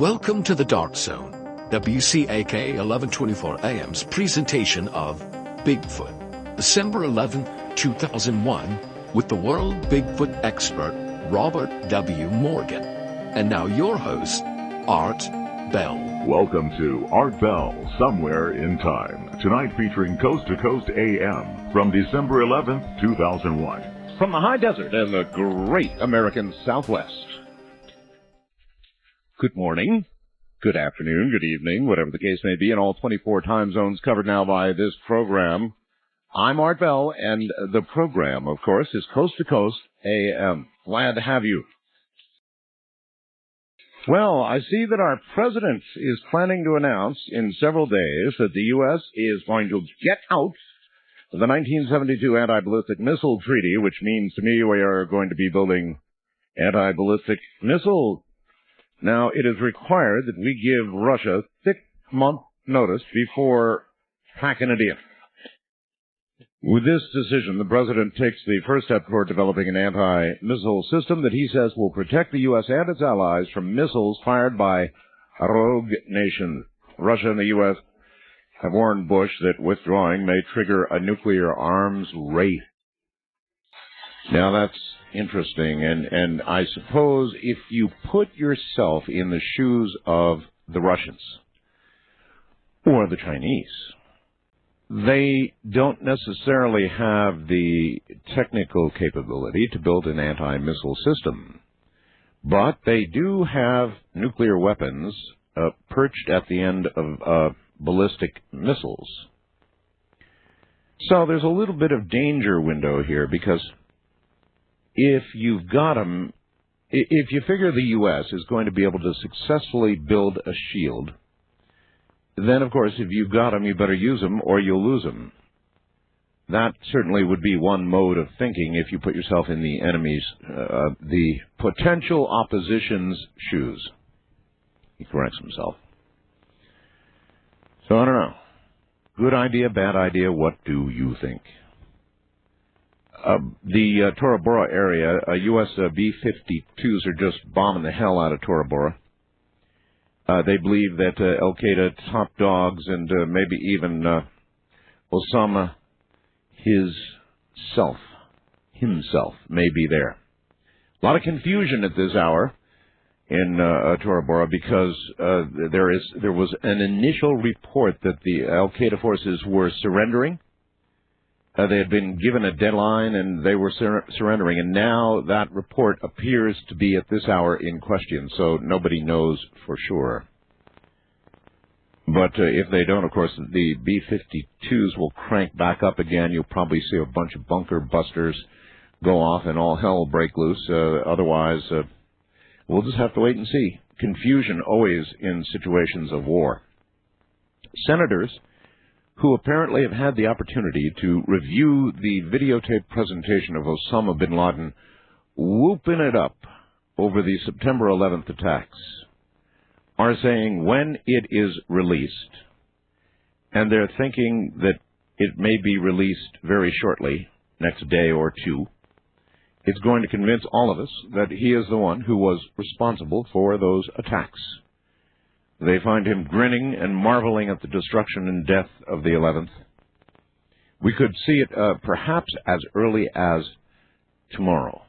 Welcome to the Dark Zone, WCAK 1124 AM's presentation of Bigfoot, December 11, 2001, with the world Bigfoot expert Robert W. Morgan. And now your host, Art Bell. Welcome to Art Bell, Somewhere in Time. Tonight featuring Coast to Coast AM from December 11th, 2001. From the high desert and the great American Southwest. Good morning, good afternoon, good evening, whatever the case may be, in all 24 time zones covered now by this program. I'm Art Bell, and the program, of course, is Coast to Coast AM. Glad to have you. Well, I see that our president is planning to announce in several days that the U.S. is going to get out of the 1972 Anti-Ballistic Missile Treaty, which means to me we are going to be building anti-ballistic missiles. Now, it is required that we give Russia 6-month notice before packing it in. With this decision, the president takes the first step toward developing an anti-missile system that he says will protect the U.S. and its allies from missiles fired by rogue nations. Russia and the U.S. have warned Bush that withdrawing may trigger a nuclear arms race. Now, that's interesting, and I suppose if you put yourself in the shoes of the Russians or the Chinese, they don't necessarily have the technical capability to build an anti-missile system, but they do have nuclear weapons perched at the end of ballistic missiles. So there's a little bit of danger window here, because if you've got them, if you figure the U.S. is going to be able to successfully build a shield, then, of course, if you've got them, you better use them or you'll lose them. That certainly would be one mode of thinking if you put yourself in the enemy's, the potential opposition's shoes. He corrects himself. So, I don't know. Good idea, bad idea, what do you think? The Tora Bora area, U.S. B-52s are just bombing the hell out of Tora Bora. They believe that Al-Qaeda top dogs and maybe even Osama himself may be there. A lot of confusion at this hour in Tora Bora, because there was an initial report that the Al-Qaeda forces were surrendering. They had been given a deadline and they were surrendering, and now that report appears to be at this hour in question, so nobody knows for sure. But if they don't, of course, the B-52s will crank back up again. You'll probably see a bunch of bunker busters go off and all hell break loose. Otherwise, we'll just have to wait and see. Confusion always in situations of war. Senators who apparently have had the opportunity to review the videotaped presentation of Osama bin Laden whooping it up over the September 11th attacks, are saying when it is released, and they're thinking that it may be released very shortly, next day or two, it's going to convince all of us that he is the one who was responsible for those attacks. They find him grinning and marveling at the destruction and death of the 11th. We could see it perhaps as early as tomorrow.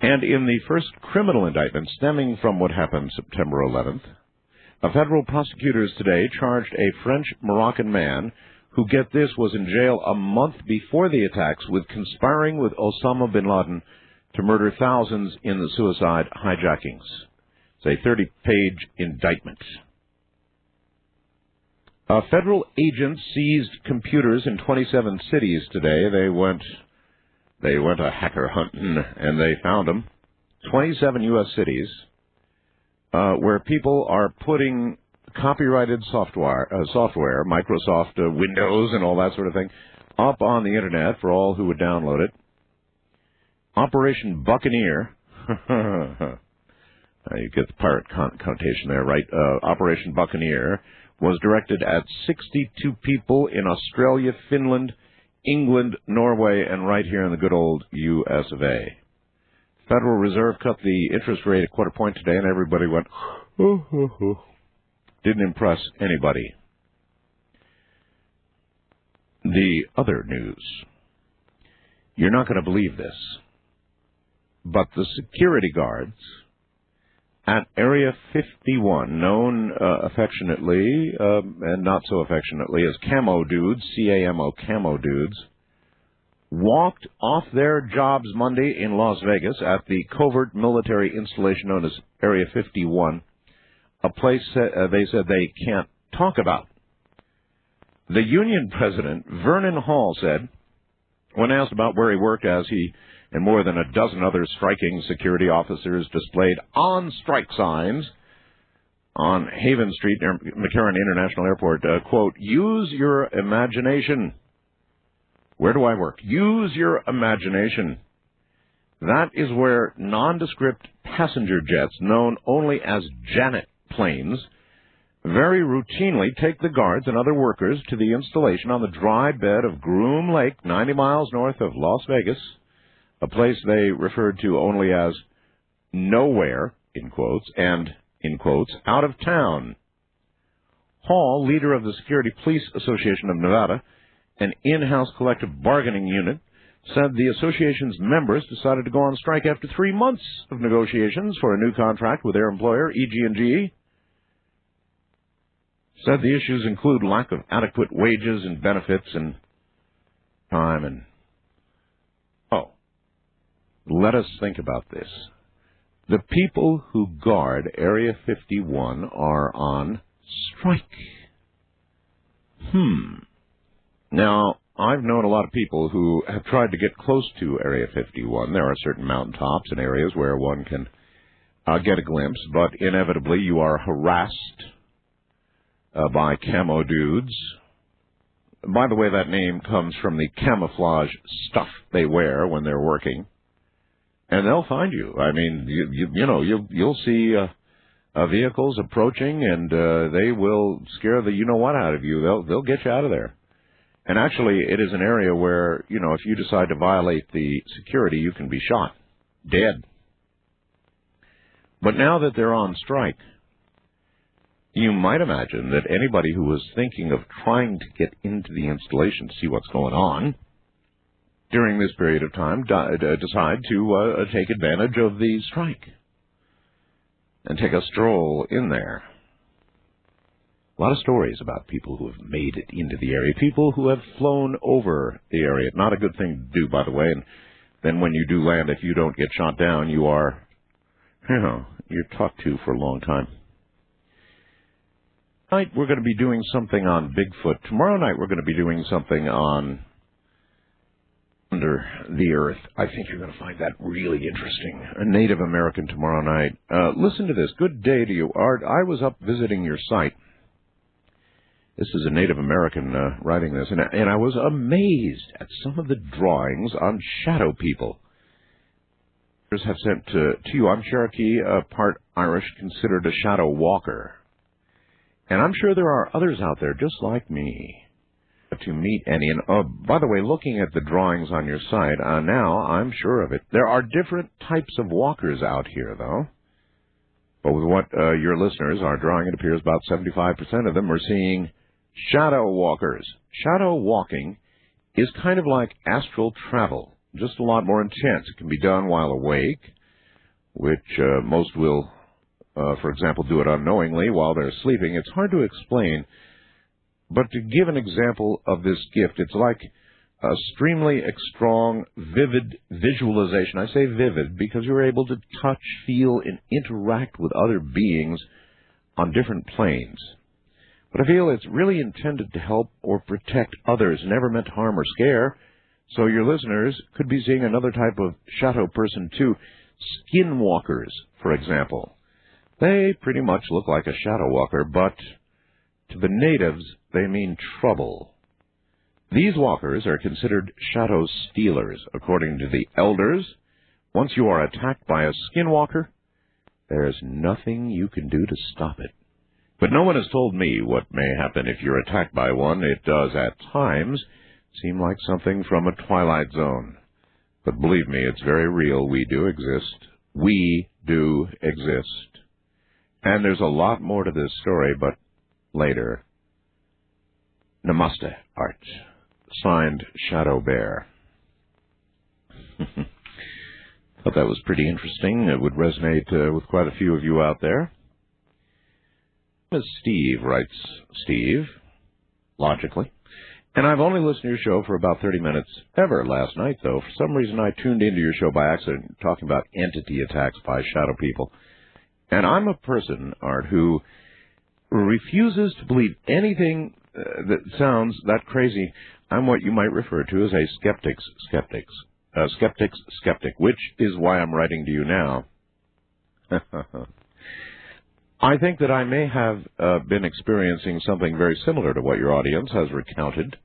And in the first criminal indictment stemming from what happened September 11th, federal prosecutors today charged a French-Moroccan man who, get this, was in jail a month before the attacks with conspiring with Osama bin Laden to murder thousands in the suicide hijackings. It's a 30-page indictment. Federal agents seized computers in 27 cities today. They went a hacker hunting, and they found them. 27 U.S. cities where people are putting copyrighted software, Microsoft Windows and all that sort of thing, up on the Internet for all who would download it. Operation Buccaneer. You get the pirate connotation there, right? Operation Buccaneer was directed at 62 people in Australia, Finland, England, Norway, and right here in the good old U.S. of A. Federal Reserve cut the interest rate a quarter point today, and everybody went, Didn't impress anybody. The other news. You're not going to believe this, but the security guards at Area 51, known affectionately and not so affectionately as Camo Dudes, C-A-M-O, Camo Dudes, walked off their jobs Monday in Las Vegas at the covert military installation known as Area 51, a place they said they can't talk about. The union president, Vernon Hall, said, when asked about where he worked, as he and more than a dozen other striking security officers displayed on-strike signs on Haven Street near McCarran International Airport, quote, use your imagination. Where do I work? Use your imagination. That is where nondescript passenger jets, known only as Janet planes, very routinely take the guards and other workers to the installation on the dry bed of Groom Lake, 90 miles north of Las Vegas, a place they referred to only as nowhere, in quotes, and, in quotes, out of town. Hall, leader of the Security Police Association of Nevada, an in-house collective bargaining unit, said the association's members decided to go on strike after 3 months of negotiations for a new contract with their employer, EG&G. Said the issues include lack of adequate wages and benefits and time and... Oh, let us think about this. The people who guard Area 51 are on strike. Now, I've known a lot of people who have tried to get close to Area 51. There are certain mountaintops and areas where one can get a glimpse, but inevitably you are harassed by Camo Dudes. By the way, that name comes from the camouflage stuff they wear when they're working. And they'll find you. I mean, you'll see vehicles approaching, and they will scare the you-know-what out of you. They'll get you out of there. And actually, it is an area where, if you decide to violate the security, you can be shot, dead. But now that they're on strike, you might imagine that anybody who was thinking of trying to get into the installation to see what's going on during this period of time decide to take advantage of the strike and take a stroll in there. A lot of stories about people who have made it into the area, people who have flown over the area. Not a good thing to do, by the way. And then when you do land, if you don't get shot down, you're talked to for a long time. Tonight we're going to be doing something on Bigfoot. Tomorrow night we're going to be doing something on under the earth. I think you're going to find that really interesting. A Native American tomorrow night. Listen to this. Good day to you, Art. I was up visiting your site. This is a Native American writing this, and I was amazed at some of the drawings on shadow people. Have sent to you. I'm Cherokee, part Irish, considered a shadow walker. And I'm sure there are others out there just like me to meet any. And by the way, looking at the drawings on your site, now I'm sure of it. There are different types of walkers out here, though. But with what your listeners are drawing, it appears about 75% of them are seeing shadow walkers. Shadow walking is kind of like astral travel, just a lot more intense. It can be done while awake, which most will, for example, do it unknowingly while they're sleeping. It's hard to explain, but to give an example of this gift, it's like a extremely strong, vivid visualization. I say vivid because you're able to touch, feel, and interact with other beings on different planes. But I feel it's really intended to help or protect others, never meant to harm or scare. So your listeners could be seeing another type of shadow person too. Skinwalkers, for example. They pretty much look like a shadow walker, but to the natives, they mean trouble. These walkers are considered shadow stealers, according to the elders. Once you are attacked by a skinwalker, there is nothing you can do to stop it. But no one has told me what may happen if you're attacked by one. It does, at times, seem like something from a Twilight Zone. But believe me, it's very real. We do exist. We do exist. And there's a lot more to this story, but later. Namaste, Art. Signed, Shadow Bear. Thought that was pretty interesting. It would resonate with quite a few of you out there. As Steve writes, Steve, logically. And I've only listened to your show for about 30 minutes ever last night, though. For some reason, I tuned into your show by accident, talking about entity attacks by shadow people. And I'm a person, Art, who refuses to believe anything that sounds that crazy. I'm what you might refer to as a skeptic's skeptic, which is why I'm writing to you now. I think that I may have been experiencing something very similar to what your audience has recounted.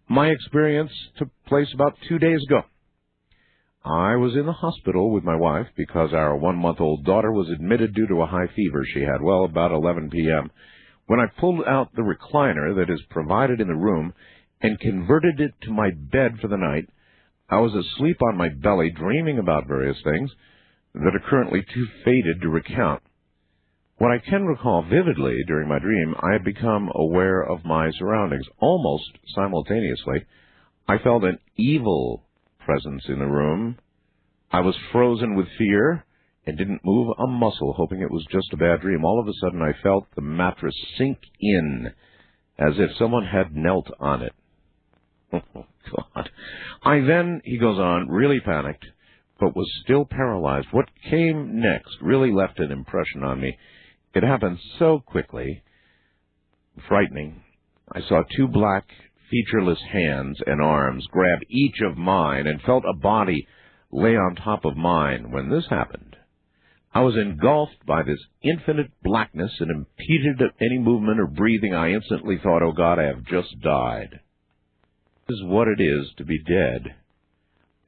My experience took place about 2 days ago. I was in the hospital with my wife because our 1-month-old daughter was admitted due to a high fever she had, about 11 p.m. When I pulled out the recliner that is provided in the room and converted it to my bed for the night, I was asleep on my belly, dreaming about various things that are currently too faded to recount. What I can recall vividly during my dream, I had become aware of my surroundings. Almost simultaneously, I felt an evil presence in the room. I was frozen with fear and didn't move a muscle, hoping it was just a bad dream. All of a sudden, I felt the mattress sink in as if someone had knelt on it. Oh, God. I then, he goes on, really panicked, but was still paralyzed. What came next really left an impression on me. It happened so quickly, frightening. I saw 2 black, featureless hands and arms grab each of mine and felt a body lay on top of mine. When this happened, I was engulfed by this infinite blackness and impeded any movement or breathing. I instantly thought, oh God, I have just died. This is what it is to be dead.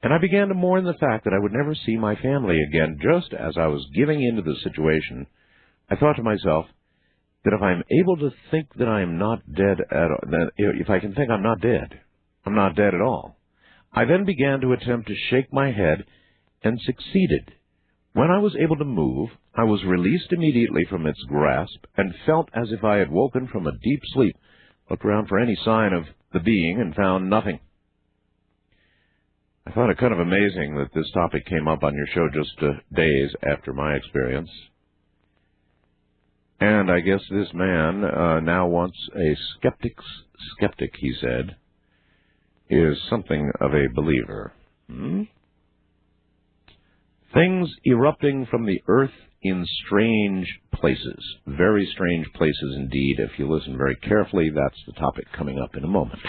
And I began to mourn the fact that I would never see my family again. Just as I was giving into the situation, I thought to myself that if I'm able to think that I am not dead at all, that if I can think I'm not dead, I'm not dead at all. I then began to attempt to shake my head and succeeded. When I was able to move, I was released immediately from its grasp and felt as if I had woken from a deep sleep. Looked around for any sign of the being and found nothing. I found it kind of amazing that this topic came up on your show just days after my experience. And I guess this man now wants a skeptic's skeptic, he said, is something of a believer. Things erupting from the earth in strange places. Very strange places indeed. If you listen very carefully, that's the topic coming up in a moment.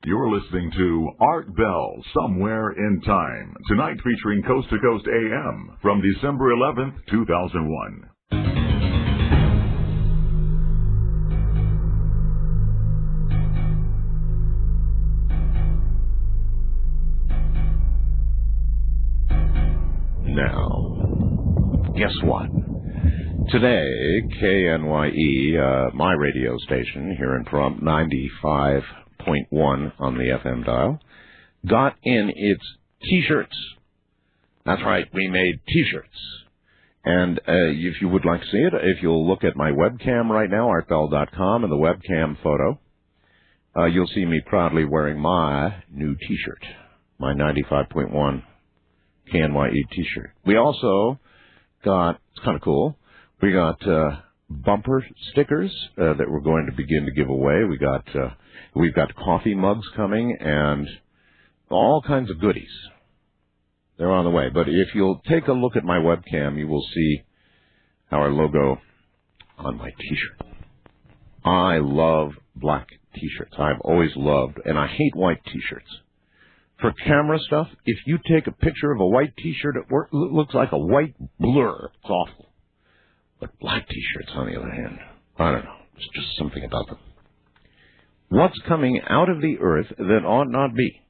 You're listening to Art Bell, Somewhere in Time, tonight featuring Coast to Coast AM from December 11th, 2001. Now, guess what? Today, KNYE, my radio station here in Toronto, 95.1 on the FM dial, got in its T-shirts. That's right, we made T-shirts. And if you would like to see it, if you'll look at my webcam right now, artbell.com, and the webcam photo, you'll see me proudly wearing my new T-shirt, my 95.1 KNYE T-shirt. We also got, it's kind of cool, we got bumper stickers that we're going to begin to give away. We've got coffee mugs coming and all kinds of goodies. They're on the way. But if you'll take a look at my webcam, you will see our logo on my T-shirt. I love black T-shirts. I've always loved, and I hate white T-shirts. For camera stuff, if you take a picture of a white T-shirt at work, it looks like a white blur. It's awful. But black T-shirts, on the other hand, I don't know. There's just something about them. What's coming out of the earth that ought not be?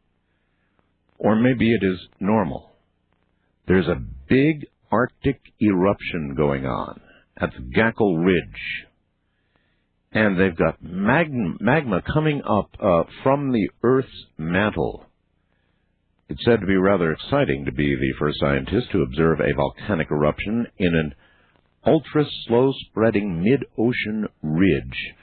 Or maybe it is normal. There's a big Arctic eruption going on at the Gackle Ridge. And they've got magma coming up from the Earth's mantle. It's said to be rather exciting to be the first scientist to observe a volcanic eruption in an ultra-slow-spreading mid-ocean ridge,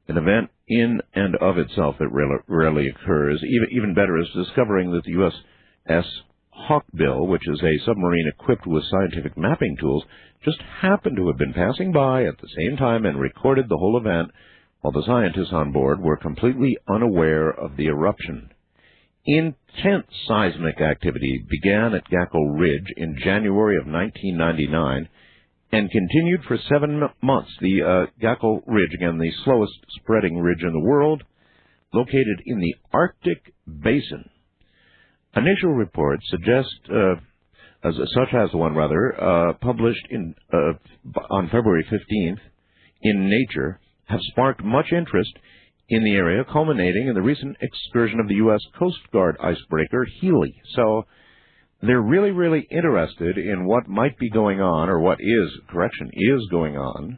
an event in and of itself that rarely occurs. Even better is discovering that the USS Hawkbill, which is a submarine equipped with scientific mapping tools, just happened to have been passing by at the same time and recorded the whole event, while the scientists on board were completely unaware of the eruption. Intense seismic activity began at Gackel Ridge in January of 1999 and continued for 7 months. The Gackel Ridge, again, the slowest spreading ridge in the world, located in the Arctic Basin. Initial reports suggest, such as the one published on February 15th in Nature, have sparked much interest in the area, culminating in the recent excursion of the U.S. Coast Guard icebreaker Healy. So they're really, really interested in what might be going on, or is going on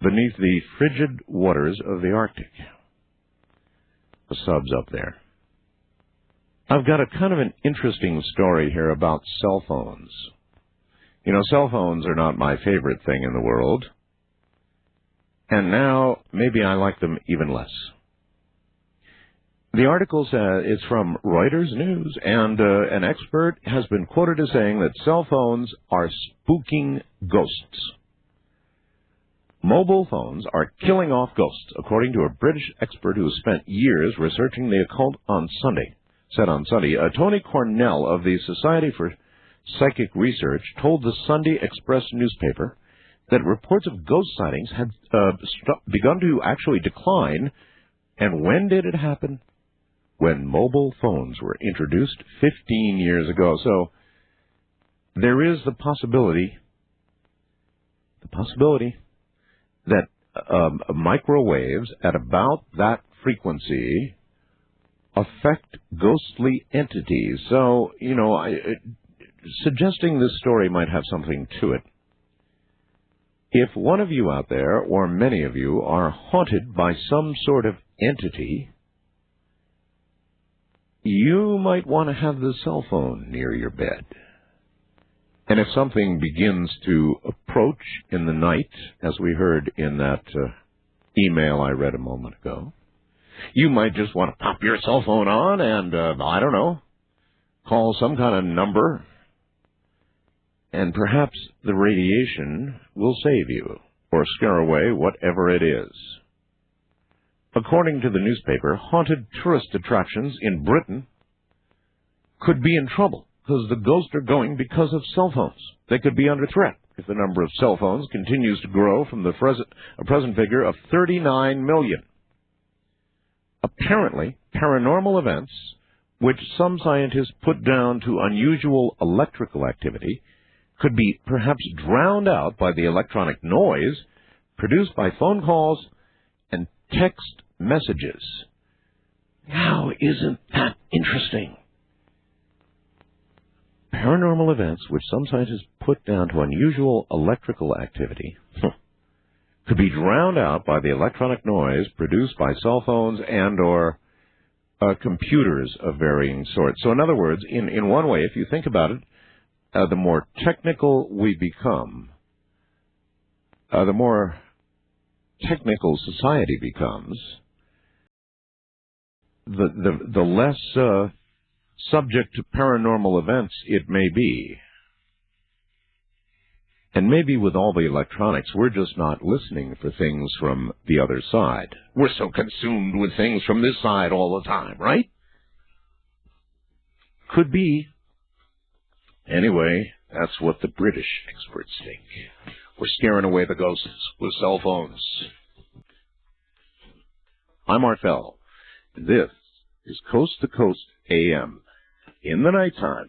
beneath the frigid waters of the Arctic. The sub's up there. I've got a kind of an interesting story here about cell phones. You know, cell phones are not my favorite thing in the world. And now, maybe I like them even less. The article says it's from Reuters News, and an expert has been quoted as saying that cell phones are spooking ghosts. Mobile phones are killing off ghosts, according to a British expert who has spent years researching the occult on Sunday. Tony Cornell of the Society for Psychic Research told the Sunday Express newspaper that reports of ghost sightings had begun to actually decline. And when did it happen? When mobile phones were introduced 15 years ago. So there is the possibility that microwaves at about that frequency affect ghostly entities. So, you know, suggesting this story might have something to it. If one of you out there, or many of you, are haunted by some sort of entity, you might want to have the cell phone near your bed. And if something begins to approach in the night, as we heard in that email I read a moment ago, you might just want to pop your cell phone on and, I don't know, call some kind of number, and perhaps the radiation will save you or scare away whatever it is. According to the newspaper, haunted tourist attractions in Britain could be in trouble because the ghosts are going because of cell phones. They could be under threat if the number of cell phones continues to grow from the present figure of 39 million. Apparently, paranormal events, which some scientists put down to unusual electrical activity, could be perhaps drowned out by the electronic noise produced by phone calls and text messages. Now, isn't that interesting? Paranormal events, which some scientists put down to unusual electrical activity, could be drowned out by the electronic noise produced by cell phones and or computers of varying sorts. So in other words, in one way, if you think about it, the more technical we become, the more technical society becomes, the less subject to paranormal events it may be. And maybe with all the electronics, we're just not listening for things from the other side. We're so consumed with things from this side all the time, right? Could be. Anyway, that's what the British experts think. We're scaring away the ghosts with cell phones. I'm Art Bell. This is Coast to Coast AM. In the nighttime.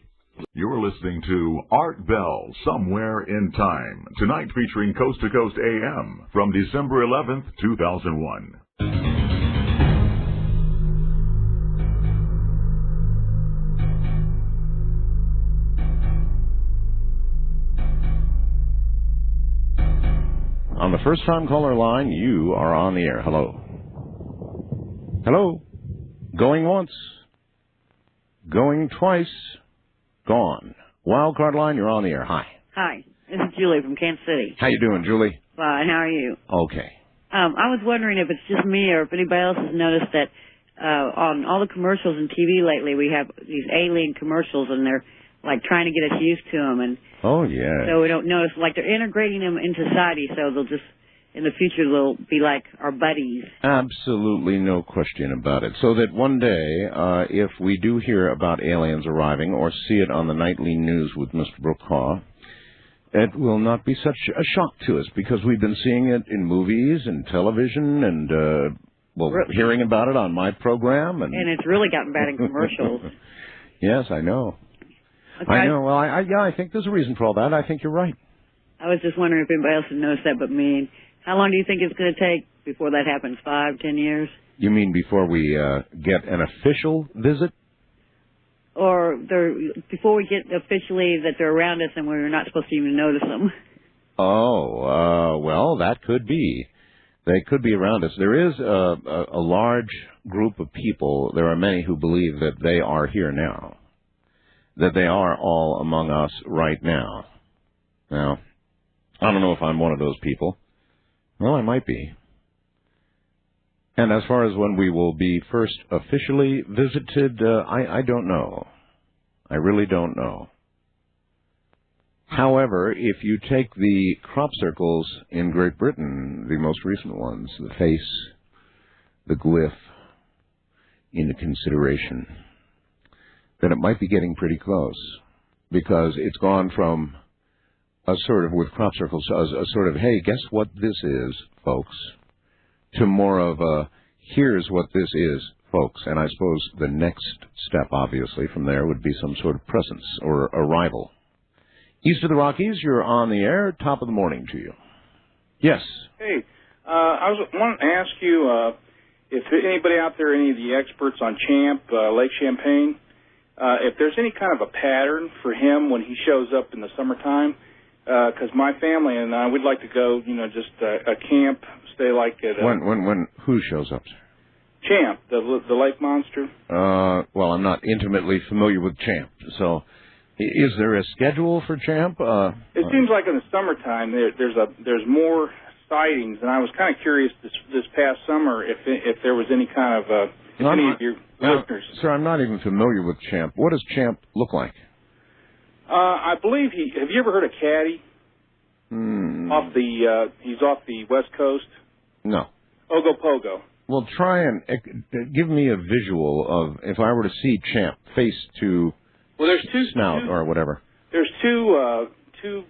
You're listening to Art Bell, Somewhere in Time. Tonight featuring Coast to Coast AM from December 11th, 2001. On the first-time caller line, you are on the air. Hello. Hello. Going once. Going twice, gone. Wild card line, you're on the air. Hi. Hi, this is Julie from Kansas City. How you doing, Julie? Fine, how are you? Okay. I was wondering if it's just me or if anybody else has noticed that on all the commercials on TV lately, we have these alien commercials, and they're like trying to get us used to them, and oh yeah. so we don't notice. Like they're integrating them into society, so they'll just in the future they'll be like our buddies. Absolutely no question about it. So that one day, if we do hear about aliens arriving or see it on the nightly news with Mr. Brokaw, it will not be such a shock to us because we've been seeing it in movies and television and, hearing about it on my program. And it's really gotten bad in commercials. Yes, I know. Okay. I know. Well, I think there's a reason for all that. I think you're right. I was just wondering if anybody else had noticed that but me. How long do you think it's going to take before that happens? 5, 10 years? You mean before we get an official visit? Or before we get officially that they're around us and we're not supposed to even notice them? Oh, well, that could be. They could be around us. There is a large group of people, there are many who believe that they are here now, that they are all among us right now. Now, I don't know if I'm one of those people. Well, I might be. And as far as when we will be first officially visited, I don't know. I really don't know. However, if you take the crop circles in Great Britain, the most recent ones, the face, the glyph, into consideration, then it might be getting pretty close, because it's gone from a sort of, with crop circles, a sort of, hey, guess what this is, folks, to more of a, here's what this is, folks. And I suppose the next step, obviously, from there would be some sort of presence or arrival. East of the Rockies, you're on the air. Top of the morning to you. Yes. Hey, I was wanting to ask you if anybody out there, any of the experts on Champ, Lake Champlain, if there's any kind of a pattern for him when he shows up in the summertime, because my family and I would like to go, just a camp, stay like at when who shows up, sir? Champ, the lake monster. Well, I'm not intimately familiar with Champ, so is there a schedule for Champ? It seems like in the summertime there's more sightings, and I was kind of curious this past summer if there was any kind of any of your listeners. Sir, I'm not even familiar with Champ. What does Champ look like? I believe have you ever heard of Caddy? He's off the West Coast. No. Ogopogo. Well, try and give me a visual of if I were to see Champ face to there's snout or whatever. There's two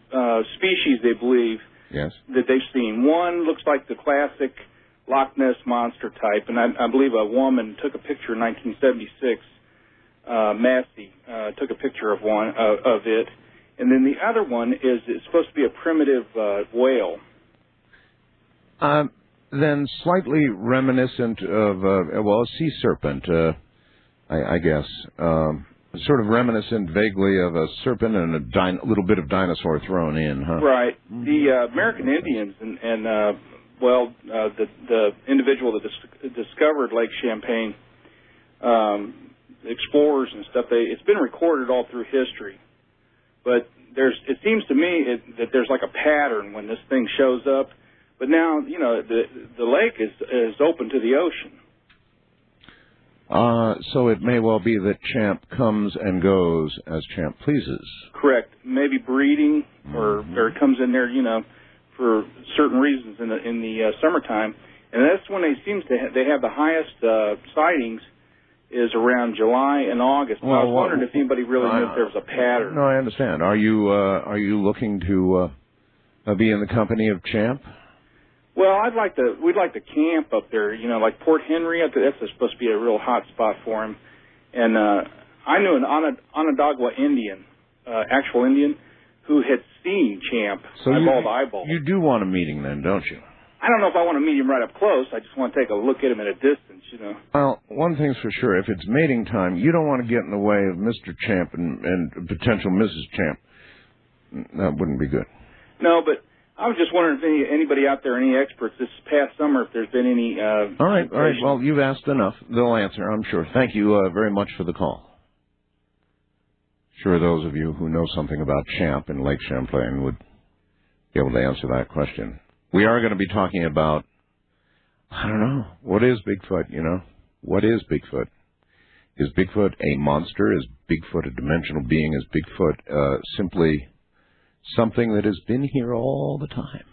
species they believe that they've seen. One looks like the classic Loch Ness monster type, and I believe a woman took a picture in 1976. Massey took a picture of it, and then the other one it's supposed to be a primitive whale. Then slightly reminiscent of a sea serpent, I guess. Sort of reminiscent vaguely of a serpent and a little bit of dinosaur thrown in, huh? Right. The American Indians and the individual that discovered Lake Champlain, explorers and stuff, it's been recorded all through history. But it seems to me that there's like a pattern when this thing shows up. But now, the lake is open to the ocean. So it may well be that Champ comes and goes as Champ pleases. Correct. Maybe breeding, or it comes in there, for certain reasons in the summertime, and that's when they have the highest sightings. Is around July and August. Well, I was wondering if anybody really knew if there was a pattern. No, I understand. Are you looking to be in the company of Champ? Well, we'd like to camp up there, like Port Henry. That's supposed to be a real hot spot for him. And I knew an Onondaga Indian, actual Indian, who had seen Champ eyeball to eyeball. You do want a meeting then, don't you? I don't know if I want to meet him right up close. I just want to take a look at him at a distance, Well, one thing's for sure. If it's mating time, you don't want to get in the way of Mr. Champ and potential Mrs. Champ. That wouldn't be good. No, but I was just wondering if anybody out there, any experts this past summer, if there's been any... All right. Well, you've asked enough. They'll answer, I'm sure. Thank you very much for the call. Sure, those of you who know something about Champ and Lake Champlain would be able to answer that question. We are going to be talking about, I don't know, what is Bigfoot, you know? What is Bigfoot? Is Bigfoot a monster? Is Bigfoot a dimensional being? Is Bigfoot simply something that has been here all the time?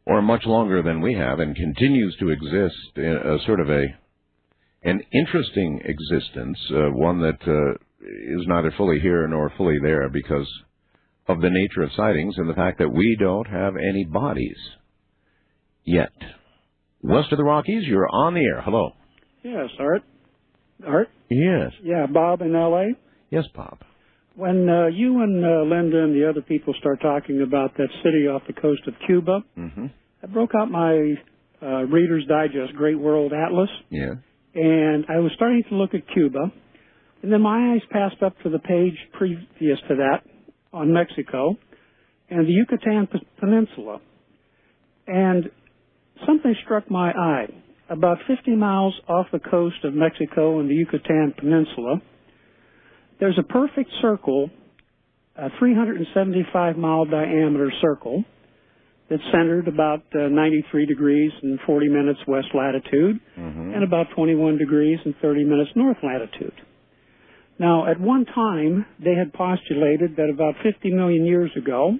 Or much longer than we have and continues to exist in a sort of an interesting existence, one that is neither fully here nor fully there because of the nature of sightings and the fact that we don't have any bodies yet. West of the Rockies, you're on the air. Hello. Yes, Art. Art? Yes. Yeah, Bob in L.A.? Yes, Bob. When you and Linda and the other people start talking about that city off the coast of Cuba, I broke out my Reader's Digest Great World Atlas. Yeah. And I was starting to look at Cuba, and then my eyes passed up to the page previous to that on Mexico and the Yucatan Peninsula. And something struck my eye. About 50 miles off the coast of Mexico and the Yucatan Peninsula, there's a perfect circle, a 375-mile diameter circle that's centered about 93 degrees and 40 minutes west latitude and about 21 degrees and 30 minutes north latitude. Now, at one time, they had postulated that about 50 million years ago,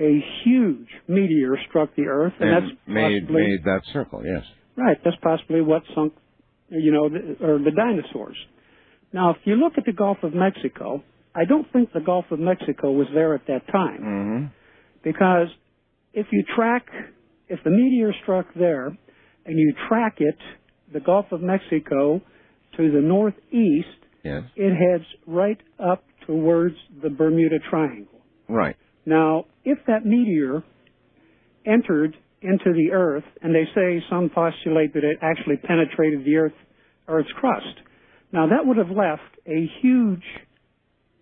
a huge meteor struck the Earth, and that's made that circle, yes. Right, that's possibly what sunk, or the dinosaurs. Now, if you look at the Gulf of Mexico, I don't think the Gulf of Mexico was there at that time. Because if the meteor struck there, and you track it, the Gulf of Mexico, to the northeast, it heads right up towards the Bermuda Triangle. Right. Now, if that meteor entered into the Earth, and they say some postulate that it actually penetrated the Earth's crust. Now, that would have left a huge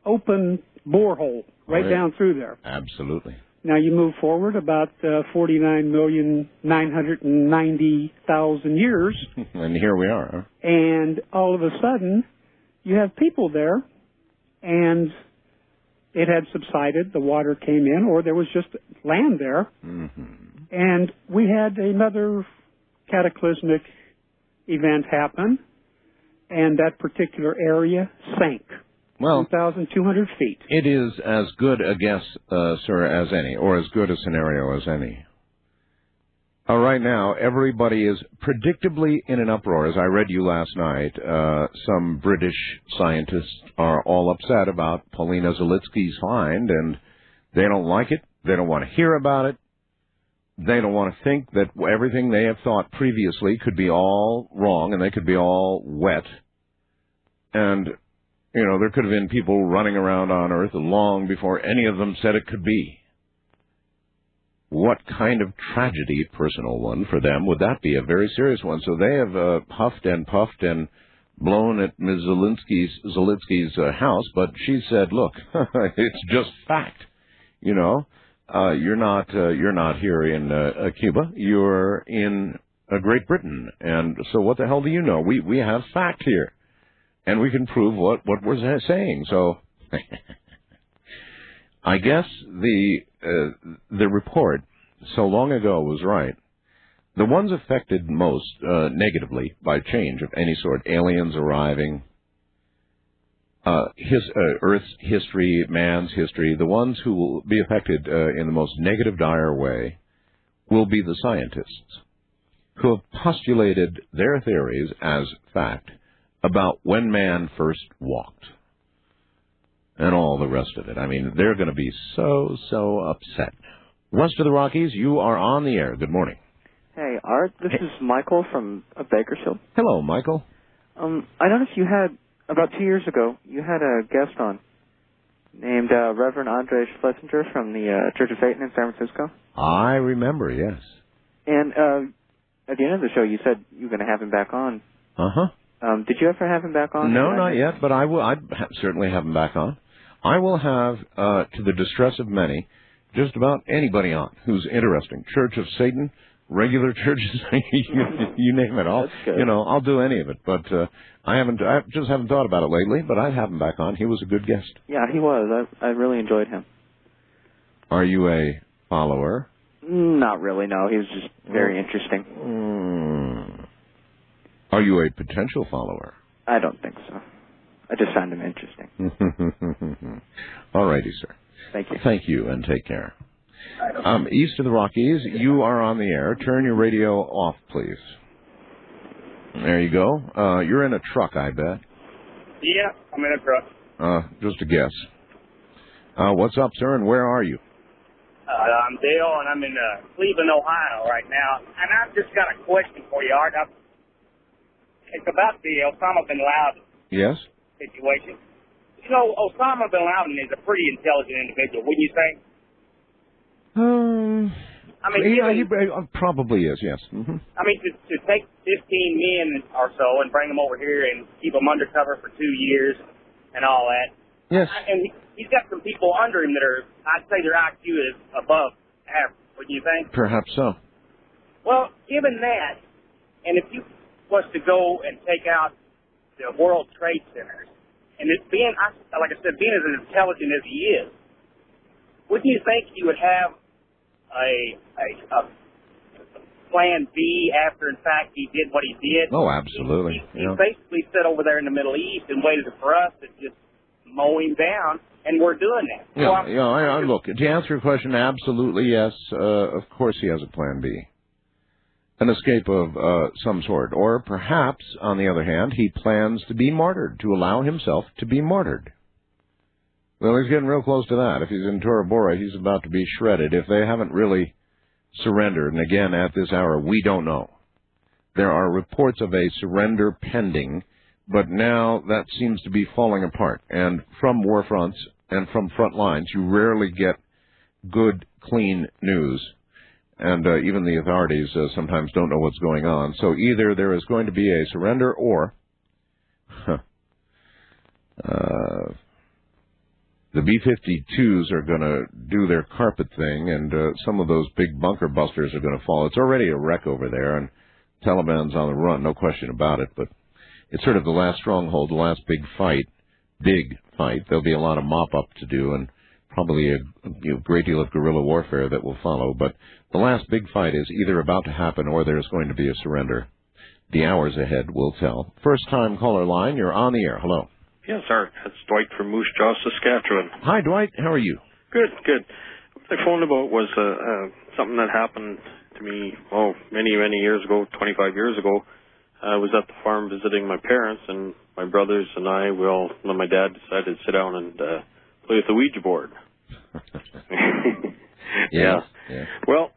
open borehole right down through there. Absolutely. Now, you move forward about 49,990,000 years. And here we are. Huh? And all of a sudden, you have people there, and it had subsided, the water came in, or there was just land there. And we had another cataclysmic event happen, and that particular area sank. Well, 2,200 feet. It is as good a guess, sir, as any, or as good a scenario as any. Right now, everybody is predictably in an uproar. As I read you last night, some British scientists are all upset about Paulina Zalitsky's find, and they don't like it. They don't want to hear about it. They don't want to think that everything they have thought previously could be all wrong, and they could be all wet. And, there could have been people running around on Earth long before any of them said it could be. What kind of tragedy, personal one, for them would that be? A very serious one. So they have huffed and puffed and blown at Ms. Zalitsky's house, but she said, look, it's just fact. You're not here in Cuba. You're in Great Britain. And so what the hell do you know? We have fact here. And we can prove what we're saying. So I guess the report so long ago was right. The ones affected most negatively by change of any sort, aliens arriving, Earth's history, man's history, the ones who will be affected in the most negative, dire way will be the scientists who have postulated their theories as fact about when man first walked and all the rest of it. I mean, they're going to be so upset. West of the Rockies, you are on the air. Good morning. Hey, Art. This is Michael from Bakersfield. Hello, Michael. I noticed you had, about 2 years ago, you had a guest on named Reverend Andre Schlesinger from the Church of Satan in San Francisco. I remember, yes. And at the end of the show, you said you were going to have him back on. Uh-huh. Did you ever have him back on? No, not yet, but I'd certainly have him back on. I will have, to the distress of many, just about anybody on who's interesting. Church of Satan, regular churches, you name it. I'll do any of it. But I just haven't thought about it lately. But I'd have him back on. He was a good guest. Yeah, he was. I really enjoyed him. Are you a follower? Not really. No, he was just very interesting. Are you a potential follower? I don't think so. I just found him interesting. All righty, sir. Thank you. Thank you, and take care. East of the Rockies, you are on the air. Turn your radio off, please. There you go. You're in a truck, I bet. Yeah, I'm in a truck. Just a guess. What's up, sir, and where are you? I'm Dale, and I'm in Cleveland, Ohio right now. And I've just got a question for you, Art. It's about the Osama bin Laden situation. You know, Osama bin Laden is a pretty intelligent individual, wouldn't you say? I mean, he probably is, yes. Mm-hmm. I mean, to take 15 men or so and bring them over here and keep them undercover for 2 years and all that. Yes. And he's got some people under him that are, I'd say their IQ is above average, wouldn't you think? Perhaps so. Well, given that, and if you was to go and take out the World Trade Centers, and it being, like I said, being as intelligent as he is, wouldn't you think he would have a plan B after, in fact, he did what he did? Oh, absolutely. He basically sat over there in the Middle East and waited for us to just mow him down, and we're doing that. Look, to answer your question, absolutely yes. Of course he has a plan B. An escape of some sort. Or perhaps, on the other hand, he plans to be martyred, to allow himself to be martyred. Well, he's getting real close to that. If he's in Tora Bora, he's about to be shredded. If they haven't really surrendered, and again, at this hour, we don't know. There are reports of a surrender pending, but now that seems to be falling apart. And from war fronts and from front lines, you rarely get good, clean news. And even the authorities sometimes don't know what's going on. So either there is going to be a surrender or the B-52s are going to do their carpet thing, and some of those big bunker busters are going to fall. It's already a wreck over there, and Taliban's on the run, no question about it. But it's sort of the last stronghold, the last big fight. There'll be a lot of mop-up to do, and probably a great deal of guerrilla warfare that will follow. But the last big fight is either about to happen or there's going to be a surrender. The hours ahead will tell. First-time caller line, you're on the air. Hello. Yes, Art. That's Dwight from Moose Jaw, Saskatchewan. Hi, Dwight. How are you? Good, good. What I phoned about was something that happened to me, many, many years ago, 25 years ago. I was at the farm visiting my parents, and my brothers and I, my dad decided to sit down and play with the Ouija board. Yeah. Well,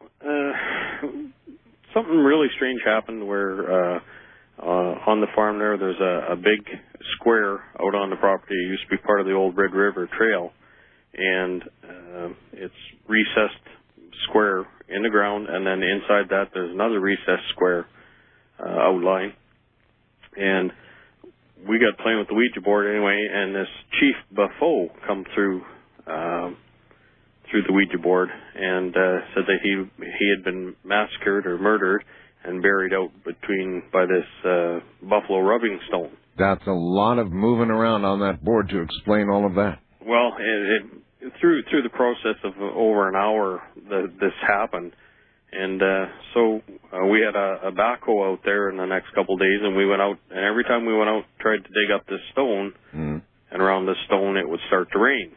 something really strange happened where on the farm there's a big square out on the property. It used to be part of the old Red River Trail, and it's recessed square in the ground, and then inside that there's another recessed square outline. And we got playing with the Ouija board anyway, and this Chief Buffo come through the Ouija board and said that he had been massacred or murdered and buried out by this buffalo rubbing stone. That's a lot of moving around on that board to explain all of that. Well, through the process of over an hour, this happened. And so we had a backhoe out there in the next couple of days, and we went out, and every time we went out, tried to dig up this stone, and around this stone it would start to rain.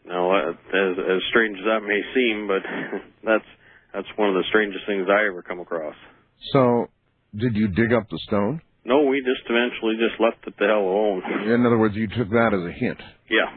Now, as strange as that may seem, but that's one of the strangest things I ever come across. So, did you dig up the stone? No, we just eventually just left it the hell alone. In other words, you took that as a hint. Yeah.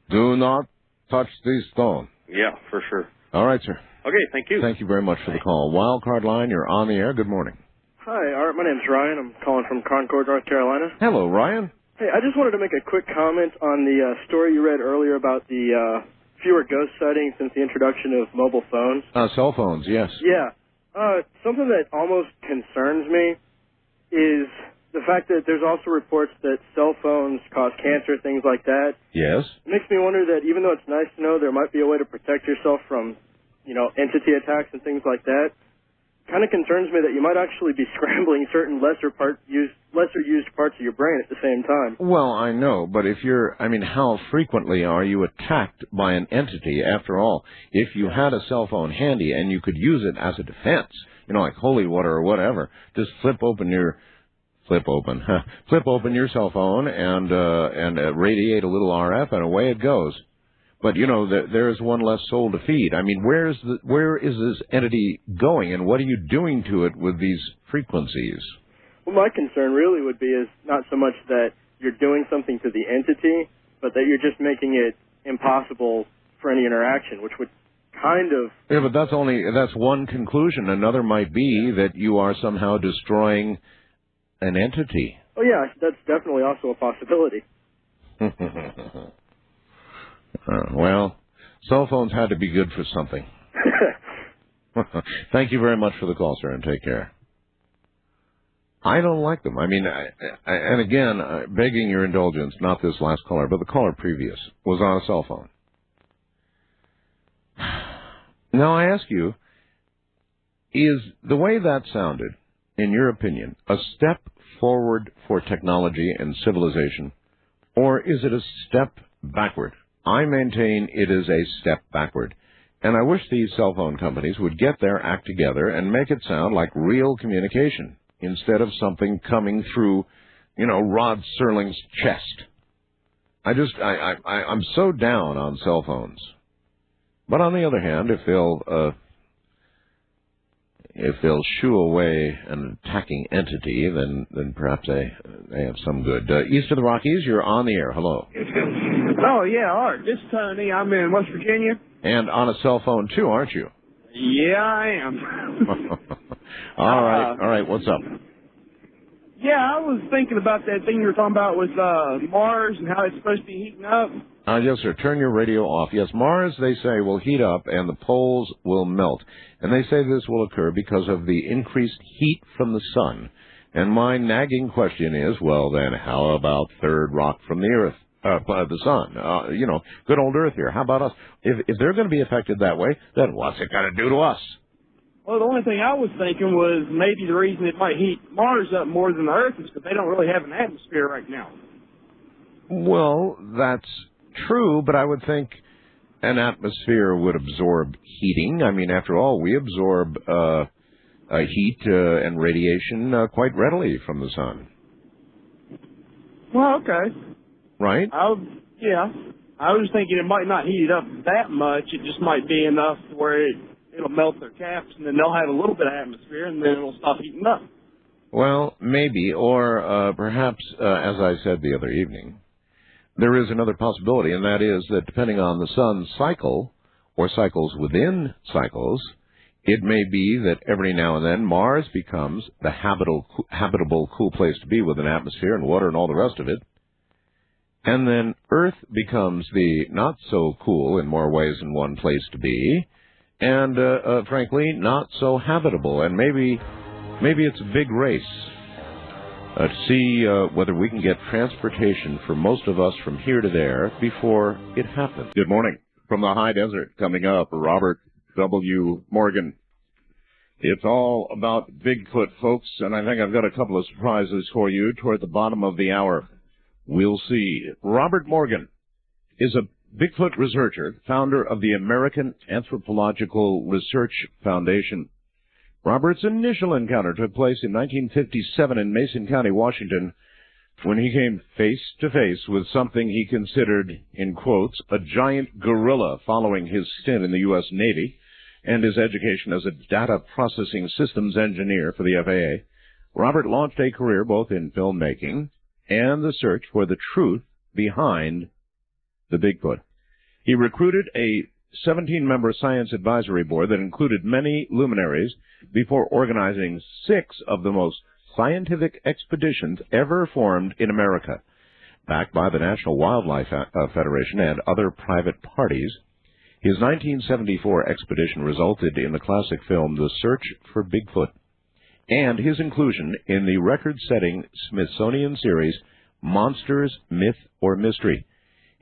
Do not touch the stone. Yeah, for sure. All right, sir. Okay, thank you. Thank you very much for the call. Wildcard line, you're on the air. Good morning. Hi, Art. My name's Ryan. I'm calling from Concord, North Carolina. Hello, Ryan. Hey, I just wanted to make a quick comment on the story you read earlier about the fewer ghost sightings since the introduction of mobile phones. Cell phones, yes. Yeah. Something that almost concerns me is the fact that there's also reports that cell phones cause cancer, things like that. Yes. It makes me wonder that even though it's nice to know there might be a way to protect yourself from entity attacks and things like that, kind of concerns me that you might actually be scrambling certain lesser used parts of your brain at the same time. Well, I know, but how frequently are you attacked by an entity? After all, if you had a cell phone handy and you could use it as a defense, like holy water or whatever, just flip open your cell phone and radiate a little RF, and away it goes. But, there's one less soul to feed. Where is this entity going, and what are you doing to it with these frequencies? Well, my concern really would be is not so much that you're doing something to the entity, but that you're just making it impossible for any interaction, which would kind of... Yeah, but that's one conclusion. Another might be that you are somehow destroying an entity. Oh, yeah, that's definitely also a possibility. Well, cell phones had to be good for something. Thank you very much for the call, sir, and take care. I don't like them. And again, begging your indulgence, not this last caller, but the caller previous was on a cell phone. Now, I ask you, is the way that sounded, in your opinion, a step forward for technology and civilization, or is it a step backward? I maintain it is a step backward. And I wish these cell phone companies would get their act together and make it sound like real communication instead of something coming through, Rod Serling's chest. I'm so down on cell phones. But on the other hand, if they'll shoo away an attacking entity, then perhaps they have some good. East of the Rockies, you're on the air. Hello. Oh, yeah, Art. This is Tony. I'm in West Virginia. And on a cell phone, too, aren't you? Yeah, I am. All right. What's up? Yeah, I was thinking about that thing you were talking about with Mars and how it's supposed to be heating up. Yes, sir. Turn your radio off. Yes, Mars, they say, will heat up and the poles will melt. And they say this will occur because of the increased heat from the sun. And my nagging question is, well, then, how about third rock from the Earth? The sun, good old Earth here. How about us? If they're going to be affected that way, then what's it going to do to us? Well, the only thing I was thinking was maybe the reason it might heat Mars up more than the Earth is because they don't really have an atmosphere right now. Well, that's true, but I would think an atmosphere would absorb heating. After all, we absorb heat and radiation quite readily from the sun. Well, okay. Right? I was thinking it might not heat it up that much. It just might be enough to where it'll melt their caps, and then they'll have a little bit of atmosphere, and then it'll stop heating up. Well, maybe, or perhaps, as I said the other evening, there is another possibility, and that is that depending on the sun's cycle, or cycles within cycles, it may be that every now and then Mars becomes the habitable cool place to be with an atmosphere and water and all the rest of it. And then Earth becomes the not-so-cool in more ways than one place to be, and, frankly, not so habitable. And maybe it's a big race to see whether we can get transportation for most of us from here to there before it happens. Good morning. From the high desert, coming up, Robert W. Morgan. It's all about Bigfoot, folks, and I think I've got a couple of surprises for you toward the bottom of the hour. We'll see. Robert Morgan is a Bigfoot researcher, founder of the American Anthropological Research Foundation. Robert's initial encounter took place in 1957 in Mason County, Washington, when he came face to face with something he considered, in quotes, a giant gorilla following his stint in the U.S. Navy and his education as a data processing systems engineer for the FAA. Robert launched a career both in filmmaking and the search for the truth behind the Bigfoot. He recruited a 17-member science advisory board that included many luminaries before organizing 6 of the most scientific expeditions ever formed in America. Backed by the National Wildlife Federation and other private parties, his 1974 expedition resulted in the classic film The Search for Bigfoot, and his inclusion in the record-setting Smithsonian series Monsters, Myth, or Mystery.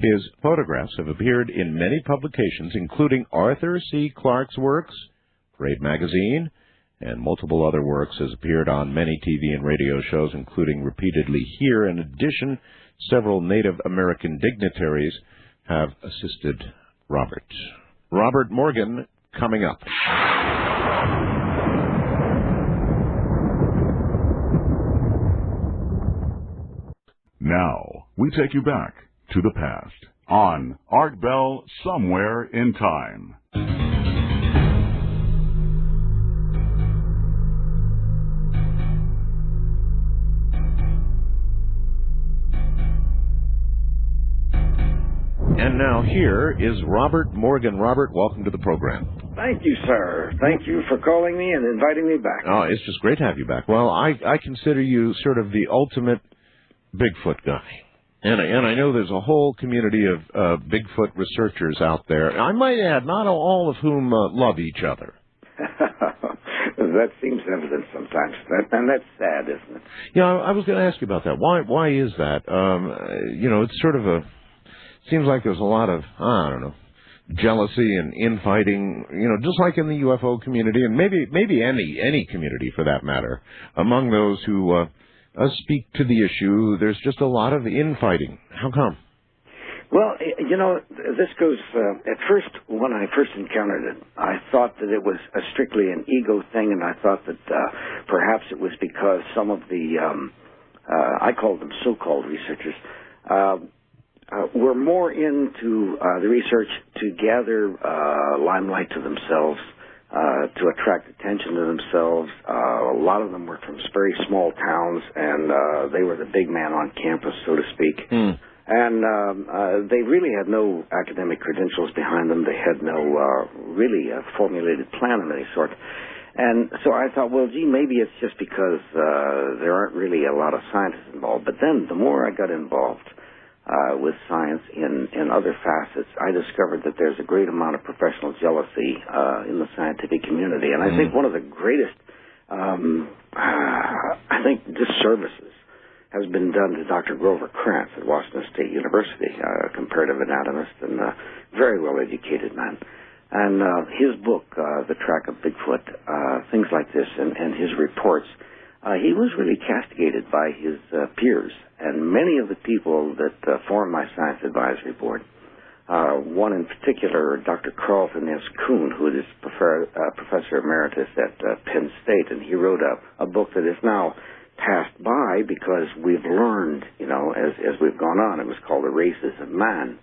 His photographs have appeared in many publications, including Arthur C. Clarke's works, Parade Magazine, and multiple other works, has appeared on many TV and radio shows, including repeatedly here. In addition, several Native American dignitaries have assisted Robert. Robert Morgan, coming up. Now, we take you back to the past on Art Bell Somewhere in Time. And now here is Robert Morgan. Robert, welcome to the program. Thank you, sir. Thank you for calling me and inviting me back. Oh, it's just great to have you back. Well, I consider you sort of the ultimate Bigfoot guy. And I know there's a whole community of Bigfoot researchers out there. I might add, not all of whom love each other. That seems evident sometimes, and that's sad, isn't it? Yeah, I was going to ask you about that. Why is that? It's sort of seems like there's a lot of, I don't know, jealousy and infighting, just like in the UFO community, and maybe any community for that matter. Among those who speak to the issue, there's just a lot of infighting. How come? Well, this goes, at first, when I first encountered it, I thought that it was strictly an ego thing, and I thought that perhaps it was because some of the, I call them so-called researchers, were more into the research to gather limelight to themselves, to attract attention to themselves. A lot of them were from very small towns, and they were the big man on campus, so to speak. And they really had no academic credentials behind them. They had no really formulated plan of any sort. And so I thought, well, gee, maybe it's just because there aren't really a lot of scientists involved. But then the more I got involved with science in other facets, I discovered that there's a great amount of professional jealousy in the scientific community. And I think one of the greatest, disservices has been done to Dr. Grover Krantz at Washington State University, a comparative anatomist and a very well-educated man. And his book, The Track of Bigfoot, things like this, and his reports, he was really castigated by his peers and many of the people that formed my science advisory board. One in particular, Dr. Carlton S. Kuhn, who is professor emeritus at Penn State, and he wrote a book that is now passed by because we've learned, as we've gone on. It was called The Races of Man.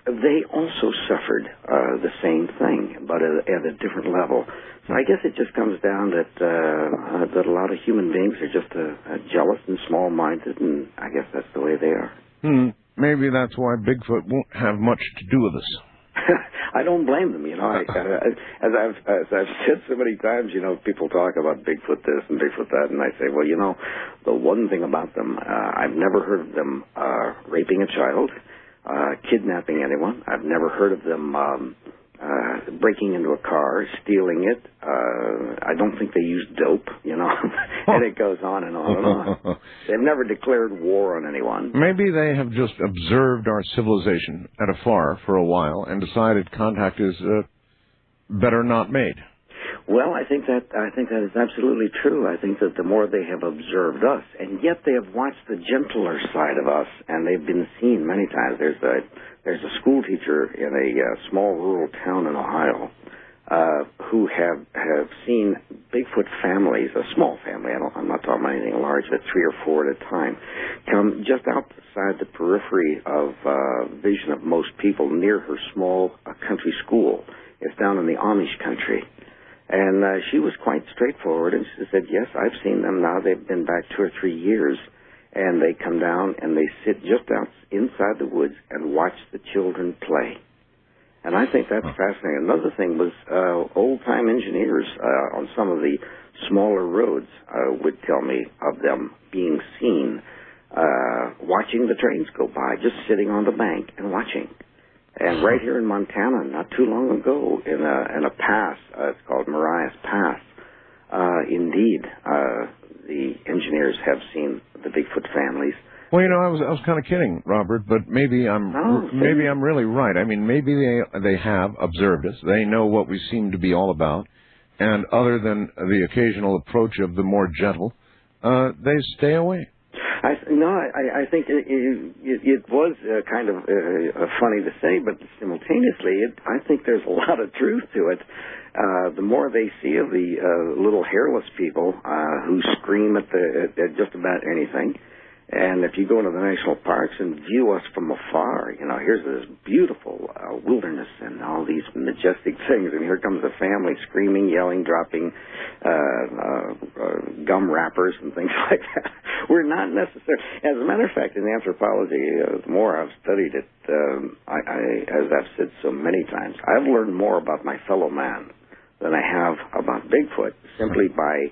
They also suffered the same thing, but at a different level. So I guess it just comes down that a lot of human beings are just jealous and small-minded, and I guess that's the way they are. Maybe that's why Bigfoot won't have much to do with us. I don't blame them, as I've said so many times, people talk about Bigfoot this and Bigfoot that, and I say, well, the one thing about them, I've never heard of them raping a child, kidnapping anyone. I've never heard of them breaking into a car, stealing it. I don't think they use dope, and it goes on and on and on. They've never declared war on anyone. Maybe they have just observed our civilization at afar for a while and decided contact is better not made. Well, I think that is absolutely true. I think that the more they have observed us, and yet they have watched the gentler side of us, and they've been seen many times. There's a school teacher in a small rural town in Ohio who have seen Bigfoot families, a small family. I'm not talking about anything large, but 3 or 4 at a time, come just outside the periphery of vision of most people near her small country school. It's down in the Amish country. And she was quite straightforward, and she said, yes, I've seen them now. They've been back 2 or 3 years, and they come down and they sit just out inside the woods and watch the children play. And I think that's fascinating. Another thing was old-time engineers on some of the smaller roads would tell me of them being seen watching the trains go by, just sitting on the bank and watching. And right here in Montana, not too long ago, in a pass, it's called Marias Pass, indeed, the engineers have seen the Bigfoot families. Well, you know, I was kind of kidding, Robert, but maybe I'm really right. I mean, maybe they have observed us. They know what we seem to be all about, and other than the occasional approach of the more gentle, they stay away. I think it was kind of funny to say, but simultaneously, I think there's a lot of truth to it. The more they see of the little hairless people who scream at just about anything, and if you go into the national parks and view us from afar, you know, here's this beautiful wilderness and all these majestic things, and here comes a family screaming, yelling, dropping gum wrappers and things like that. We're not necessarily, as a matter of fact, in anthropology, the more I've studied it, as I've said so many times, I've learned more about my fellow man than I have about Bigfoot simply by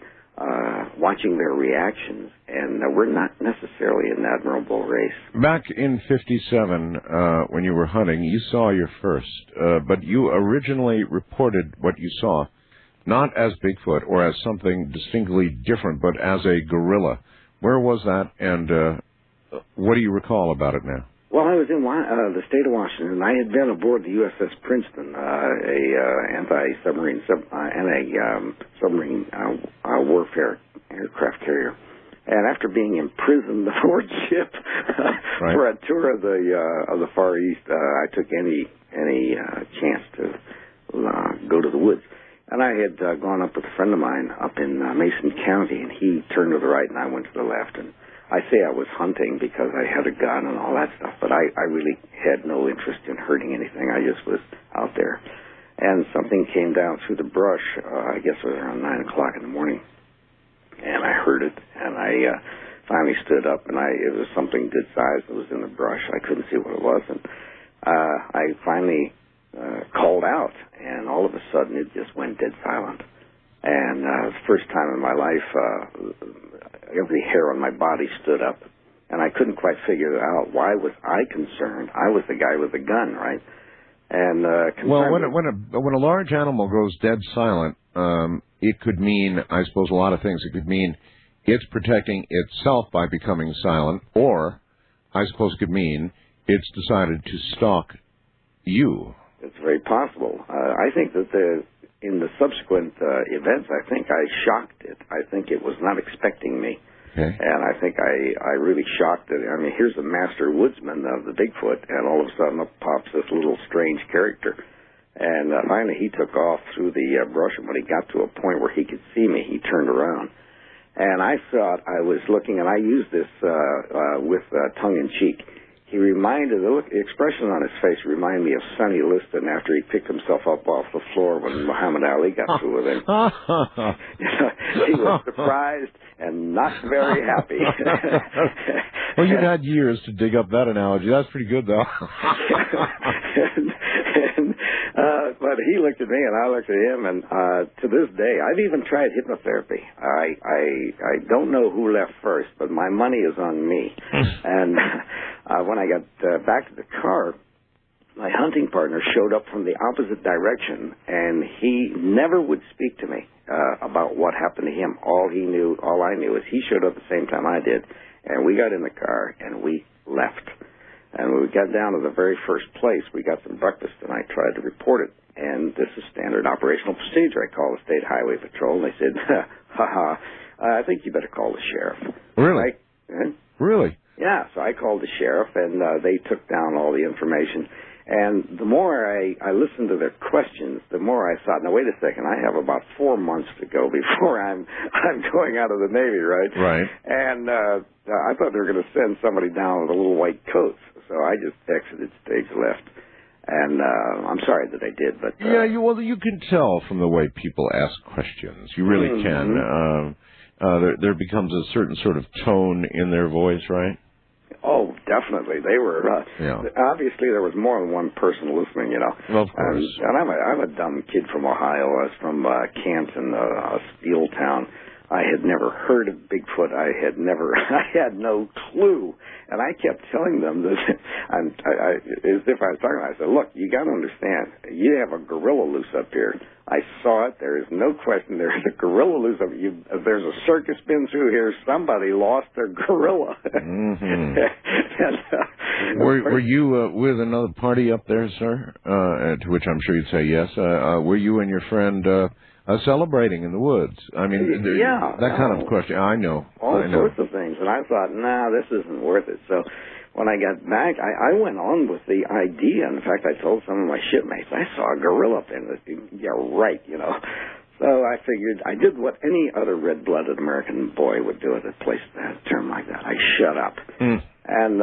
watching their reactions, and we're not necessarily an admirable race. Back in '57, when you were hunting, you saw your first, but you originally reported what you saw, not as Bigfoot or as something distinctly different, but as a gorilla. Where was that, and what do you recall about it now? Well, I was in the state of Washington, and I had been aboard the USS Princeton, a anti-submarine submarine warfare aircraft carrier. And after being imprisoned aboard ship for a tour of the Far East, I took any chance to go to the woods. And I had gone up with a friend of mine up in Mason County, and he turned to the right, and I went to the left. And I say I was hunting because I had a gun and all that stuff, but I really had no interest in hurting anything. I just was out there. And something came down through the brush, I guess it was around 9 o'clock in the morning, and I heard it, and I finally stood up, and it was something good size that was in the brush. I couldn't see what it was, and I finally called out, and all of a sudden it just went dead silent. And the first time in my life, every hair on my body stood up, and I couldn't quite figure out why was I concerned. I was the guy with the gun, right? And well, when a large animal goes dead silent, it could mean, I suppose, a lot of things. It could mean it's protecting itself by becoming silent, or I suppose it could mean it's decided to stalk you. It's very possible. I think that in the subsequent events, I think I shocked it. I think it was not expecting me. Okay. And I think I really shocked it. I mean, here's the master woodsman of the Bigfoot, and all of a sudden up pops this little strange character. And finally he took off through the brush, and when he got to a point where he could see me, he turned around. And I thought I was looking, and I used this with tongue-in-cheek. He reminded, the expression on his face reminded me of Sonny Liston after he picked himself up off the floor when Muhammad Ali got through with him. He was surprised and not very happy. Well, you've had years to dig up that analogy. That's pretty good, though. But he looked at me and I looked at him, and to this day, I've even tried hypnotherapy. I don't know who left first, but my money is on me. And when I got back to the car, my hunting partner showed up from the opposite direction, and he never would speak to me about what happened to him. All I knew is he showed up at the same time I did, and we got in the car and we left. And when we got down to the very first place, we got some breakfast, and I tried to report it. And this is standard operational procedure. I called the State Highway Patrol, and they said, I think you better call the sheriff. Really? Really? Yeah, so I called the sheriff, and they took down all the information. And the more I listened to their questions, the more I thought, now, wait a second, I have about 4 months to go before I'm going out of the Navy, right? Right. And I thought they were going to send somebody down with a little white coat. So I just exited stage left. And I'm sorry that I did, but... you can tell from the way people ask questions. You really can. There becomes a certain sort of tone in their voice, right? Oh, definitely. They were... Obviously, there was more than one person listening, you know. Well, of course. And I'm a dumb kid from Ohio. I was from Canton, a steel town. I had never heard of Bigfoot. I had no clue. And I kept telling them this, as if I was talking about it. I said, look, you got to understand, you have a gorilla loose up here. I saw it. There is no question. There's a gorilla loose. There's a circus been through here. Somebody lost their gorilla. Mm-hmm. Were you with another party up there, sir? To which I'm sure you'd say yes. Were you and your friend celebrating in the woods? I mean, that kind of question. I know. All sorts of things. And I thought, nah, this isn't worth it. So when I got back, I went on with the idea. In fact, I told some of my shipmates, I saw a gorilla up there. Yeah, right, So I figured I did what any other red-blooded American boy would do at a place that term like that. I shut up and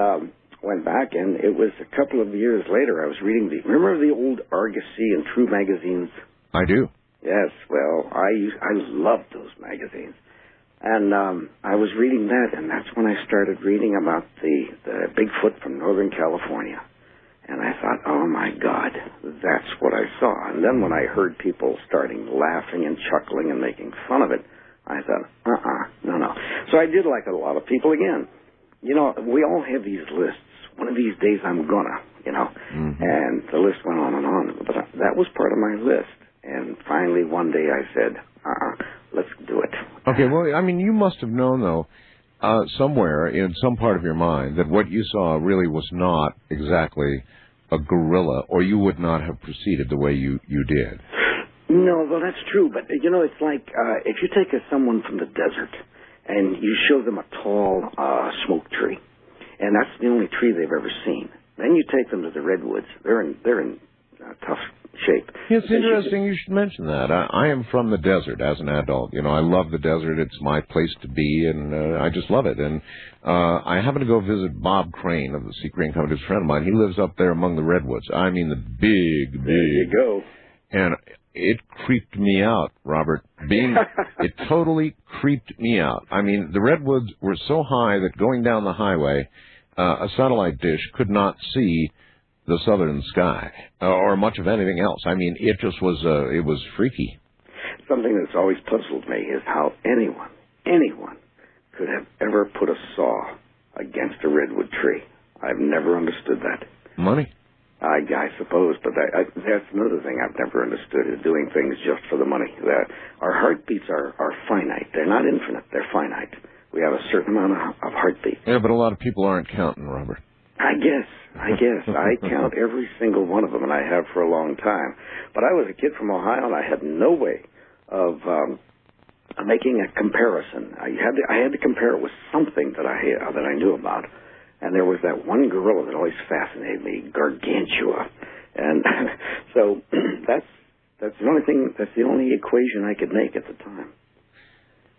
went back, and it was a couple of years later. I was reading remember the old Argosy and True magazines? I do. Yes. Well, I loved those magazines. And I was reading that, and that's when I started reading about the Bigfoot from Northern California. And I thought, oh, my God, that's what I saw. And then when I heard people starting laughing and chuckling and making fun of it, I thought, no. So I did like a lot of people again. We all have these lists. One of these days I'm gonna, And the list went on and on. But that was part of my list. And finally one day I said, let's do it. Okay, well, I mean, you must have known, though, somewhere in some part of your mind that what you saw really was not exactly a gorilla, or you would not have proceeded the way you did. No, well, that's true. But, it's like if you take someone from the desert and you show them a tall smoke tree, and that's the only tree they've ever seen. Then you take them to the redwoods. They're in tough shape. It's interesting you should mention that. I am from the desert as an adult. I love the desert. It's my place to be, and I just love it. And I happened to go visit Bob Crane of the Sea Crane Company, a friend of mine. He lives up there among the redwoods. I mean, the big. There you go. And it creeped me out, Robert. It totally creeped me out. I mean, the redwoods were so high that going down the highway, a satellite dish could not see the southern sky or much of anything else. I mean, it just was it was freaky. Something that's always puzzled me is how anyone could have ever put a saw against a redwood tree. I've never understood that. Money? I suppose, but that's another thing I've never understood, is doing things just for the money. Our heartbeats are finite. They're not infinite. They're finite. We have a certain amount of heartbeat. Yeah, but a lot of people aren't counting, Robert. I guess. I count every single one of them, and I have for a long time. But I was a kid from Ohio, and I had no way of making a comparison. I had to compare it with something that I knew about. And there was that one gorilla that always fascinated me, Gargantua. And so that's the only thing. That's the only equation I could make at the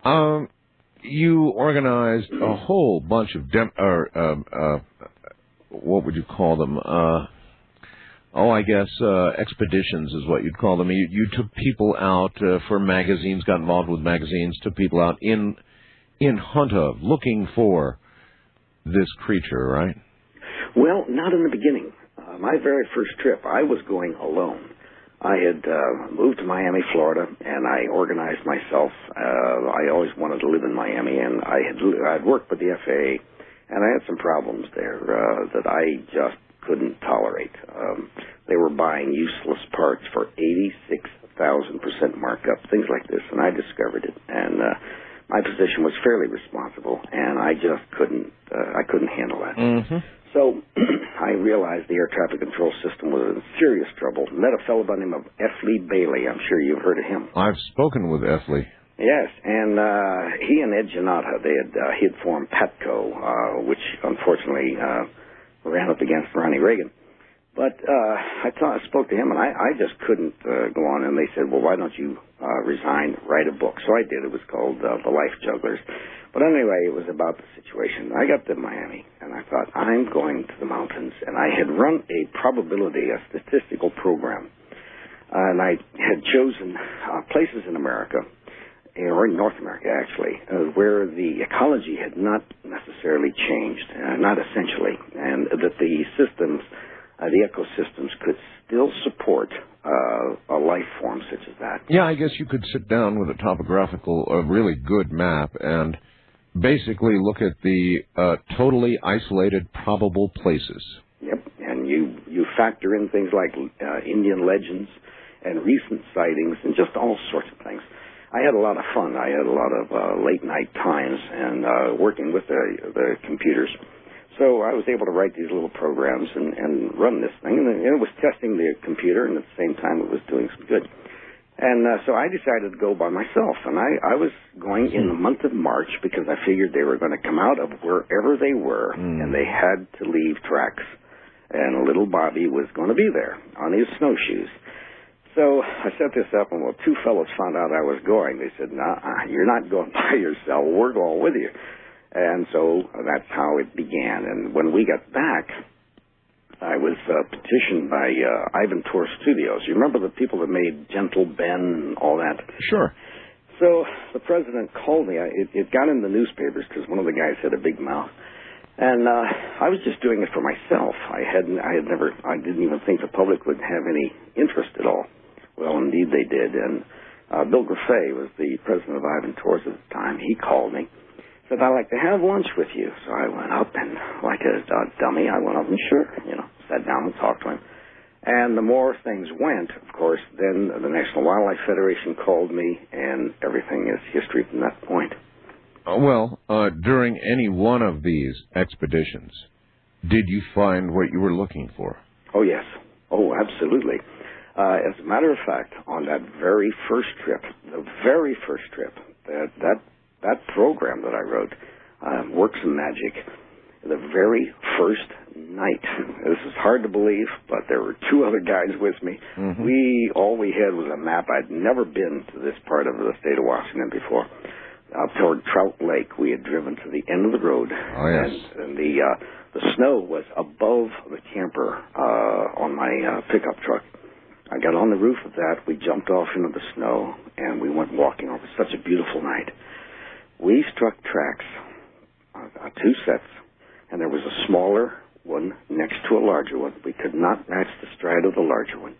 time. You organized a whole bunch of what would you call them? Expeditions is what you'd call them. You took people out for magazines, got involved with magazines, took people out in hunt of, looking for this creature, right? Well, not in the beginning. My very first trip, I was going alone. I had moved to Miami, Florida, and I organized myself. I always wanted to live in Miami, and I'd worked with the FAA, and I had some problems there that I just couldn't tolerate. They were buying useless parts for 86,000% markup, things like this, and I discovered it. And my position was fairly responsible, and I just couldn't handle that. Mm-hmm. So I realized the air traffic control system was in serious trouble. Met a fellow by the name of F. Lee Bailey. I'm sure you've heard of him. I've spoken with F. Lee. Yes, and he and Ed Janata, he had formed PATCO, which unfortunately ran up against Ronnie Reagan. But I spoke to him, and I just couldn't go on. And they said, well, why don't you resign, write a book? So I did. It was called The Life Jugglers. But anyway, it was about the situation. I got to Miami, and I thought, I'm going to the mountains. And I had run a statistical program. And I had chosen places in America, or in North America, actually, where the ecology had not necessarily changed, not essentially, and that the systems, the ecosystems could still support a life form such as that. Yeah, I guess you could sit down with a really good map and basically look at the totally isolated probable places. Yep, and you factor in things like Indian legends and recent sightings and just all sorts of things. I had a lot of fun. I had a lot of late-night times and working with the computers. So I was able to write these little programs and run this thing, and it was testing the computer, and at the same time it was doing some good. And so I decided to go by myself, and I was going in the month of March because I figured they were going to come out of wherever they were, and they had to leave tracks. And little Bobby was going to be there on his snowshoes. So I set this up, and well, two fellows found out I was going. They said, "Nah, you're not going by yourself. We're going with you." And so that's how it began. And when we got back, I was petitioned by Ivan Tour Studios. You remember the people that made Gentle Ben and all that? Sure. So the president called me. It got in the newspapers because one of the guys had a big mouth. And I was just doing it for myself. I didn't even think the public would have any interest at all. Well, indeed they did. And Bill Graffet was the president of Ivan Tours at the time. He called me. Said, "I'd like to have lunch with you." So I went up, and like a dummy, I went up and sat down and talked to him. And the more things went, of course, then the National Wildlife Federation called me, and everything is history from that point. During any one of these expeditions, did you find what you were looking for? Oh, yes. Oh, absolutely. As a matter of fact, on that very first trip, that program that I wrote, Works of Magic, the very first night. This is hard to believe, but there were two other guys with me. Mm-hmm. All we had was a map. I'd never been to this part of the state of Washington before. Out toward Trout Lake, we had driven to the end of the road. Oh, yes. And the snow was above the camper on my pickup truck. I got on the roof of that. We jumped off into the snow, and we went walking over such a beautiful night. We struck tracks, two sets, and there was a smaller one next to a larger one. We could not match the stride of the larger one,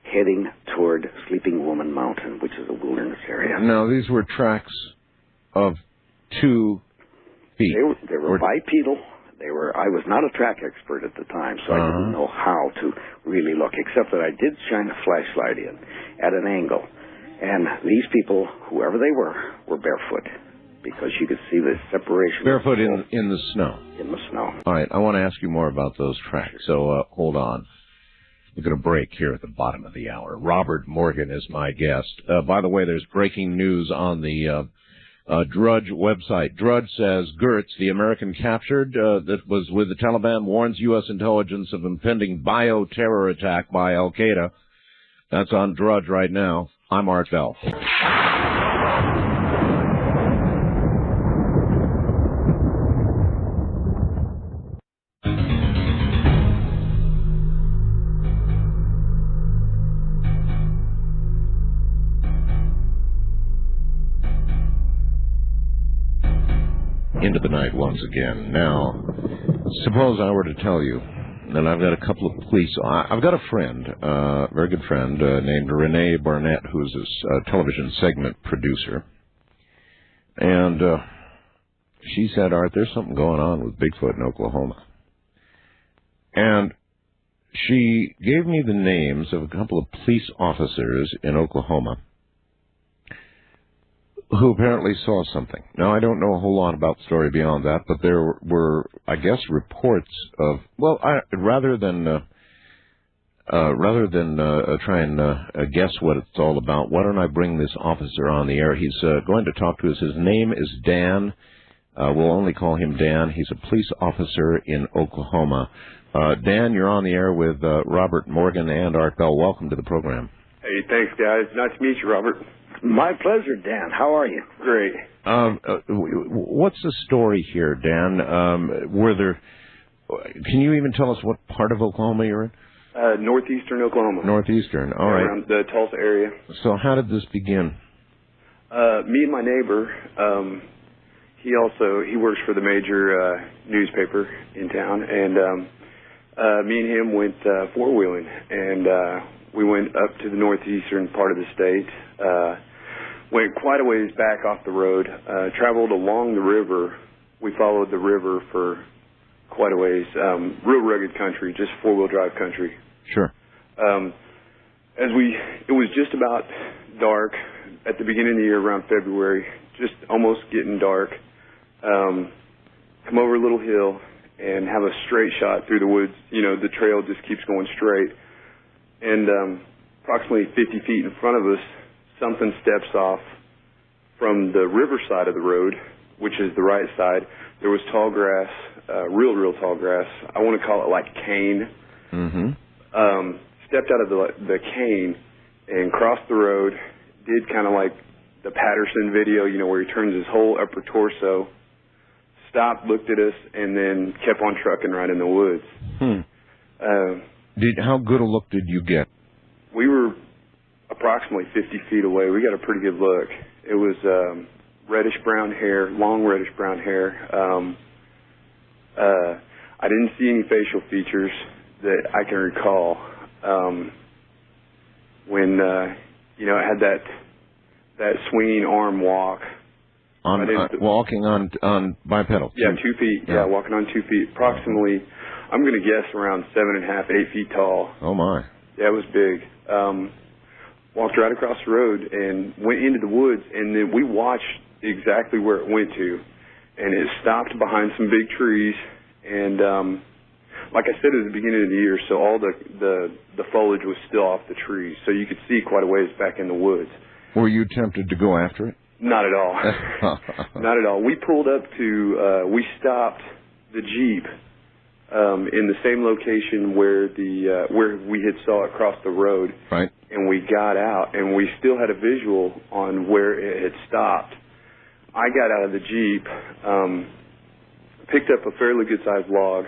heading toward Sleeping Woman Mountain, which is a wilderness area. Now, these were tracks of 2 feet. They were bipedal. I was not a track expert at the time, so I didn't know how to really look, except that I did shine a flashlight in at an angle. And these people, whoever they were barefoot, because you could see the separation. Barefoot in the snow. In the snow. All right, I want to ask you more about those tracks, so hold on. We're going to break here at the bottom of the hour. Robert Morgan is my guest. By the way, there's breaking news on the Drudge website. Drudge says Gertz, the American captured that was with the Taliban, warns U.S. intelligence of impending bioterror attack by Al-Qaeda. That's on Drudge right now. I'm Art Bell. Into the night once again. Now, suppose I were to tell you that I've got a couple of police. I've got a friend, a very good friend, named Renee Barnett, who's a television segment producer. And she said, Art, there's something going on with Bigfoot in Oklahoma. And she gave me the names of a couple of police officers in Oklahoma who apparently saw something. Now, I don't know a whole lot about the story beyond that, but there were, I guess, reports of, rather than try and guess what it's all about, why don't I bring this officer on the air? He's going to talk to us. His name is Dan. We'll only call him Dan. He's a police officer in Oklahoma. Dan, you're on the air with Robert Morgan and Art Bell. Welcome to the program. Hey, thanks, guys. Nice to meet you, Robert. My pleasure, Dan. How are you? Great. What's the story here, Dan? Can you even tell us what part of Oklahoma you're in? Northeastern Oklahoma. Northeastern, all right. Around the Tulsa area. So how did this begin? Me and my neighbor, he works for the major newspaper in town, and me and him went four-wheeling, and we went up to the northeastern part of the state, went quite a ways back off the road, traveled along the river. We followed the river for quite a ways, real rugged country, just four-wheel drive country. Sure. it was just about dark at the beginning of the year, around February, just almost getting dark. Come over a little hill and have a straight shot through the woods. You know, the trail just keeps going straight. And approximately 50 feet in front of us, something steps off from the river side of the road, which is the right side. There was tall grass, real tall grass. I want to call it like cane. Mm-hmm. Stepped out of the cane and crossed the road, did kind of like the Patterson video, you know, where he turns his whole upper torso, stopped, looked at us, and then kept on trucking right in the woods. How good a look did you get? We were approximately 50 feet away. We got a pretty good look. It was reddish-brown hair, long reddish-brown hair. I didn't see any facial features that I can recall. When you know, it had that swinging arm walk. Walking on bipedal. Yeah, 2 feet. Yeah, walking on 2 feet. Approximately, I'm going to guess around 7.5, 8 feet tall. Oh my. Yeah, it was big. Walked right across the road and went into the woods, and then we watched exactly where it went to, and it stopped behind some big trees. And like I said at the beginning of the year, so all the foliage was still off the trees, so you could see quite a ways back in the woods. Were you tempted to go after it? Not at all. Not at all. We pulled up to, we stopped the Jeep in the same location where where we had saw it cross the road. Right. And we got out, and we still had a visual on where it had stopped. I got out of the Jeep, picked up a fairly good-sized log,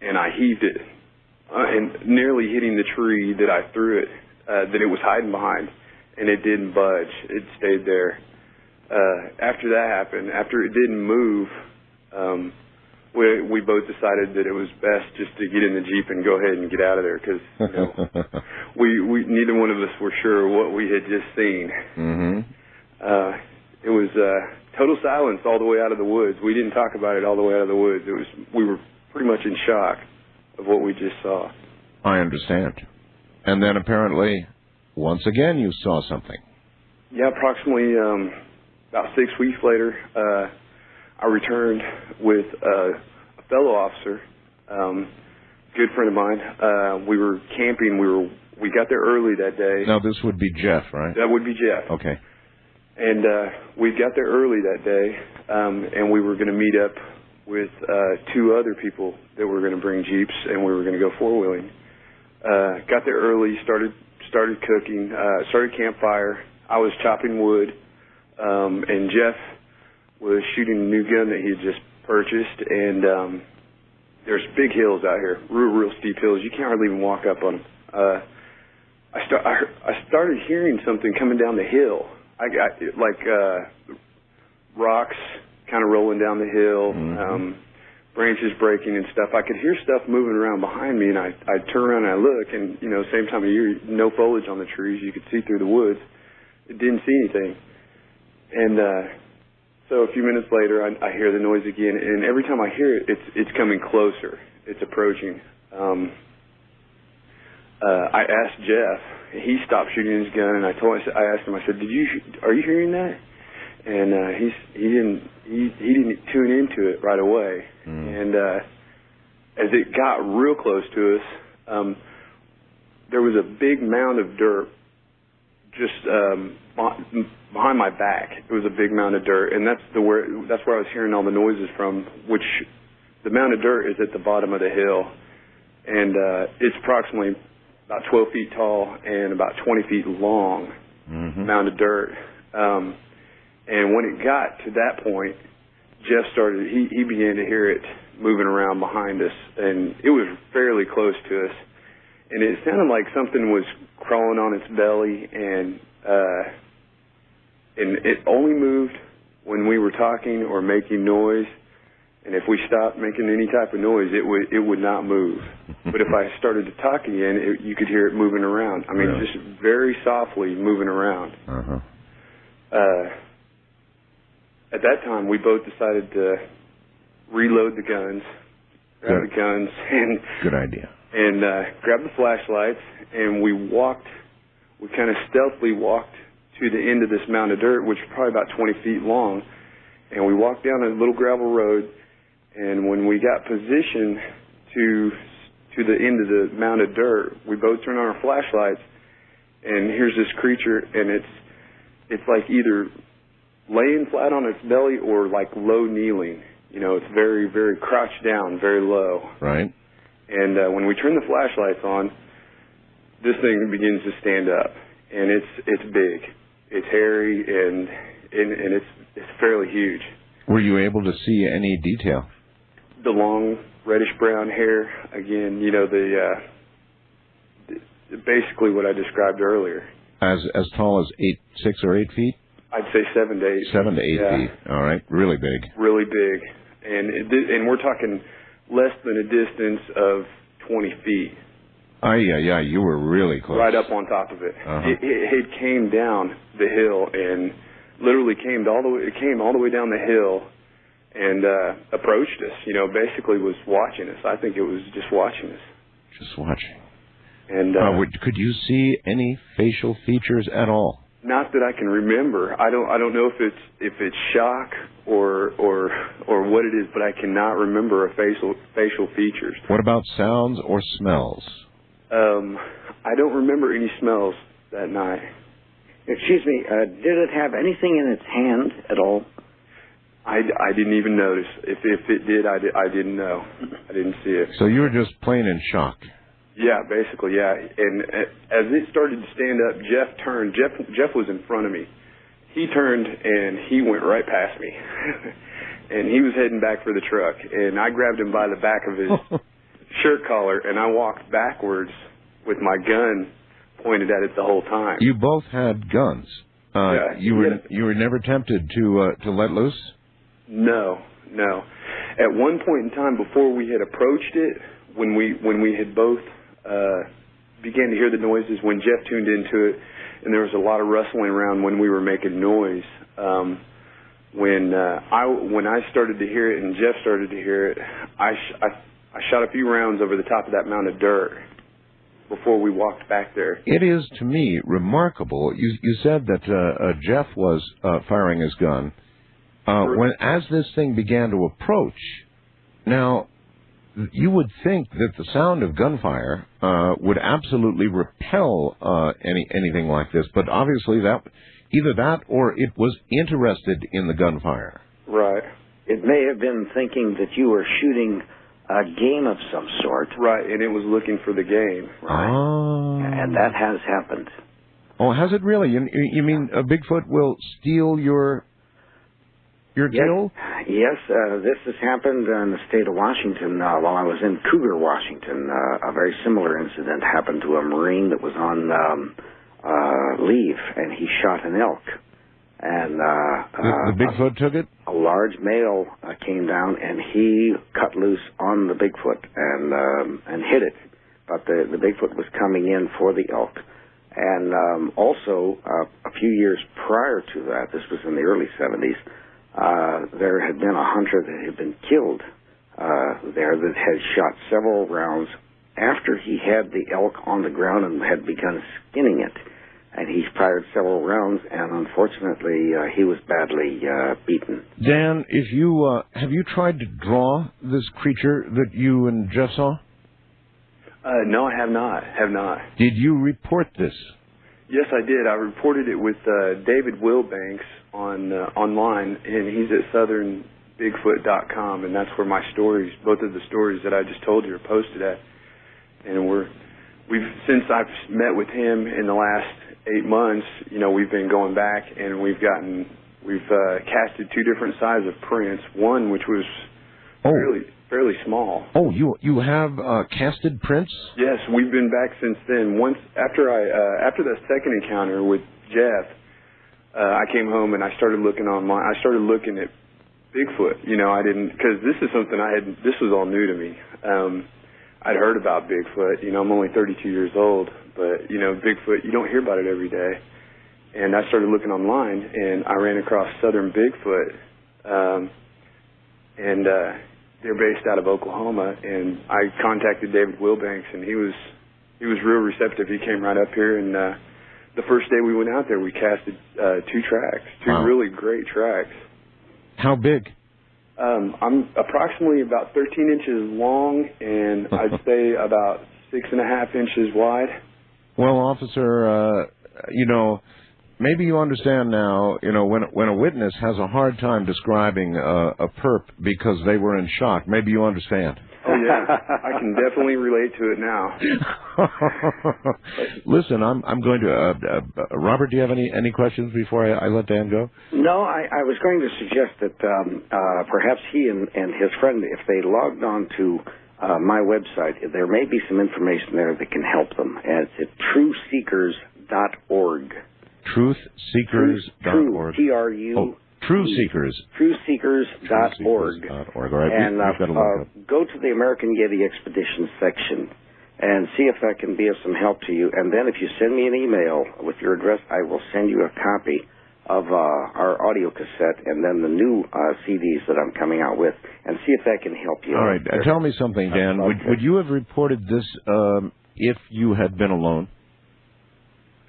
and I heaved it, and nearly hitting the tree that I threw it, that it was hiding behind, and it didn't budge. It stayed there. After that happened, after it didn't move, we both decided that it was best just to get in the Jeep and go ahead and get out of there, because you know, we neither one of us were sure what we had just seen. Mm-hmm. It was total silence all the way out of the woods. We didn't talk about it all the way out of the woods. We were pretty much in shock of what we just saw. I understand. And then apparently, once again, you saw something. Yeah, approximately about 6 weeks later, I returned with a fellow officer, good friend of mine. We were camping. We got there early that day. Now, this would be Jeff, right? That would be Jeff. Okay. And we got there early that day, and we were going to meet up with 2 other people that were going to bring Jeeps, and we were going to go four-wheeling. Got there early, started cooking, started campfire. I was chopping wood, and Jeff was shooting a new gun that he had just purchased, and there's big hills out here, real steep hills. You can't hardly even walk up on them. I started hearing something coming down the hill. I got like rocks kind of rolling down the hill, branches breaking and stuff. I could hear stuff moving around behind me, and I turn around and I look, and you know, same time of year, no foliage on the trees. You could see through the woods. It didn't see anything, and so a few minutes later, I hear the noise again, and every time I hear it, it's coming closer. It's approaching. I asked Jeff. He stopped shooting his gun, and I asked him. I said, "Are you hearing that?" And he didn't tune into it right away. And as it got real close to us, there was a big mound of dirt just behind my back. It was a big mound of dirt, and that's where I was hearing all the noises from. Which the mound of dirt is at the bottom of the hill, and it's approximately about 12 feet tall and about 20 feet long. Mound of dirt. And when it got to that point, Jeff started, he began to hear it moving around behind us, and it was fairly close to us. And it sounded like something was crawling on its belly, and it only moved when we were talking or making noise. And if we stopped making any type of noise, it would not move. But if I started to talk again, you could hear it moving around. I mean, really? Just very softly moving around. At that time, we both decided to reload the guns, grab the guns, and good idea, and grab the flashlights, and we walked we kind of stealthily walked to the end of this mound of dirt, which was probably about 20 feet long, and we walked down a little gravel road, and when we got positioned to the end of the mound of dirt, we both turned on our flashlights, and here's this creature, and it's like either laying flat on its belly or like low kneeling. You know, it's very, very crouched down, very low. Right. And when we turn the flashlights on, this thing begins to stand up, and it's big, it's hairy, and it's fairly huge. Were you able to see any detail? The long reddish brown hair, again, you know, the basically what I described earlier. As tall as 6 or 8 feet? I'd say 7 to 8. 7 to 8 feet. All right, really big. Really big, and we're talking less than a distance of 20 feet. Yeah, you were really close. Right up on top of it. Uh-huh. It came down the hill and literally came all the way down the hill and approached us. You know, basically was watching us. I think it was just watching us. Just watching. And could you see any facial features at all? Not that I can remember. I don't know if it's shock or what it is, but I cannot remember a facial features. What about sounds or smells? I don't remember any smells that night. Excuse me, did it have anything in its hand at all? I didn't even notice. If it did, I didn't know. I didn't see it. So you were just plain in shock. Yeah, basically, yeah. And as it started to stand up, Jeff turned. Jeff was in front of me. He turned and he went right past me. And he was heading back for the truck. And I grabbed him by the back of his shirt collar, and I walked backwards with my gun pointed at it the whole time. You both had guns. Yeah, you were never tempted to let loose? No. At one point in time, before we had approached it, when we had both began to hear the noises, when Jeff tuned into it, and there was a lot of rustling around when we were making noise. When I started to hear it and Jeff started to hear it, I shot a few rounds over the top of that mound of dirt before we walked back there. It is, to me, remarkable. You said that Jeff was firing his gun. As this thing began to approach, now, you would think that the sound of gunfire would absolutely repel anything like this, but obviously either that or it was interested in the gunfire. Right. It may have been thinking that you were shooting a game of some sort. Right, and it was looking for the game. Right. Oh. And that has happened. Oh, has it really? You mean Bigfoot will steal your kill? Yes, this has happened in the state of Washington. While I was in Cougar, Washington, a very similar incident happened to a Marine that was on leave, and he shot an elk. And the Bigfoot took it? A large male came down, and he cut loose on the Bigfoot and hit it. But the Bigfoot was coming in for the elk. And also, a few years prior to that, this was in the early 70s, there had been a hunter that had been killed there that had shot several rounds after he had the elk on the ground and had begun skinning it. And he fired several rounds, and unfortunately, he was badly beaten. Dan, have you tried to draw this creature that you and Jeff saw? No, I have not. Did you report this? Yes, I did. I reported it with David Wilbanks online, and he's at southernbigfoot.com, and that's where my stories, both of the stories that I just told you, are posted at. And since I've met with him in the last 8 months, we've been going back, and we've casted 2 different sizes of prints. One which was fairly small. Oh, you have casted prints? Yes, we've been back since then. Once after that second encounter with Jeff, I came home and I started looking online. I started looking at Bigfoot. Because this is something this was all new to me. I'd heard about Bigfoot. I'm only 32 years old, but Bigfoot, you don't hear about it every day. And I started looking online, and I ran across Southern Bigfoot, and they're based out of Oklahoma. And I contacted David Wilbanks, and he was real receptive. He came right up here and the first day we went out there, we casted 2 tracks, 2 really great tracks. How big? I'm approximately about 13 inches long, and I'd say about 6.5 inches wide. Well, officer, maybe you understand now, when a witness has a hard time describing a perp because they were in shock, maybe you understand. Oh, yeah. I can definitely relate to it now. Listen, I'm going to... Robert, do you have any questions before I let Dan go? No, I was going to suggest that perhaps he and his friend, if they logged on to my website, there may be some information there that can help them. And it's at trueseekers.org. Truthseekers.org. T-R-U... True Seekers. Trueseekers.org. Right. And go to the American Yeti Expedition section and see if that can be of some help to you. And then if you send me an email with your address, I will send you a copy of our audio cassette and then the new CDs that I'm coming out with, and see if that can help you. All right. Tell me something, Dan. Would you have reported this if you had been alone?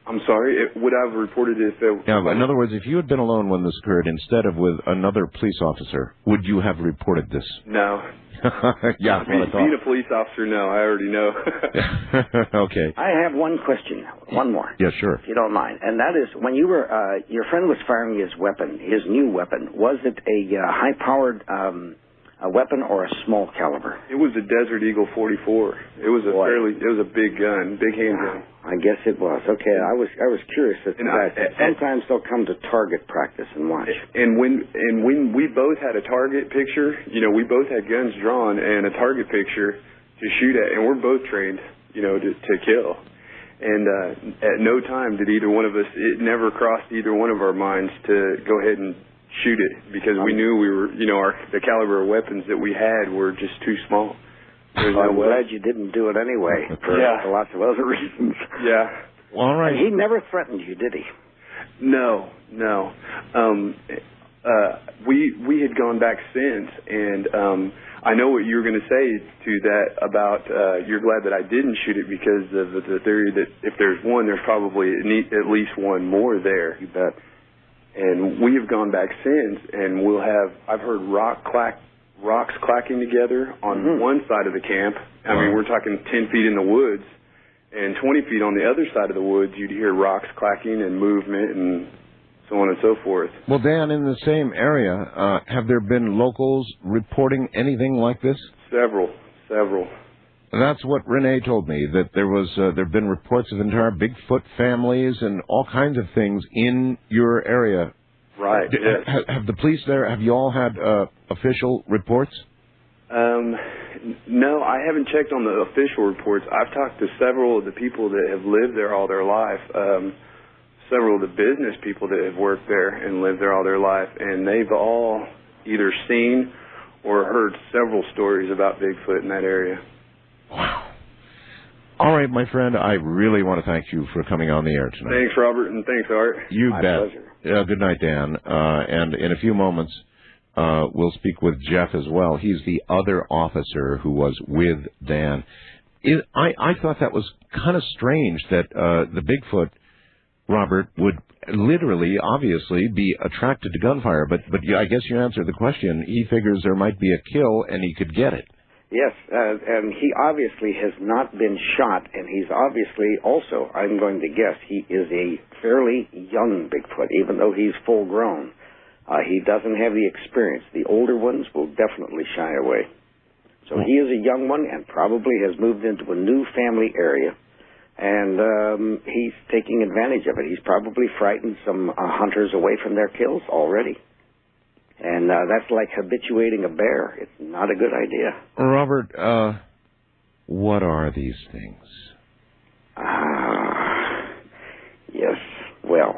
I'm sorry, would I have reported it if there... Yeah, in other words, if you had been alone when this occurred instead of with another police officer, would you have reported this? No. Yeah, being a police officer, no, I already know. Okay. I have one question, one more. Yeah, sure. If you don't mind. And that is, when you were, your friend was firing his weapon, his new weapon, was it a high-powered a weapon or a small caliber? It was a Desert Eagle 44. It was it was a big gun, big handgun. I guess it was. Okay, I was curious. Sometimes they'll come to target practice and watch. And when we both had a target picture, we both had guns drawn and a target picture to shoot at, and we're both trained, to kill. And at no time did either one of us, it never crossed either one of our minds to go ahead and shoot it, because we knew we were, the caliber of weapons that we had were just too small. I'm glad you didn't do it anyway, for lots of other reasons. Yeah. All right. And he never threatened you, did he? No. We had gone back since, and I know what you were going to say to that about you're glad that I didn't shoot it because of the theory that if there's one, there's probably at least one more there. You bet. And we have gone back since, and I've heard rocks clacking together on one side of the camp. I mean, we're talking 10 feet in the woods, and 20 feet on the other side of the woods, you'd hear rocks clacking and movement and so on and so forth. Well, Dan, in the same area, have there been locals reporting anything like this? Several. That's what Renee told me, that there've been reports of entire Bigfoot families and all kinds of things in your area. Right. Yes. Have the police there? Have you all had official reports? No, I haven't checked on the official reports. I've talked to several of the people that have lived there all their life. Several of the business people that have worked there and lived there all their life, and they've all either seen or heard several stories about Bigfoot in that area. Wow. All right, my friend, I really want to thank you for coming on the air tonight. Thanks, Robert, and thanks, Art. You My bet. pleasure. Good night, Dan. And in a few moments, we'll speak with Jeff as well. He's the other officer who was with Dan. I thought that was kind of strange that the Bigfoot, Robert, would literally, obviously, be attracted to gunfire. But I guess you answered the question. He figures there might be a kill, and he could get it. Yes, and he obviously has not been shot, and he's obviously also, I'm going to guess, he is a fairly young Bigfoot, even though he's full grown. He doesn't have the experience. The older ones will definitely shy away. So he is a young one and probably has moved into a new family area, and he's taking advantage of it. He's probably frightened some hunters away from their kills already. And that's like habituating a bear. It's not a good idea. Robert, what are these things? Yes, well,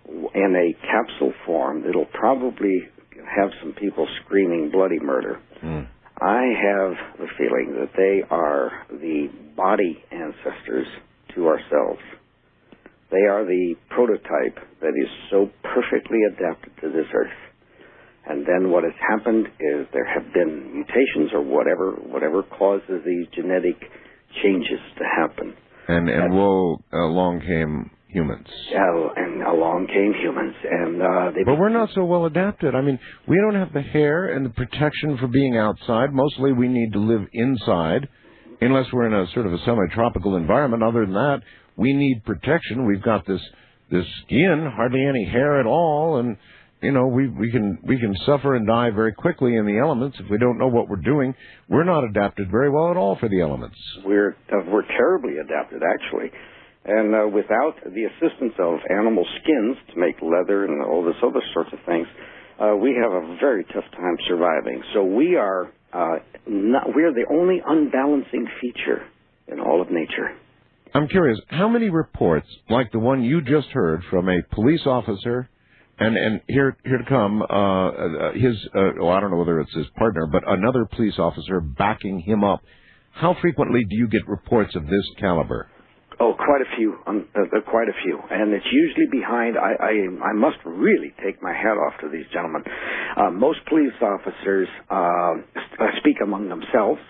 in a capsule form, it'll probably have some people screaming bloody murder. I have the feeling that they are the body ancestors to ourselves. They are the prototype that is so perfectly adapted to this earth. And then what has happened is there have been mutations or whatever causes these genetic changes to happen. And along came humans. And along came humans, and But we're not so well adapted. I mean, we don't have the hair and the protection for being outside. Mostly we need to live inside, unless we're in a sort of a semi-tropical environment. Other than that, we need protection. We've got this skin, hardly any hair at all, and you know, we can suffer and die very quickly in the elements if we don't know what we're doing. We're not adapted very well at all for the elements. We're terribly adapted, actually. And without the assistance of animal skins to make leather and all this other sorts of things, we have a very tough time surviving. So we're the only unbalancing feature in all of nature. I'm curious, how many reports, like the one you just heard from a police officer, and here to come, I don't know whether it's his partner, but another police officer backing him up. How frequently do you get reports of this caliber? Oh, quite a few, quite a few. And it's usually behind, I must really take my hat off to these gentlemen. Most police officers speak among themselves,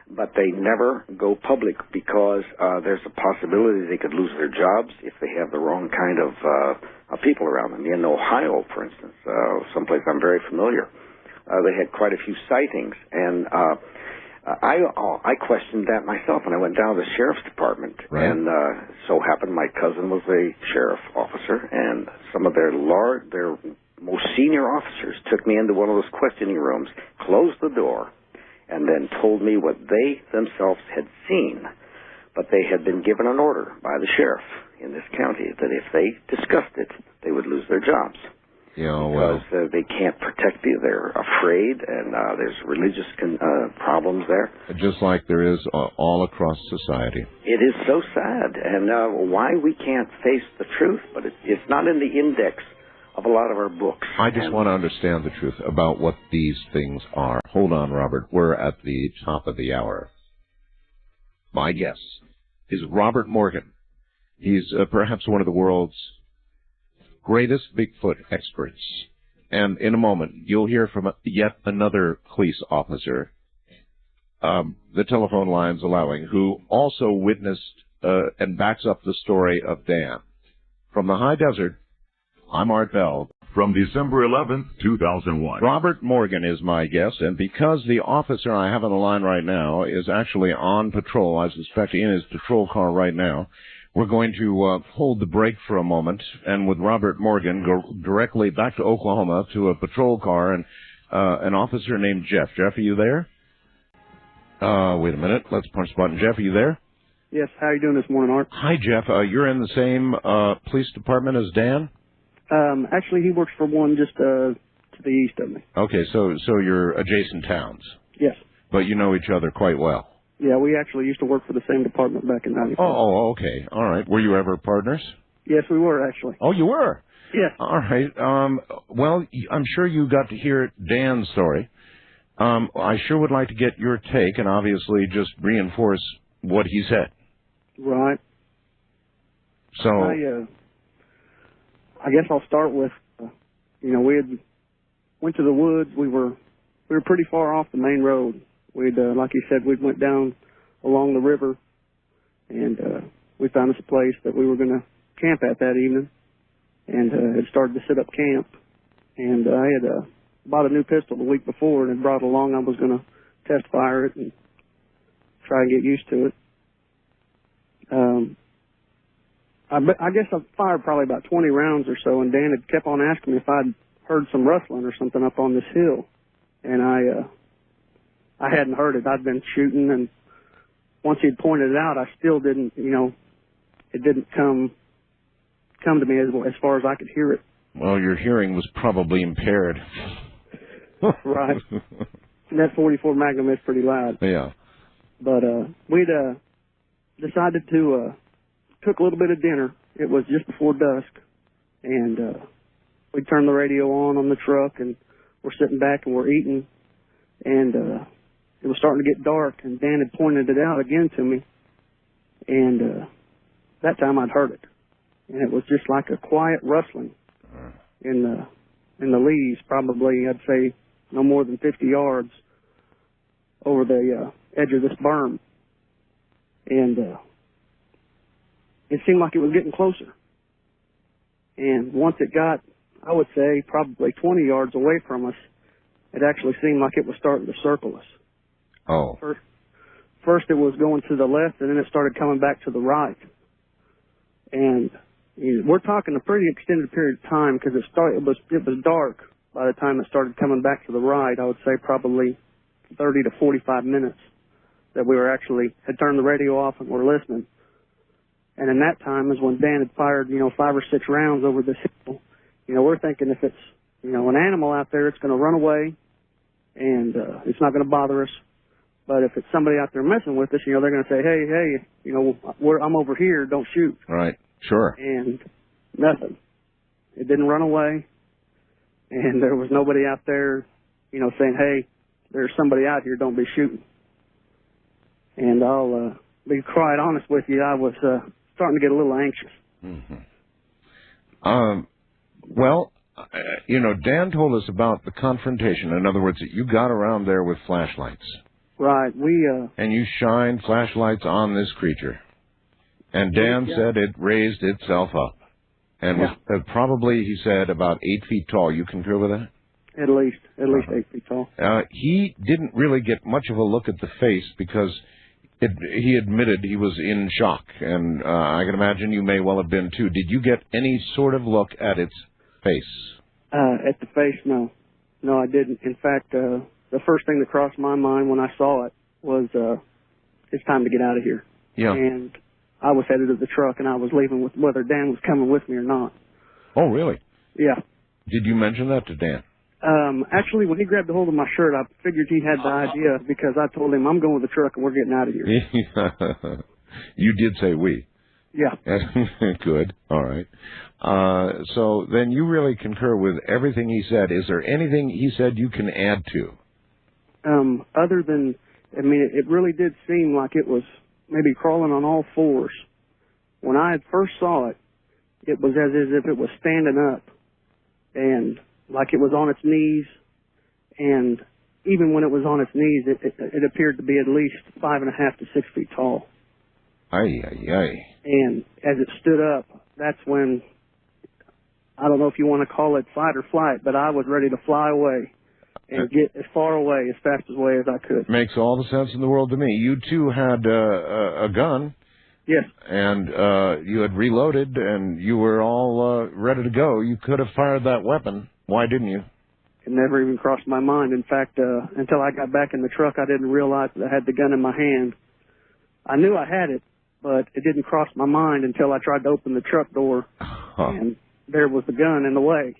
but they never go public because there's a possibility they could lose their jobs if they have the wrong kind of people around them. In Ohio, for instance, someplace I'm very familiar, they had quite a few sightings, and I questioned that myself when I went down to the sheriff's department. Right. And so happened my cousin was a sheriff officer, and some of their most senior officers took me into one of those questioning rooms, closed the door, and then told me what they themselves had seen. But they had been given an order by the sheriff in this county that if they discussed it, they would lose their jobs. Yeah, well, because they can't protect you. They're afraid, and there's religious problems there. Just like there is all across society. It is so sad, and why we can't face the truth, but it's not in the index of a lot of our books. I just want to understand the truth about what these things are. Hold on, Robert. We're at the top of the hour. My guest is Robert Morgan. He's perhaps one of the world's greatest Bigfoot experts. And in a moment, you'll hear from yet another police officer, the telephone lines allowing, who also witnessed and backs up the story of Dan. From the high desert, I'm Art Bell. From December 11th, 2001. Robert Morgan is my guest, and because the officer I have on the line right now is actually on patrol, I suspect in his patrol car right now, we're going to hold the break for a moment, and with Robert Morgan, go directly back to Oklahoma to a patrol car and an officer named Jeff. Jeff, are you there? Wait a minute. Let's punch the button. Jeff, are you there? Yes. How are you doing this morning, Art? Hi, Jeff. You're in the same police department as Dan? Actually, he works for one just to the east of me. Okay, so you're adjacent towns. Yes. But you know each other quite well. Yeah, we actually used to work for the same department back in 94. Oh, okay. All right. Were you ever partners? Yes, we were, actually. Oh, you were? Yes. All right. Well, I'm sure you got to hear Dan's story. I sure would like to get your take and obviously just reinforce what he said. Right. So I guess I'll start with, we had went to the woods. We were pretty far off the main road. We'd, like you said, we went down along the river, and we found us a place that we were going to camp at that evening, and had started to set up camp. And I had bought a new pistol the week before and had brought it along. I was going to test fire it and try and get used to it. I guess I fired probably about 20 rounds or so, and Dan had kept on asking me if I'd heard some rustling or something up on this hill. And I hadn't heard it. I'd been shooting, and once he'd pointed it out, I still didn't, it didn't come to me as far as I could hear it. Well, your hearing was probably impaired. Right. And that 44 Magnum is pretty loud. Yeah. But we'd decided to cook a little bit of dinner. It was just before dusk, and we turned the radio on the truck, and we're sitting back and we're eating, and it was starting to get dark, and Dan had pointed it out again to me, and that time I'd heard it, and it was just like a quiet rustling in the leaves, probably I'd say no more than 50 yards over the edge of this berm, and it seemed like it was getting closer. And once it got, I would say, probably 20 yards away from us, it actually seemed like it was starting to circle us. Oh. First it was going to the left, and then it started coming back to the right. And we're talking a pretty extended period of time because it was dark by the time it started coming back to the right. I would say probably 30 to 45 minutes that we had turned the radio off and were listening. And in that time is when Dan had fired, 5 or 6 rounds over this hill. We're thinking if it's, an animal out there, it's going to run away and it's not going to bother us. But if it's somebody out there messing with us, they're going to say, hey, I'm over here, don't shoot. Right, sure. And nothing. It didn't run away. And there was nobody out there, saying, hey, there's somebody out here, don't be shooting. And I'll be quite honest with you, I was starting to get a little anxious. Mm-hmm. Well, Dan told us about the confrontation. In other words, that you got around there with flashlights. Right. And you shined flashlights on this creature. And Dan said it raised itself up. And was probably, he said, about 8 feet tall. You concur with that? At least 8 feet tall. He didn't really get much of a look at the face because he admitted he was in shock. And I can imagine you may well have been too. Did you get any sort of look at its face? At the face, no. No, I didn't. In fact, the first thing that crossed my mind when I saw it was, it's time to get out of here. Yeah. And I was headed to the truck, and I was leaving with whether Dan was coming with me or not. Oh, really? Yeah. Did you mention that to Dan? Actually, when he grabbed a hold of my shirt, I figured he had the idea because I told him, I'm going with the truck and we're getting out of here. You did say we. Yeah. Good. All right. So then you really concur with everything he said. Is there anything he said you can add to? Other than, it really did seem like it was maybe crawling on all fours. When I first saw it, it was as if it was standing up and like it was on its knees. And even when it was on its knees, it appeared to be at least 5.5 to 6 feet tall. Aye, aye, aye. And as it stood up, that's when, I don't know if you want to call it fight or flight, but I was ready to fly away and get as far away, as fast away as I could. Makes all the sense in the world to me. You two had a gun. Yes. And you had reloaded, and you were all ready to go. You could have fired that weapon. Why didn't you? It never even crossed my mind. In fact, until I got back in the truck, I didn't realize that I had the gun in my hand. I knew I had it, but it didn't cross my mind until I tried to open the truck door, and there was the gun in the way.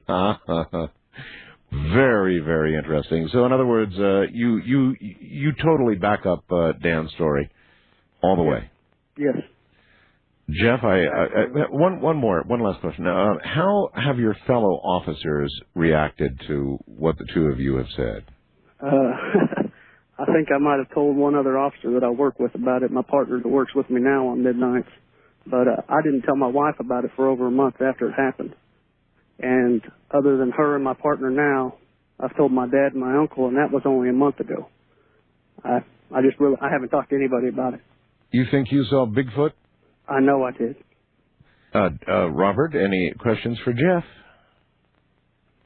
Very, very interesting. So, in other words, you totally back up Dan's story all the way. Yes. Jeff, one last question. How have your fellow officers reacted to what the two of you have said? I think I might have told one other officer that I work with about it, my partner that works with me now on midnights. But I didn't tell my wife about it for over a month after it happened. And other than her and my partner now, I've told my dad and my uncle, and that was only a month ago. I haven't talked to anybody about it. You think you saw Bigfoot? I know I did. Robert, any questions for Jeff?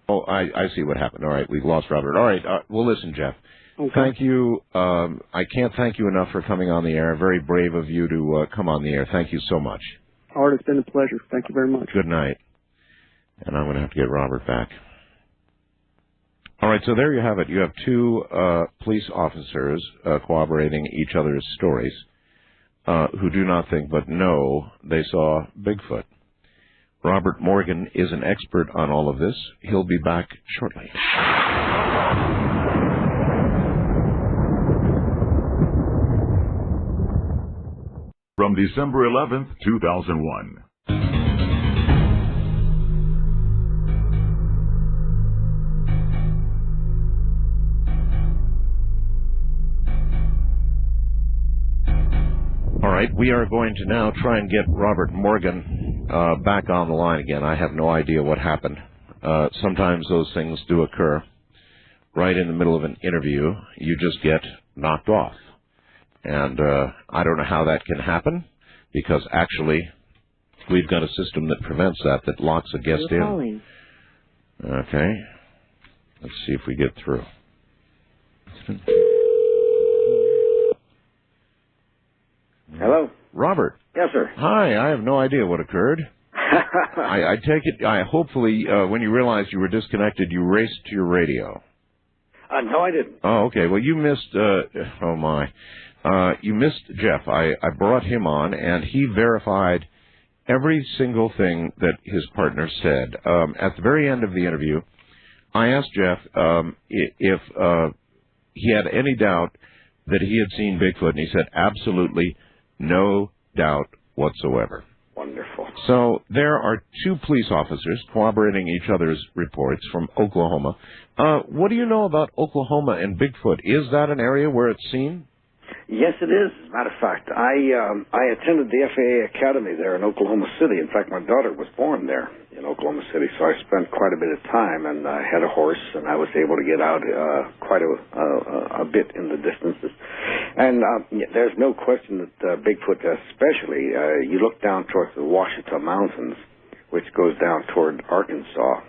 Oh, I see what happened. All right, we've lost Robert. All right, well, listen, Jeff. Okay. Thank you. I can't thank you enough for coming on the air. Very brave of you to come on the air. Thank you so much. Art, it's been a pleasure. Thank you very much. Good night. And I'm going to have to get Robert back. All right, so there you have it. You have two police officers corroborating each other's stories who do not think but know they saw Bigfoot. Robert Morgan is an expert on all of this. He'll be back shortly. From December 11th, 2001. All right, we are going to now try and get Robert Morgan back on the line again. I have no idea what happened. Sometimes those things do occur. Right in the middle of an interview, you just get knocked off. And I don't know how that can happen, because actually We've got a system that prevents that locks a guest in. Calling. Okay. Let's see if we get through. Hello? Robert. Yes, sir. Hi, I have no idea what occurred. I take it, hopefully, when you realized you were disconnected, you raced to your radio. No, I didn't. Oh, okay. Well, you missed, you missed Jeff. I brought him on, and he verified every single thing that his partner said. At the very end of the interview, I asked Jeff if he had any doubt that he had seen Bigfoot, and he said absolutely no doubt whatsoever. Wonderful. So there are two police officers corroborating each other's reports from Oklahoma. What do you know about Oklahoma and Bigfoot? Is that an area where it's seen? Yes, it is. As a matter of fact, I attended the FAA Academy there in Oklahoma City. In fact, my daughter was born there in Oklahoma City, so I spent quite a bit of time, and I had a horse, and I was able to get out quite a bit in the distances. And there's no question that Bigfoot, especially, you look down towards the Ouachita Mountains, which goes down toward Arkansas.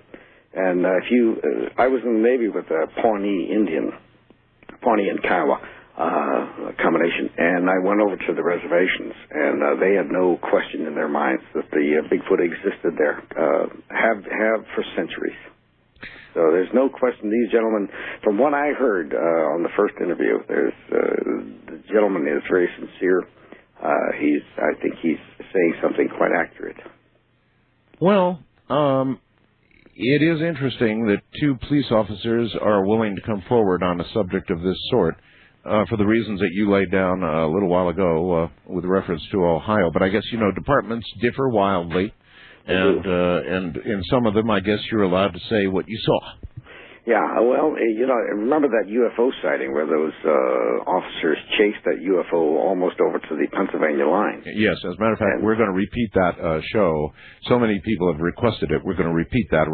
And I was in the Navy with a Pawnee and Kiowa combination, and I went over to the reservations, and they had no question in their minds that the Bigfoot existed there, have for centuries. So there's no question. These gentlemen, from what I heard on the first interview, the gentleman is very sincere. I think he's saying something quite accurate. Well, it is interesting that two police officers are willing to come forward on a subject of this sort. For the reasons that you laid down a little while ago with reference to Ohio. But I guess, departments differ wildly, and in some of them, I guess you're allowed to say what you saw. Yeah, well, remember that UFO sighting where those officers chased that UFO almost over to the Pennsylvania line? Yes, as a matter of fact, we're going to repeat that show. So many people have requested it. We're going to repeat that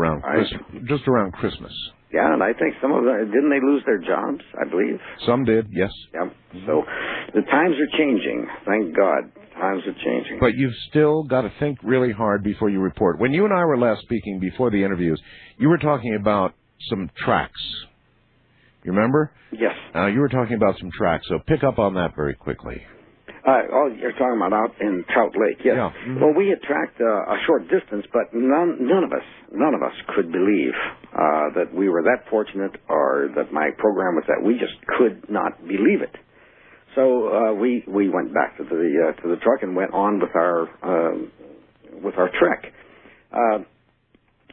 just around Christmas. Yeah, and I think some of them, didn't they lose their jobs, I believe? Some did, yes. Yeah, so the times are changing. Thank God, times are changing. But you've still got to think really hard before you report. When you and I were last speaking before the interviews, you were talking about some tracks. You remember? Yes. You were talking about some tracks, so pick up on that very quickly. You're talking about out in Trout Lake, yes. Yeah. Mm-hmm. Well, we had tracked a short distance, but none of us could believe that we were that fortunate, or that my program was that. We just could not believe it. So we went back to the truck and went on with our trek.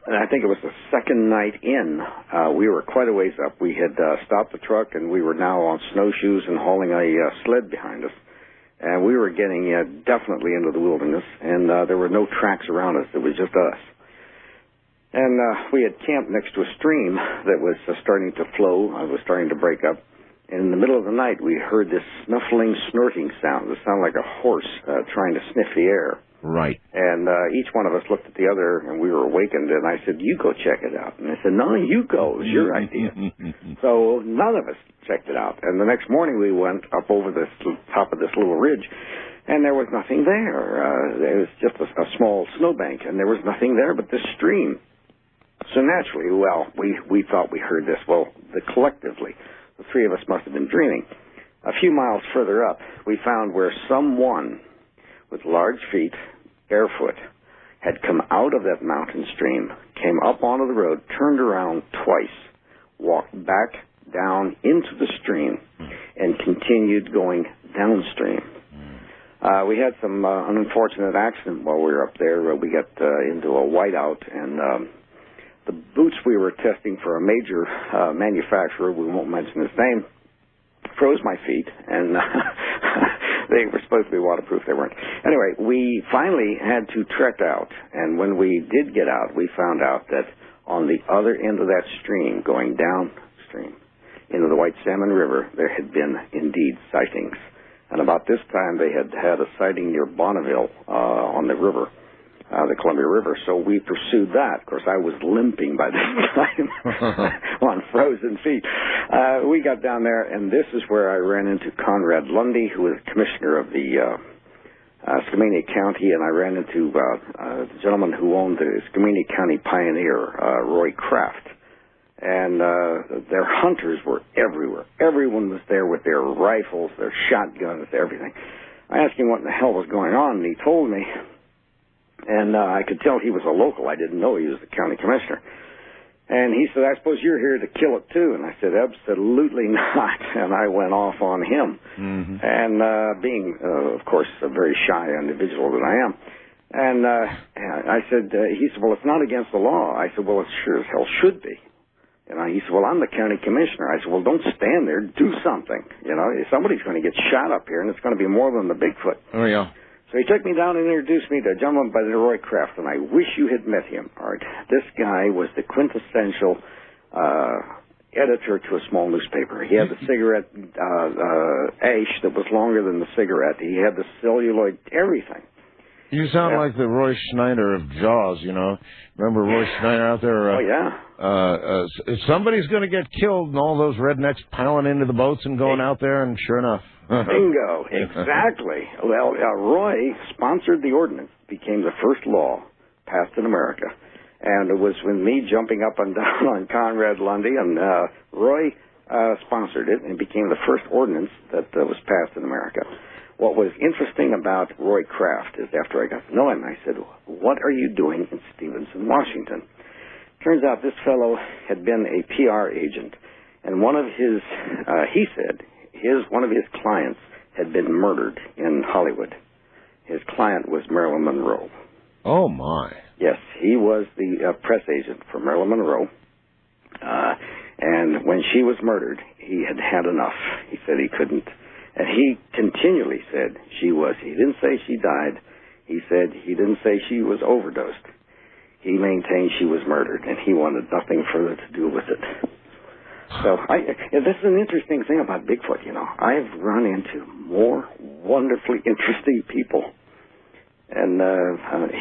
And I think it was the second night in. We were quite a ways up. We had stopped the truck, and we were now on snowshoes and hauling a sled behind us. And we were getting definitely into the wilderness, and there were no tracks around us. It was just us. And we had camped next to a stream that was starting to flow. It was starting to break up. And in the middle of the night, we heard this snuffling, snorting sound. It sounded like a horse trying to sniff the air. Right. And each one of us looked at the other, and we were awakened. And I said, "You go check it out." And I said, "No, you go. It was your idea." So none of us checked it out. And the next morning, we went up over the top of this little ridge, and there was nothing there. There was just a small snowbank, and there was nothing there but this stream. So naturally, we thought we heard this. Well, collectively, the three of us must have been dreaming. A few miles further up, we found where someone with large feet, barefoot, had come out of that mountain stream, came up onto the road, turned around twice, walked back down into the stream, and continued going downstream. We had some unfortunate accident while we were up there. We got into a whiteout, and the boots we were testing for a major manufacturer, we won't mention his name, froze my feet, and they were supposed to be waterproof. They weren't. Anyway, we finally had to trek out, and when we did get out, we found out that on the other end of that stream, going downstream into the White Salmon River, there had been indeed sightings. And about this time, they had had a sighting near Bonneville on the river, the Columbia River. So we pursued that. Of course, I was limping by this time on frozen feet. We got down there, and this is where I ran into Conrad Lundy, who was commissioner of the Skamania County, and I ran into the gentleman who owned the Skamania County Pioneer, Roy Kraft. And their hunters were everywhere. Everyone was there with their rifles, their shotguns, everything. I asked him what in the hell was going on, and he told me. And I could tell he was a local. I didn't know he was the county commissioner. And he said, I suppose you're here to kill it too. And I said, absolutely not. And I went off on him. Mm-hmm. And being, of course, a very shy individual that I am. And I said, he said, well, it's not against the law. I said, well, it sure as hell should be. And he said, well, I'm the county commissioner. I said, well, don't stand there. Do something. You know, somebody's going to get shot up here, and it's going to be more than the Bigfoot. Oh, yeah. So he took me down and introduced me to a gentleman by the Roy Kraft, and I wish you had met him, Art. This guy was the quintessential editor to a small newspaper. He had the cigarette ash that was longer than the cigarette. He had the celluloid, everything. You sound like the Roy Schneider of Jaws, you know. Remember Roy Schneider out there? Oh, yeah. Somebody's going to get killed, and all those rednecks piling into the boats and going out there, and sure enough. Bingo. Exactly. Well, Roy sponsored the ordinance. It became the first law passed in America. And it was with me jumping up and down on Conrad Lundy, and Roy sponsored it, and it became the first ordinance that was passed in America. What was interesting about Roy Kraft is after I got to know him, I said, what are you doing in Stevenson, Washington? Turns out this fellow had been a PR agent, and one of his, he said, one of his clients had been murdered in Hollywood. His client was Marilyn Monroe. Oh, my. Yes, he was the press agent for Marilyn Monroe, and when she was murdered, he had had enough. He said he couldn't. And he continually said she was. He didn't say she died. He said he didn't say she was overdosed. He maintained she was murdered, and he wanted nothing further to do with it. So this is an interesting thing about Bigfoot, you know. I've run into more wonderfully interesting people, and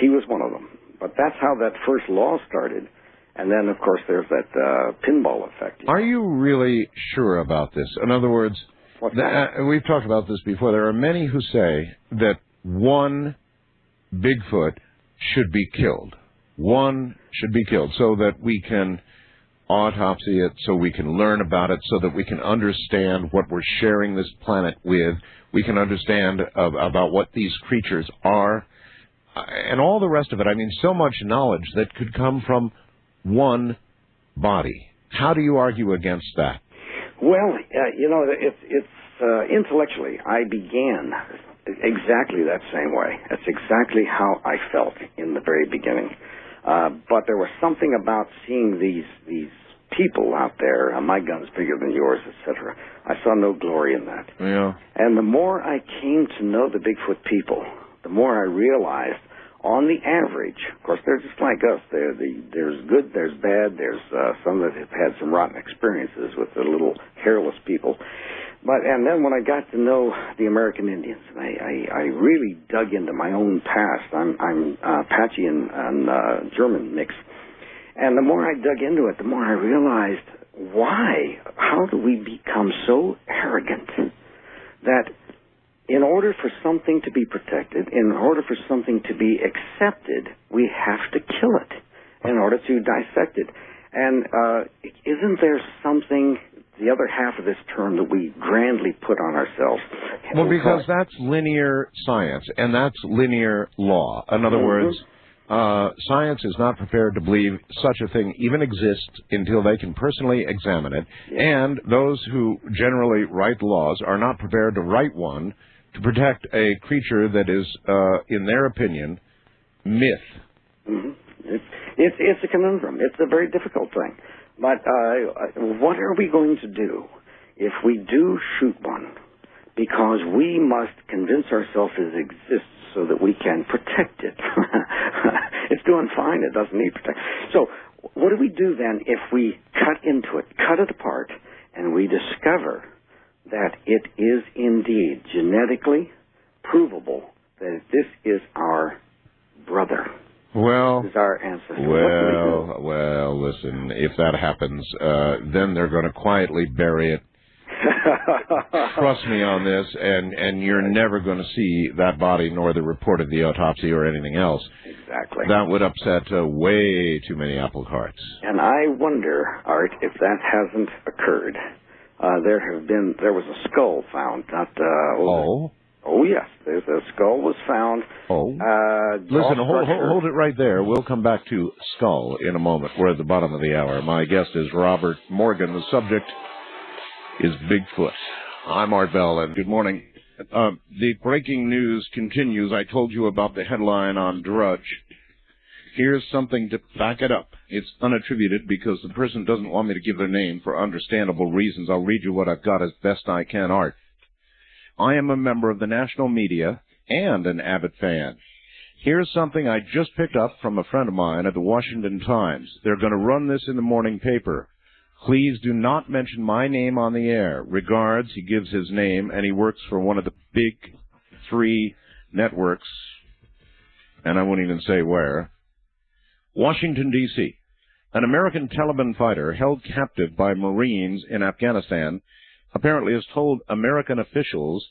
he was one of them. But that's how that first law started. And then, of course, there's that pinball effect. Are you really sure about this? In other words, we've talked about this before. There are many who say that one Bigfoot should be killed. One should be killed so that we can autopsy it, so we can learn about it, so that we can understand what we're sharing this planet with. We can understand about what these creatures are and all the rest of it. I mean, so much knowledge that could come from one body. How do you argue against that? Well, you know, it's intellectually, I began exactly that same way. That's exactly how I felt in the very beginning. But there was something about seeing these people out there, my gun's bigger than yours, etc. I saw no glory in that. Yeah. And the more I came to know the Bigfoot people, the more I realized, on the average, of course, they're just like us. There's good, there's bad, there's some that have had some rotten experiences with the little hairless people. And then when I got to know the American Indians, and I really dug into my own past. I'm Apache and German mix. And the more I dug into it, the more I realized, how do we become so arrogant that in order for something to be protected, in order for something to be accepted, we have to kill it in order to dissect it. And isn't there something, the other half of this term, that we grandly put on ourselves? Well, because that's linear science, and that's linear law. In other words, science is not prepared to believe such a thing even exists until they can personally examine it. Yeah. And those who generally write laws are not prepared to write one to protect a creature that is, in their opinion, myth. Mm-hmm. It's a conundrum. It's a very difficult thing. But what are we going to do if we do shoot one? Because we must convince ourselves it exists so that we can protect it. It's doing fine. It doesn't need protection. So what do we do then if we cut into it, cut it apart, and we discover that it is indeed genetically provable that this is our brother? Well, this is our ancestor. Well, listen, if that happens, then they're going to quietly bury it Trust me on this, and you're never going to see that body nor the report of the autopsy or anything else. Exactly. That would upset way too many apple carts. And I wonder, Art, if that hasn't occurred. There was a skull found, Oh, yes. There's a skull was found. Listen, hold it right there. We'll come back to skull in a moment. We're at the bottom of the hour. My guest is Robert Morgan. The subject is Bigfoot. I'm Art Bell, and good morning. The breaking news continues. I told you about the headline on Drudge. Here's something to back it up. It's unattributed because the person doesn't want me to give their name for understandable reasons. I'll read you what I've got as best I can, Art. I am a member of the national media and an avid fan. Here's something I just picked up from a friend of mine at the Washington Times. They're going to run this in the morning paper. Please do not mention my name on the air. Regards, he gives his name, and he works for one of the big 3 networks, and I won't even say where. Washington, D.C. An American Taliban fighter held captive by Marines in Afghanistan apparently has told American officials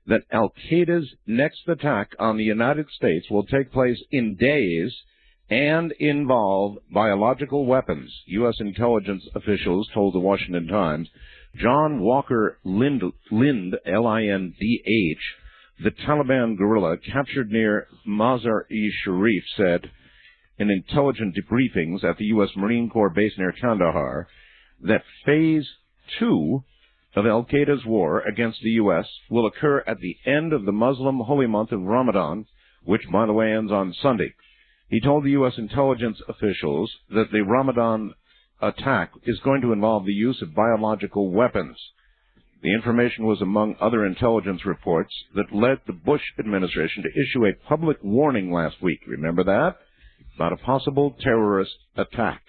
that al-Qaeda's next attack on the United States will take place in days and involve biological weapons. U.S. intelligence officials told the Washington Times. John Walker Lind, L-I-N-D-H, the Taliban guerrilla captured near Mazar-e-Sharif, said in intelligence debriefings at the U.S. Marine Corps base near Kandahar that Phase 2 of al-Qaeda's war against the U.S. will occur at the end of the Muslim holy month of Ramadan, which, by the way, ends on Sunday. He told the U.S. intelligence officials that the Ramadan attack is going to involve the use of biological weapons. The information was among other intelligence reports that led the Bush administration to issue a public warning last week, remember that, about a possible terrorist attack.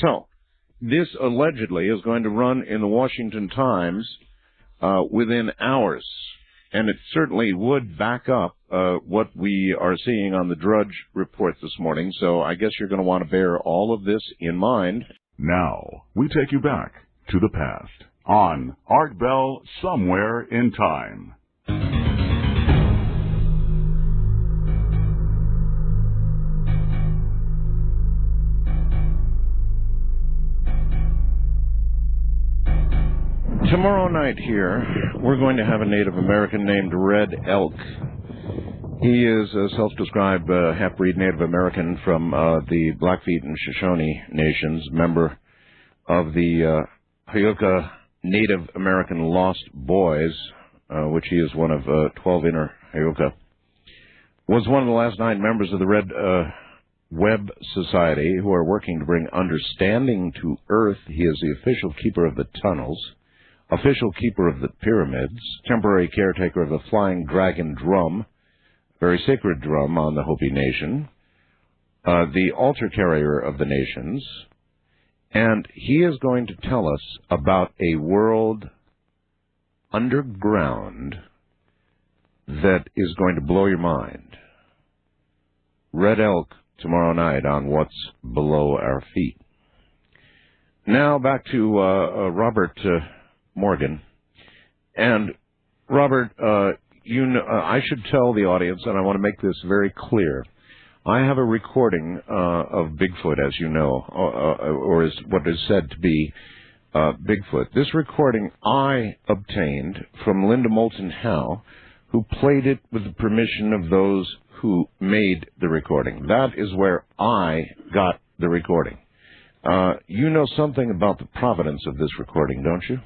So, this allegedly is going to run in the Washington Times within hours, and it certainly would back up what we are seeing on the Drudge report this morning, so I guess you're going to want to bear all of this in mind. Now, we take you back to the past on Art Bell Somewhere in Time. Tomorrow night here, we're going to have a Native American named Red Elk. He is a self-described half-breed Native American from the Blackfeet and Shoshone nations, member of the Hyuka Native American Lost Boys, which he is one of 12 inner Hyuka. Was one of the last 9 members of the Red Web Society who are working to bring understanding to Earth. He is the official keeper of the tunnels, official keeper of the pyramids, temporary caretaker of the Flying Dragon Drum, very sacred drum on the Hopi Nation, the altar carrier of the nations, and he is going to tell us about a world underground that is going to blow your mind. Red Elk tomorrow night on What's Below Our Feet. Now back to Robert Morgan. And, Robert, I should tell the audience, and I want to make this very clear, I have a recording of Bigfoot, as you know, or is what is said to be Bigfoot. This recording I obtained from Linda Moulton Howe, who played it with the permission of those who made the recording. That is where I got the recording. You know something about the provenance of this recording, don't you?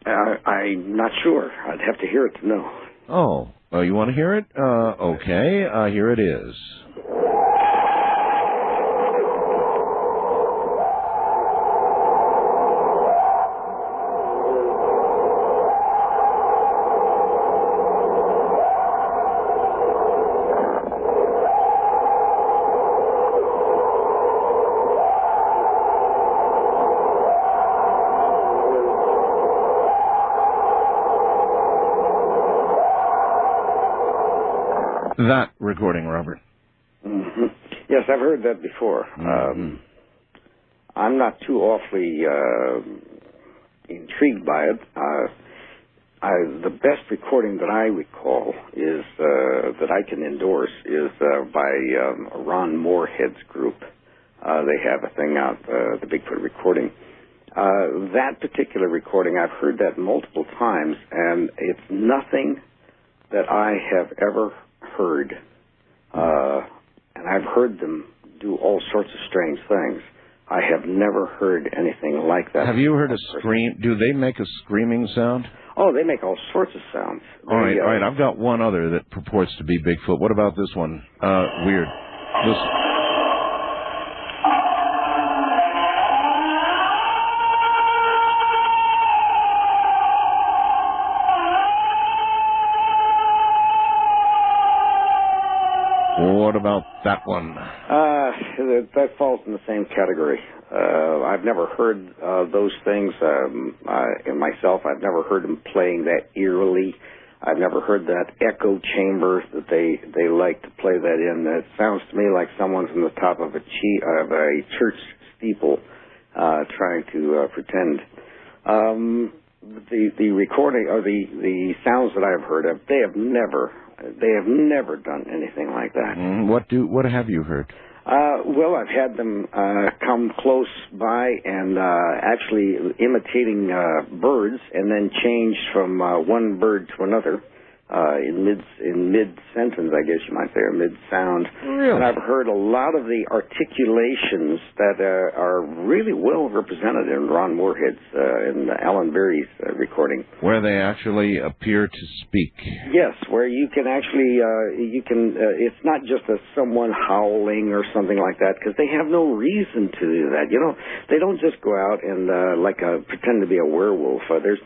I'm not sure. I'd have to hear it to know. Oh, you want to hear it? Okay, here it is. That recording, Robert. Mm-hmm. Yes, I've heard that before. I'm not too awfully intrigued by it. The best recording that I recall is that I can endorse is by Ron Moorhead's group. They have a thing out, the Bigfoot recording. That particular recording, I've heard that multiple times, and it's nothing that I have ever heard. And I've heard them do all sorts of strange things. I have never heard anything like that. Have you heard a scream? Do they make a screaming sound? Oh, they make all sorts of sounds. All right. I've got one other that purports to be Bigfoot. What about this one? Weird. Listen. What about that one? That falls in the same category. I've never heard those things myself. I've never heard them playing that eerily. I've never heard that echo chamber that they like to play that in. It sounds to me like someone's on the top of a church steeple trying to pretend. The recording or the sounds that I've heard of, they have never done anything like that. What have you heard? Well, I've had them come close by and actually imitating birds, and then change from one bird to another in mid sentence, I guess you might say, or mid sound. Really? And I've heard a lot of the articulations that are really well represented in Ron Moorhead's and Alan Berry's recording, where they actually appear to speak. Yes, where you can actually it's not just someone howling or something like that, because they have no reason to do that. You know, they don't just go out and pretend to be a werewolf. There's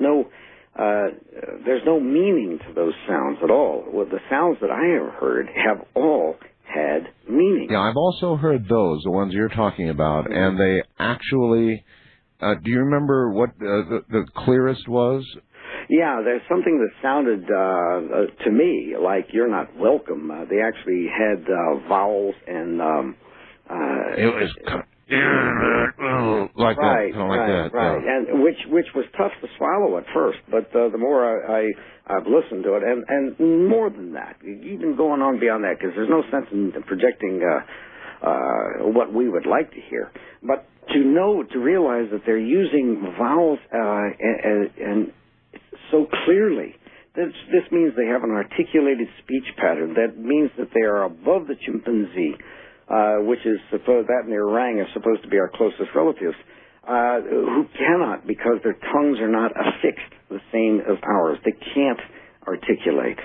no meaning to those sounds at all. Well, the sounds that I have heard have all had meaning. Yeah, I've also heard those, the ones you're talking about, and they actually. Do you remember what the clearest was? Yeah, there's something that sounded to me like "You're not welcome." They actually had vowels and. It was. Like right, that, like that. Right, and which was tough to swallow at first, but the more I've listened to it, and more than that, even going on beyond that, because there's no sense in projecting what we would like to hear, but to realize that they're using vowels and so clearly. This means they have an articulated speech pattern. That means that they are above the chimpanzee. Which is supposed, that and their orang is supposed to be our closest relatives, who cannot, because their tongues are not affixed the same as ours. They can't articulate.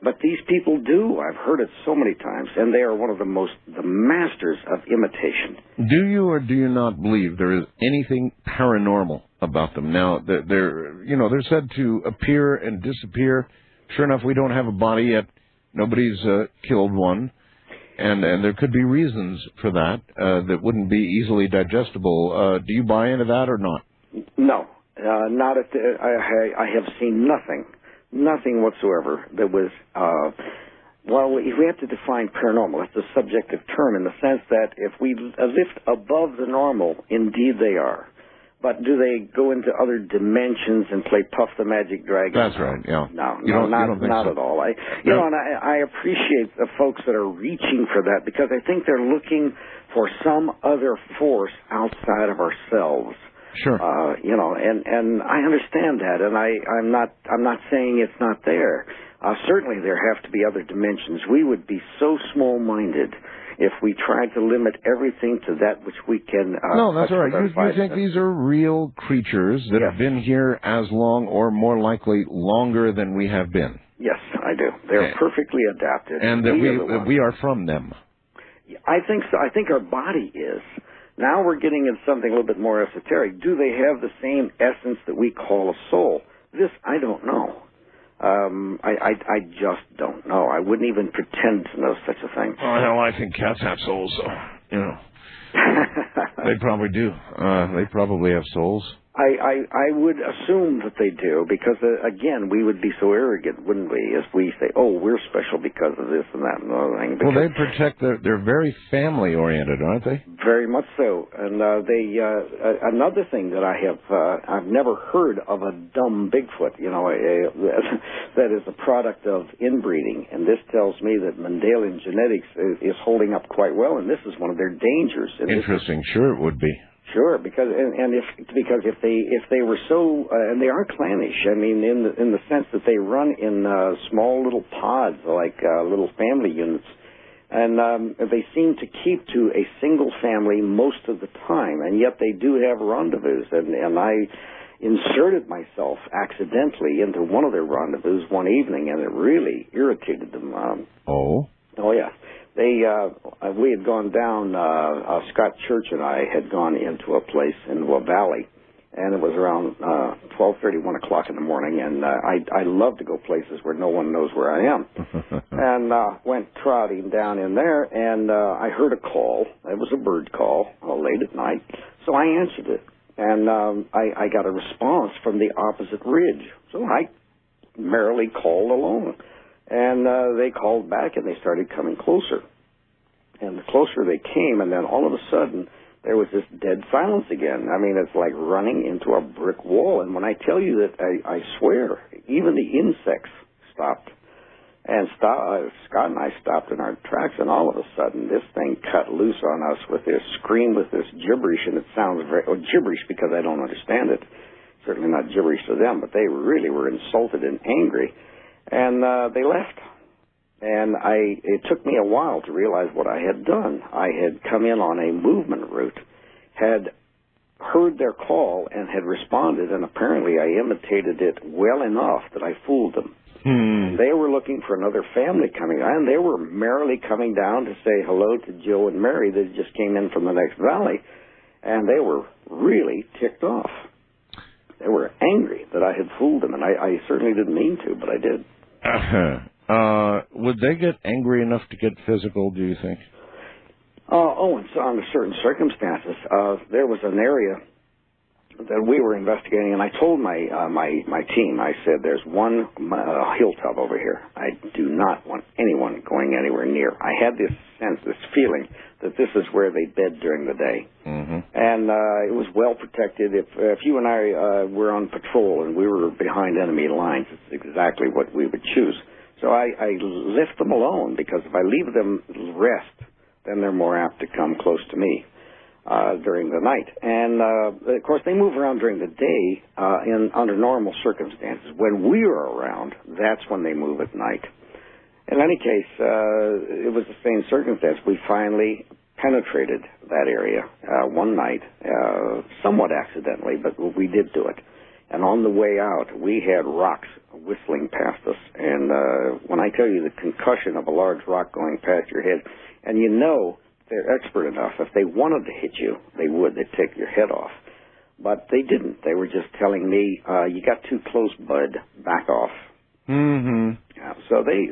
But these people do. I've heard it so many times, and they are one of the masters of imitation. Do you or do you not believe there is anything paranormal about them? Now, they're said to appear and disappear. Sure enough, we don't have a body yet. Nobody's killed one. And there could be reasons for that that wouldn't be easily digestible. Do you buy into that or not? No, not at the, I have seen nothing whatsoever that was. Well, if we have to define paranormal, it's a subjective term in the sense that if we lift above the normal, indeed they are. But do they go into other dimensions and play Puff the Magic Dragon? That's right, yeah. No, not at all. I appreciate the folks that are reaching for that, because I think they're looking for some other force outside of ourselves. Sure. And I understand that, and I'm not saying it's not there. Certainly there have to be other dimensions. We would be so small-minded if we tried to limit everything to that which we can... no, that's all right. You think these are real creatures that have been here as long, or more likely, longer than we have been? Yes, I do. They're perfectly adapted. And that we are from them? I think so. I think our body is. Now we're getting into something a little bit more esoteric. Do they have the same essence that we call a soul? This, I don't know. I just don't know. I wouldn't even pretend to know such a thing. Oh, hell, I think cats have souls, so, They probably do. They probably have souls. I would assume that they do, because, again, we would be so arrogant, wouldn't we, if we say, oh, we're special because of this and that and the other thing. Well, they protect they're very family-oriented, aren't they? Very much so. And another thing that I've never heard of a dumb Bigfoot, that is a product of inbreeding. And this tells me that Mendelian genetics is holding up quite well, and this is one of their dangers. Interesting. Sure it would be. Sure, because if they were so and they are clannish. I mean, in the sense that they run in small little pods, like little family units, and they seem to keep to a single family most of the time, and yet they do have rendezvous. And I inserted myself accidentally into one of their rendezvous one evening, and it really irritated them. Oh yeah. We had gone down, Scott Church and I had gone into a place in the valley, and it was around 12:30, 1 o'clock in the morning, and I love to go places where no one knows where I am. And went trotting down in there, and I heard a call. It was a bird call late at night, so I answered it. And I got a response from the opposite ridge, so I merrily called alone. And they called back, and they started coming closer. And the closer they came, and then all of a sudden, there was this dead silence again. I mean, it's like running into a brick wall. And when I tell you that, I swear, even the insects stopped. And Scott and I stopped in our tracks, and all of a sudden, this thing cut loose on us with this scream, with this gibberish, and it sounds gibberish because I don't understand it. Certainly not gibberish to them, but they really were insulted and angry. And they left. And it took me a while to realize what I had done. I had come in on a movement route, had heard their call, and had responded, and apparently I imitated it well enough that I fooled them. They were looking for another family coming on, and they were merrily coming down to say hello to Joe and Mary that just came in from the next valley, and they were really ticked off. They were angry that I had fooled them, and I certainly didn't mean to, but I did. Would they get angry enough to get physical, do you think? In certain circumstances. There was an area that we were investigating, and I told my team, I said, there's one hilltop over here. I do not want anyone going anywhere near. I had this sense, this feeling, that this is where they bed during the day. Mm-hmm. And it was well protected. If you and I were on patrol and we were behind enemy lines, it's exactly what we would choose. So I left them alone, because if I leave them rest, then they're more apt to come close to me during the night. And, of course, they move around during the day under normal circumstances. When we are around, that's when they move at night. In any case, it was the same circumstance. We finally penetrated that area one night, somewhat accidentally, but we did do it. And on the way out, we had rocks whistling past us. And when I tell you the concussion of a large rock going past your head, and you know they're expert enough, if they wanted to hit you, they would. They'd take your head off. But they didn't. They were just telling me, you got too close, bud. Back off. Mm-hmm. Yeah, so they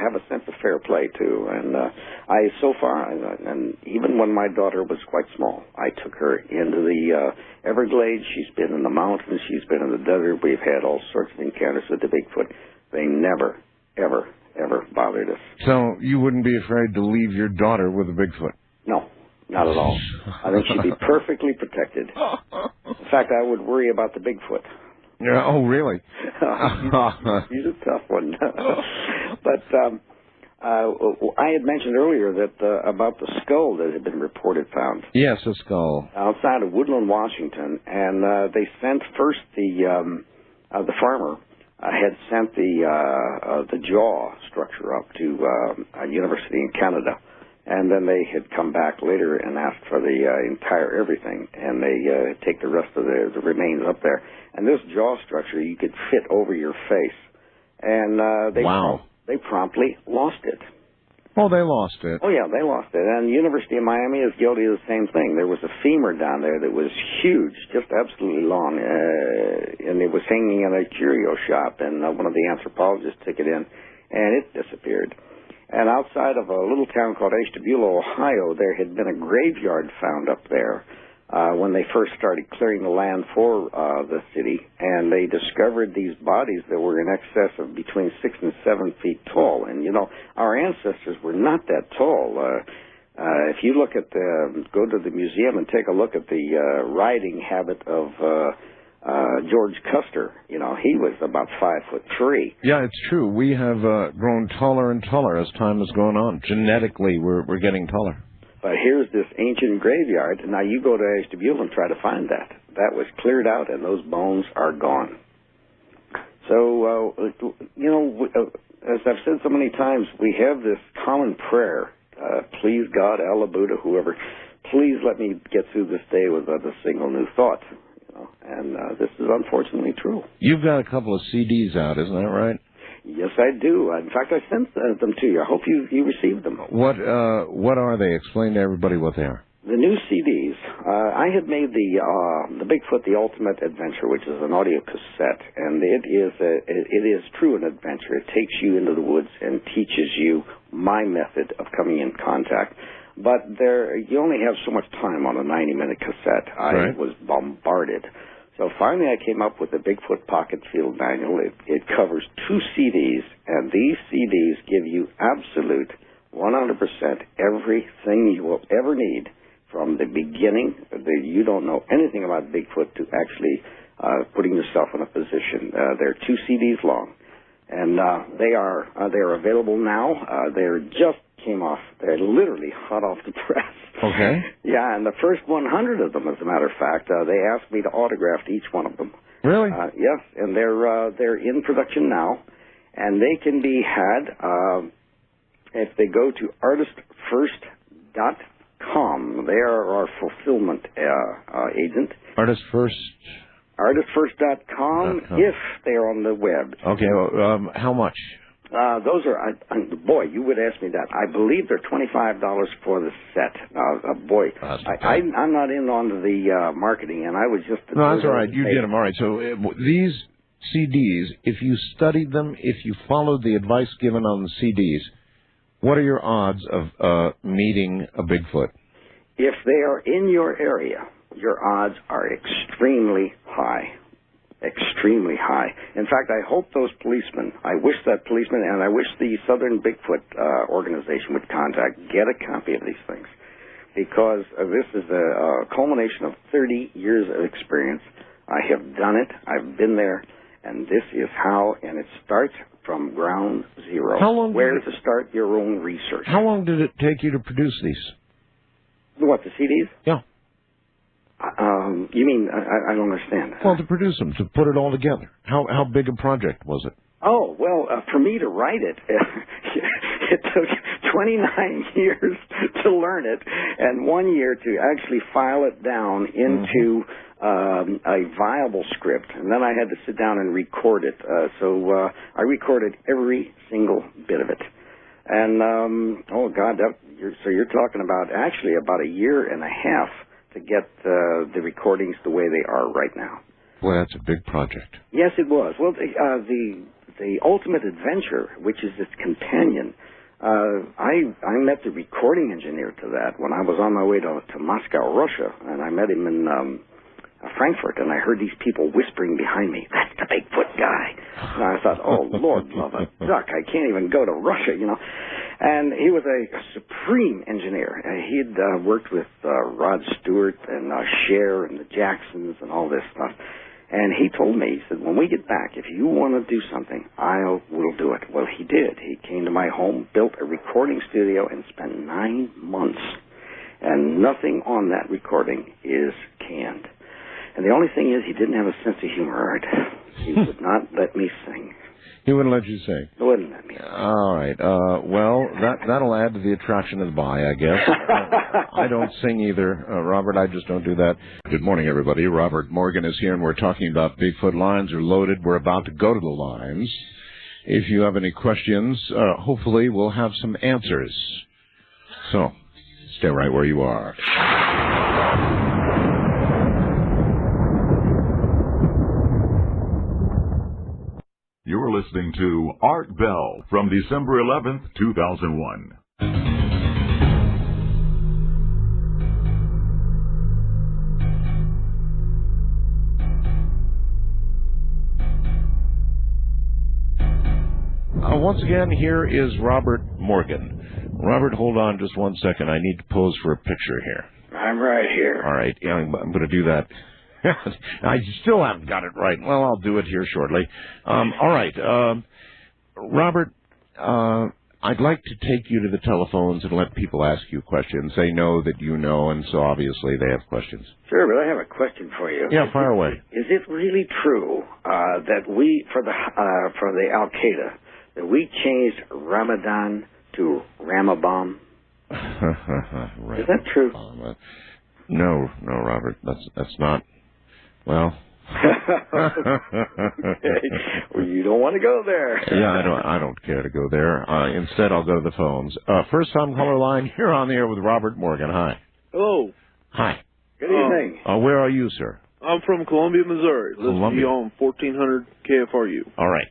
have a sense of fair play, too. And and even when my daughter was quite small, I took her into the Everglades. She's been in the mountains. She's been in the desert. We've had all sorts of encounters with the Bigfoot. They never, ever bothered us. So you wouldn't be afraid to leave your daughter with a Bigfoot? No, not at all. I think she'd be perfectly protected. In fact, I would worry about the Bigfoot. Yeah. Oh, really? He's a tough one. But I had mentioned earlier that about the skull that had been reported found. Yes, a skull outside of Woodland, Washington, and they sent first the farmer had sent the jaw structure up to a university in Canada. And then they had come back later and asked for the entire everything, and they take the rest of the remains up there. And this jaw structure you could fit over your face. And they promptly lost it. Oh, they lost it. Oh, yeah, they lost it. And the University of Miami is guilty of the same thing. There was a femur down there that was huge, just absolutely long, and it was hanging in a curio shop, and one of the anthropologists took it in, and it disappeared. And outside of a little town called Ashtabula, Ohio, there had been a graveyard found up there when they first started clearing the land for the city, and they discovered these bodies that were in excess of between 6 and 7 feet tall. And, our ancestors were not that tall. If you look at go to the museum and take a look at the riding habit of George Custer, he was about 5'3". Yeah, it's true. We have grown taller and taller as time has gone on. Genetically, we're getting taller. But here's this ancient graveyard, and now you go to Ashtabula and try to find that. That was cleared out, and those bones are gone. So, as I've said so many times, we have this common prayer, please God, Allah, Buddha, whoever, please let me get through this day without a single new thought. And this is unfortunately true. You've got a couple of CDs out, isn't that right? Yes, I do. In fact, I sent them to you. I hope you received them. What are they? Explain to everybody what they are. The new CDs. I had made the Bigfoot: The Ultimate Adventure, which is an audio cassette, and it is true an adventure. It takes you into the woods and teaches you my method of coming in contact. But you only have so much time on a 90-minute cassette. I was bombarded. So finally I came up with the Bigfoot Pocket Field Manual. It covers 2 CDs, and these CDs give you absolute 100% everything you will ever need from the beginning. You don't know anything about Bigfoot to actually putting yourself in a position. They're 2 CDs long, and they're available now. They're just came off. They're literally hot off the press. Okay. Yeah, and the first 100 of them, as a matter of fact, they asked me to autograph each one of them. Really? Yes, and they're in production now, and they can be had if they go to artistfirst.com. They are our fulfillment agent. Artistfirst.com if they're on the web. Okay, well, how much? Those are, boy, you would ask me that. I believe they're $25 for the set. I'm not in on the marketing, and I was just... No, that's all right. You did them. All right. So these CDs, if you studied them, if you followed the advice given on the CDs, what are your odds of meeting a Bigfoot? If they are in your area, your odds are extremely high. Extremely high. In fact, I hope those policemen, I wish that policeman, and I wish the Southern Bigfoot organization would get a copy of these things, because this is a culmination of 30 years of experience. I have done it. I've been there, and this is how, and it starts from ground zero. How long? Where to start your own research. How long did it take you to produce these? What, the CDs? Yeah. You mean, I don't understand. Well, to produce them, to put it all together. How big a project was it? Oh, well, for me to write it, it took 29 years to learn it, and 1 year to actually file it down into a viable script. And then I had to sit down and record it. So I recorded every single bit of it. And, oh, God, you're talking about actually about a year and a half to get the recordings the way they are right now. Boy, that's a big project. Yes, it was. Well, the Ultimate Adventure, which is its companion, I met the recording engineer to that when I was on my way to Moscow, Russia, and I met him in Frankfurt, and I heard these people whispering behind me, "That's the Bigfoot guy." And I thought, oh, Lord love a duck, I can't even go to Russia, And he was a supreme engineer. He'd worked with Rod Stewart and Cher and the Jacksons and all this stuff. And he told me, he said, when we get back, if you want to do something, I will do it. Well, he did. He came to my home, built a recording studio, and spent 9 months. And nothing on that recording is canned. And the only thing is, he didn't have a sense of humor, Art. He would not let me sing. He wouldn't let you sing? He wouldn't let me sing. All right. Well, that'll add to the attraction of the buy, I guess. I don't sing either, Robert. I just don't do that. Good morning, everybody. Robert Morgan is here, and we're talking about Bigfoot. Lines are loaded. We're about to go to the lines. If you have any questions, hopefully we'll have some answers. So, stay right where you are. You're listening to Art Bell from December 11th, 2001. Once again, here is Robert Morgan. Robert, hold on just 1 second. I need to pose for a picture here. I'm right here. All right. Yeah, I'm going to do that. I still haven't got it right. Well, I'll do it here shortly. All right. Robert, I'd like to take you to the telephones and let people ask you questions. They know that you know, and so obviously they have questions. Sure, but I have a question for you. Yeah, fire away. Is it really true that we, for the Al-Qaeda, that we changed Ramadan to Ramabam? Is that true? No, Robert. That's not. Well. Okay. Well, you don't want to go there. Yeah, I don't care to go there. Instead, I'll go to the phones. First time caller line. You're on the air with Robert Morgan. Hi. Hello. Hi. Good evening. Where are you, sir? I'm from Columbia, Missouri. Listen to you on 1400 KFRU. All right.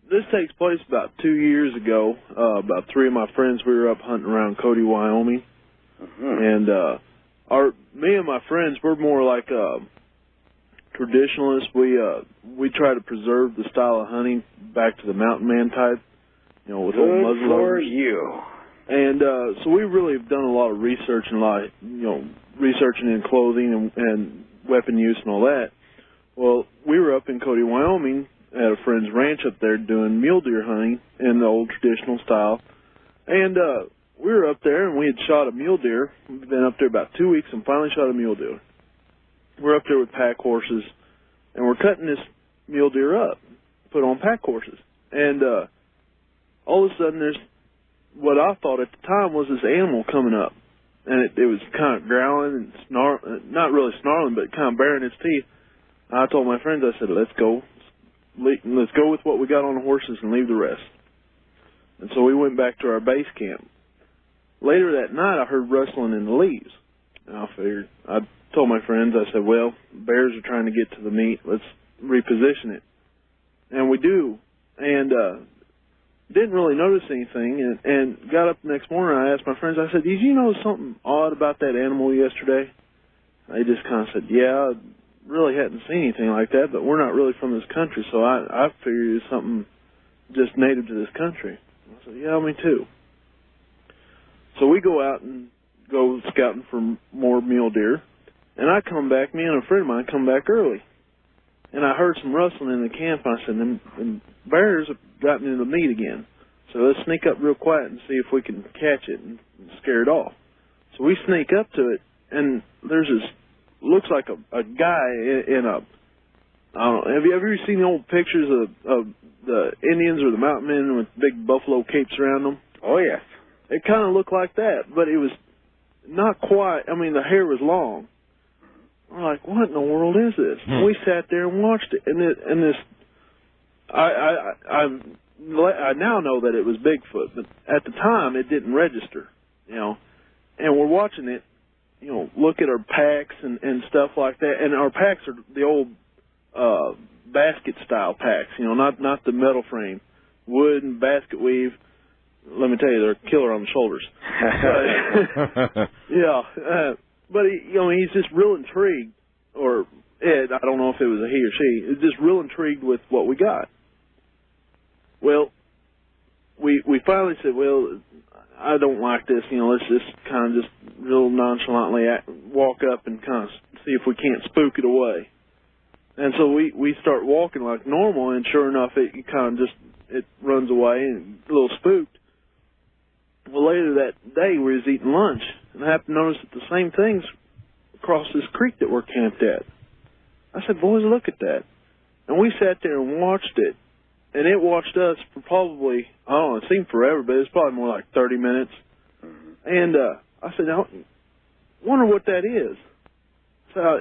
This takes place about 2 years ago. About three of my friends, we were up hunting around Cody, Wyoming. And me and my friends, we're more like traditionalists. We try to preserve the style of hunting back to the mountain man type, with old muzzleloaders. For you. And so we really have done a lot of research and researching in clothing and weapon use and all that. Well, we were up in Cody, Wyoming, at a friend's ranch up there doing mule deer hunting in the old traditional style. And we were up there, and we had shot a mule deer. We'd been up there about 2 weeks and finally shot a mule deer. We're up there with pack horses, and we're cutting this mule deer up, put on pack horses. And all of a sudden, there's what I thought at the time was this animal coming up. And it was kind of growling and not really snarling, but kind of baring its teeth. I told my friends, I said, let's go with what we got on the horses and leave the rest. And so we went back to our base camp. Later that night, I heard rustling in the leaves. And I told my friends, I said, well, bears are trying to get to the meat. Let's reposition it. And we do. And didn't really notice anything. And got up the next morning, I asked my friends, I said, did you notice something odd about that animal yesterday? They just kind of said, yeah, I really hadn't seen anything like that, but we're not really from this country, so I figured it's something just native to this country. I said, yeah, me too. So we go out and go scouting for more mule deer, and I come back, me and a friend of mine come back early, and I heard some rustling in the camp, and I said, them bears have gotten into the meat again, so let's sneak up real quiet and see if we can catch it and scare it off. So we sneak up to it, and there's this, looks like a guy in a, I don't know, have you ever seen the old pictures of the Indians or the mountain men with big buffalo capes around them? Oh, yes. It kind of looked like that, but it was not quite, I mean, the hair was long. We're like, what in the world is this? And we sat there and watched it, and this, I now know that it was Bigfoot, but at the time it didn't register, and we're watching it, look at our packs and stuff like that. And our packs are the old basket style packs, not the metal frame, wood and basket weave. Let me tell you, they're killer on the shoulders. But he's just real intrigued, or Ed, I don't know if it was a he or she, is just real intrigued with what we got. Well, we finally said, well, I don't like this, let's just kind of just real nonchalantly walk up and kind of see if we can't spook it away. And so we start walking like normal, and sure enough, it kind of it runs away and a little spooked. Well, later that day, we was eating lunch, and I happened to notice that the same things across this creek that we're camped at. I said, boys, look at that. And we sat there and watched it, and it watched us for probably, I don't know, it seemed forever, but it was probably more like 30 minutes. And I said, I wonder what that is. So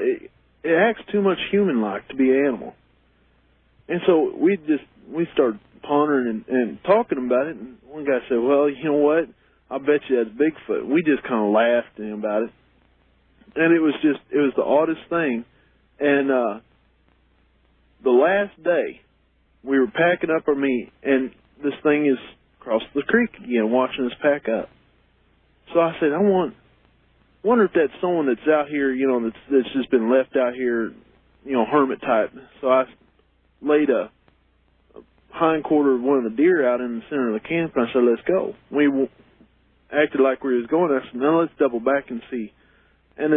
it acts too much human-like to be an animal. And so we started pondering and talking about it, and one guy said, well, you know what, I bet you that's Bigfoot. We just kind of laughed at him about it. And it was the oddest thing. And the last day, we were packing up our meat, and this thing is across the creek again, watching us pack up. So I said, wonder if that's someone that's out here, that's just been left out here, hermit type. So I laid a hind quarter of one of the deer out in the center of the camp, and I said, let's go. We acted like we was going. I said, now let's double back and see. And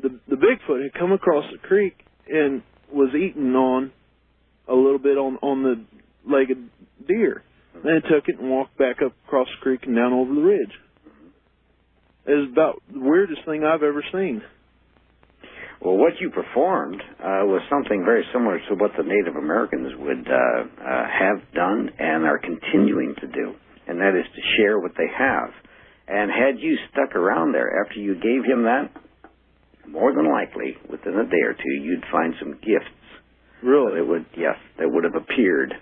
the Bigfoot had come across the creek and was eating on a little bit on the legged deer. Then took it and walked back up across the creek and down over the ridge. It was about the weirdest thing I've ever seen. Well, what you performed was something very similar to what the Native Americans would have done and are continuing to do, and that is to share what they have. And had you stuck around there after you gave him that, more than likely, within a day or two, you'd find some gifts. Really? That would have appeared.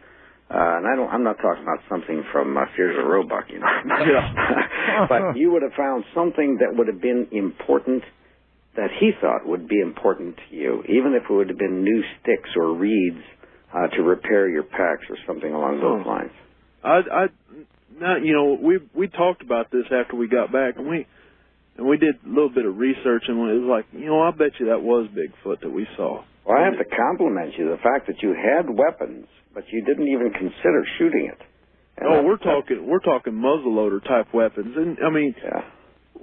And I'm not talking about something from Fears of Roebuck, you know. Yeah. But you would have found something that would have been important, that he thought would be important to you, even if it would have been new sticks or reeds to repair your packs or something along those lines. Now, you know, we talked about this after we got back, and we did a little bit of research, and it was like, you know, I bet you that was Bigfoot that we saw. Well, I have to compliment you, the fact that you had weapons, but you didn't even consider shooting it. And we're talking muzzleloader type weapons, and I mean,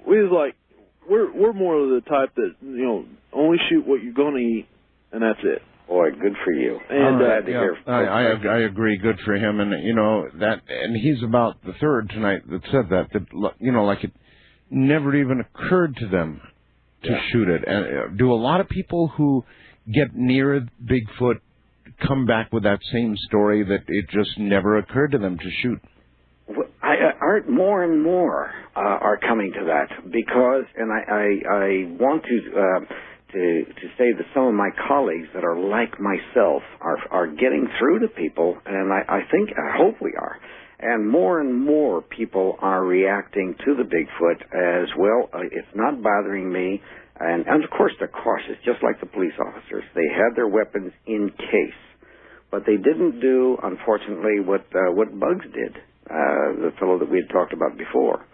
we was like, we're more of the type that, you know, only shoot what you're going to eat, and that's it. Boy, good for you. And glad to hear. I agree. Good for him, and you know that, and he's about the third tonight that said that you know, like it never even occurred to them to shoot it. And do a lot of people who get near Bigfoot come back with that same story that it just never occurred to them to shoot? Art, more and more are coming to that because, and I want to say that some of my colleagues that are like myself are getting through to people, and I hope we are. And more people are reacting to the Bigfoot as well. It's not bothering me. And of course they're cautious, just like the police officers. They had their weapons in case. But they didn't do, unfortunately, what Bugs did, the fellow that we had talked about before.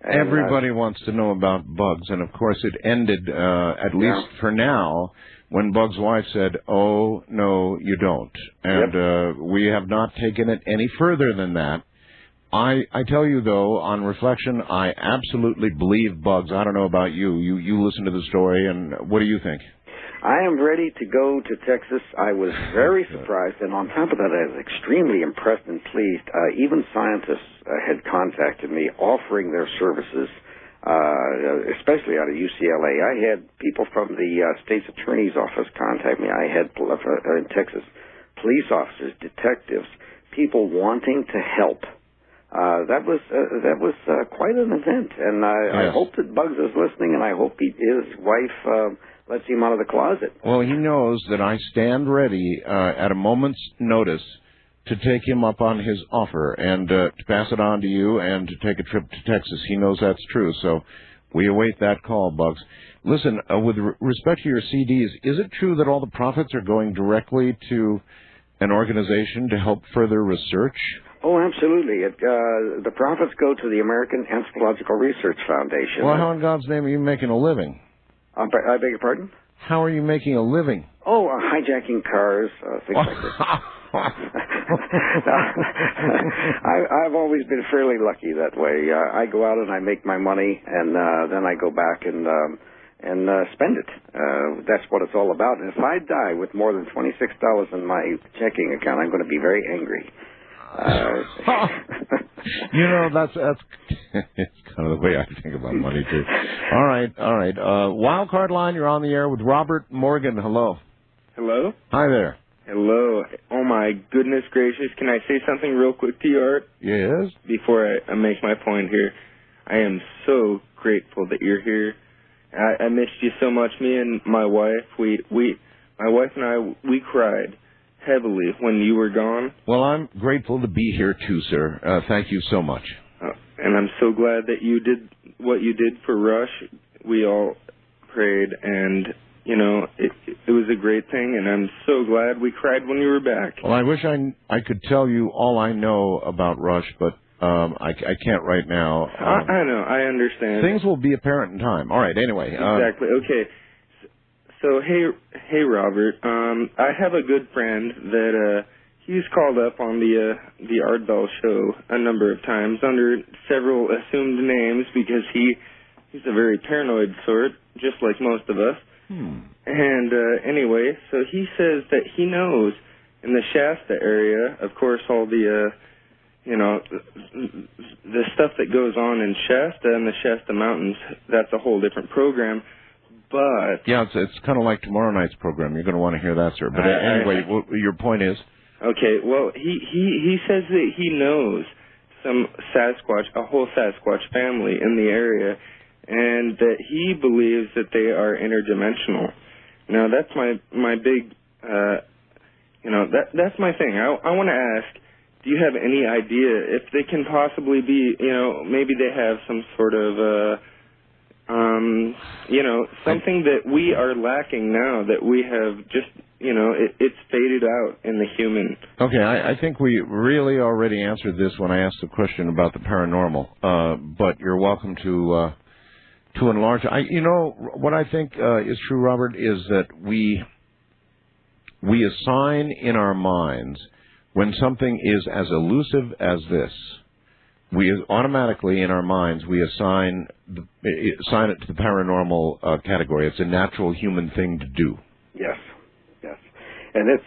And, everybody wants to know about Bugs, and of course it ended, at least for now, when Bugs' wife said, "Oh, no, you don't." And we have not taken it any further than that. I tell you, though, on reflection, I absolutely believe Bugs. I don't know about you. You listen to the story, and what do you think? I am ready to go to Texas. I was very surprised, and on top of that, I was extremely impressed and pleased. Even scientists had contacted me offering their services, especially out of UCLA. I had people from the state's attorney's office contact me. I had in Texas police officers, detectives, people wanting to help. That was quite an event, and I hope that Bugs is listening, and I hope his wife lets him out of the closet. Well, he knows that I stand ready at a moment's notice to take him up on his offer and to pass it on to you and to take a trip to Texas. He knows that's true, so we await that call, Bugs. Listen, with respect to your CDs, is it true that all the profits are going directly to an organization to help further research? Oh, absolutely. The profits go to the American Anthropological Research Foundation. Well, how in God's name are you making a living? I beg your pardon? How are you making a living? Oh, hijacking cars, things like that. I've always been fairly lucky that way. I go out and I make my money, and then I go back and spend it. That's what it's all about. And if I die with more than $26 in my checking account, I'm going to be very angry. You know, that's it's kind of the way I think about money too. All right. Wild Card Line, you're on the air with Robert Morgan. Hello. Hello. Hi there. Hello. Oh my goodness gracious! Can I say something real quick to you, Art? Yes. Before I make my point here, I am so grateful that you're here. I missed you so much. Me and my wife, my wife and I cried heavily when you were gone. Well, I'm grateful to be here too, sir. Thank you so much. And I'm so glad that you did what you did for Rush. We all prayed, and you know, it was a great thing, and I'm so glad we cried when you were back. Well, I wish I could tell you all I know about Rush, but I can't right now. I know, I understand. Things will be apparent in time. All right, anyway. Exactly. Okay. So, hey, Robert, I have a good friend that he's called up on the Art Bell show a number of times under several assumed names because he's a very paranoid sort, just like most of us. And anyway, so he says that he knows in the Shasta area, of course, all the the stuff that goes on in Shasta and the Shasta Mountains, that's a whole different program. But yeah, it's kind of like tomorrow night's program. You're going to want to hear that, sir. But anyway, your point is? Okay, well, he says that he knows some Sasquatch, a whole Sasquatch family in the area, and that he believes that they are interdimensional. Now, that's my big, that's my thing. I want to ask, do you have any idea if they can possibly be, maybe they have some sort of, something that we are lacking now that we have just, it's faded out in the human. Okay, I think we really already answered this when I asked the question about the paranormal, but you're welcome to enlarge. What I think is true, Robert, is that we assign in our minds when something is as elusive as this, we automatically in our minds we assign it to the paranormal category. It's a natural human thing to do. Yes, and it's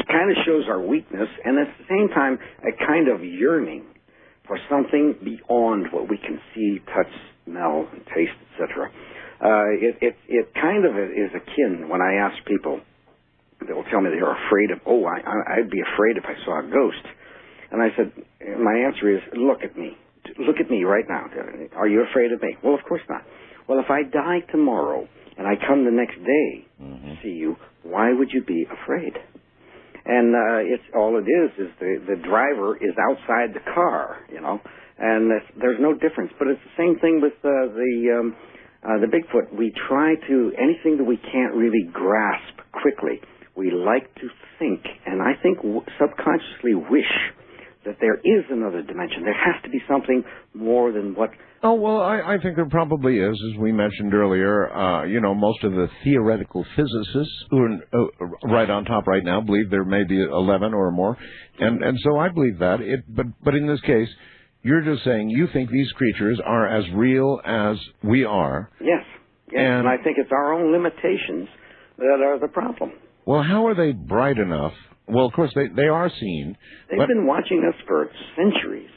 kind of shows our weakness, and at the same time a kind of yearning for something beyond what we can see, touch, smell, taste, etc. It kind of is akin when I ask people. They will tell me they are afraid of. I'd be afraid if I saw a ghost. And I said, my answer is, look at me. Look at me right now. Are you afraid of me? Well, of course not. Well, if I die tomorrow and I come the next day to see you, why would you be afraid? And it's all it is the driver is outside the car, and there's no difference. But it's the same thing with the Bigfoot. We try to, anything that we can't really grasp quickly, we like to think, and I think subconsciously wish that there is another dimension. There has to be something more than what... Oh, well, I think there probably is, as we mentioned earlier. Most of the theoretical physicists who are right on top right now believe there may be 11 or more, and so I believe that. But in this case, you're just saying you think these creatures are as real as we are. Yes, and I think it's our own limitations that are the problem. Well, how are they bright enough? Well, of course, they are seen. They've been watching us for centuries,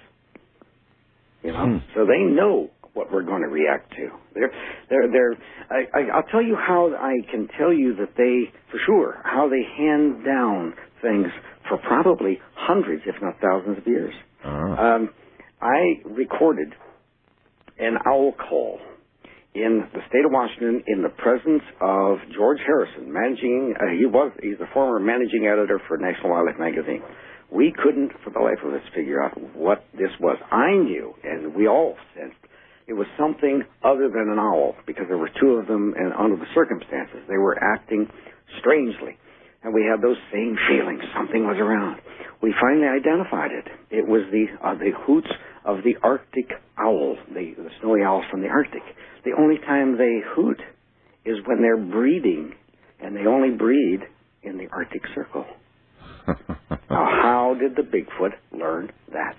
so they know what we're going to react to. I'll tell you how I can tell you that how they hand down things for probably hundreds, if not thousands of years. I recorded an owl call in the state of Washington in the presence of George Harrison, he's the former managing editor for National Wildlife Magazine. We couldn't, for the life of us, figure out what this was. I knew, and we all sensed, it was something other than an owl, because there were two of them, and under the circumstances, they were acting strangely. And we had those same feelings. Something was around. We finally identified it. It was the hoots of the Arctic owl, the snowy owls from the Arctic. The only time they hoot is when they're breeding, and they only breed in the Arctic Circle. Now, how did the Bigfoot learn that?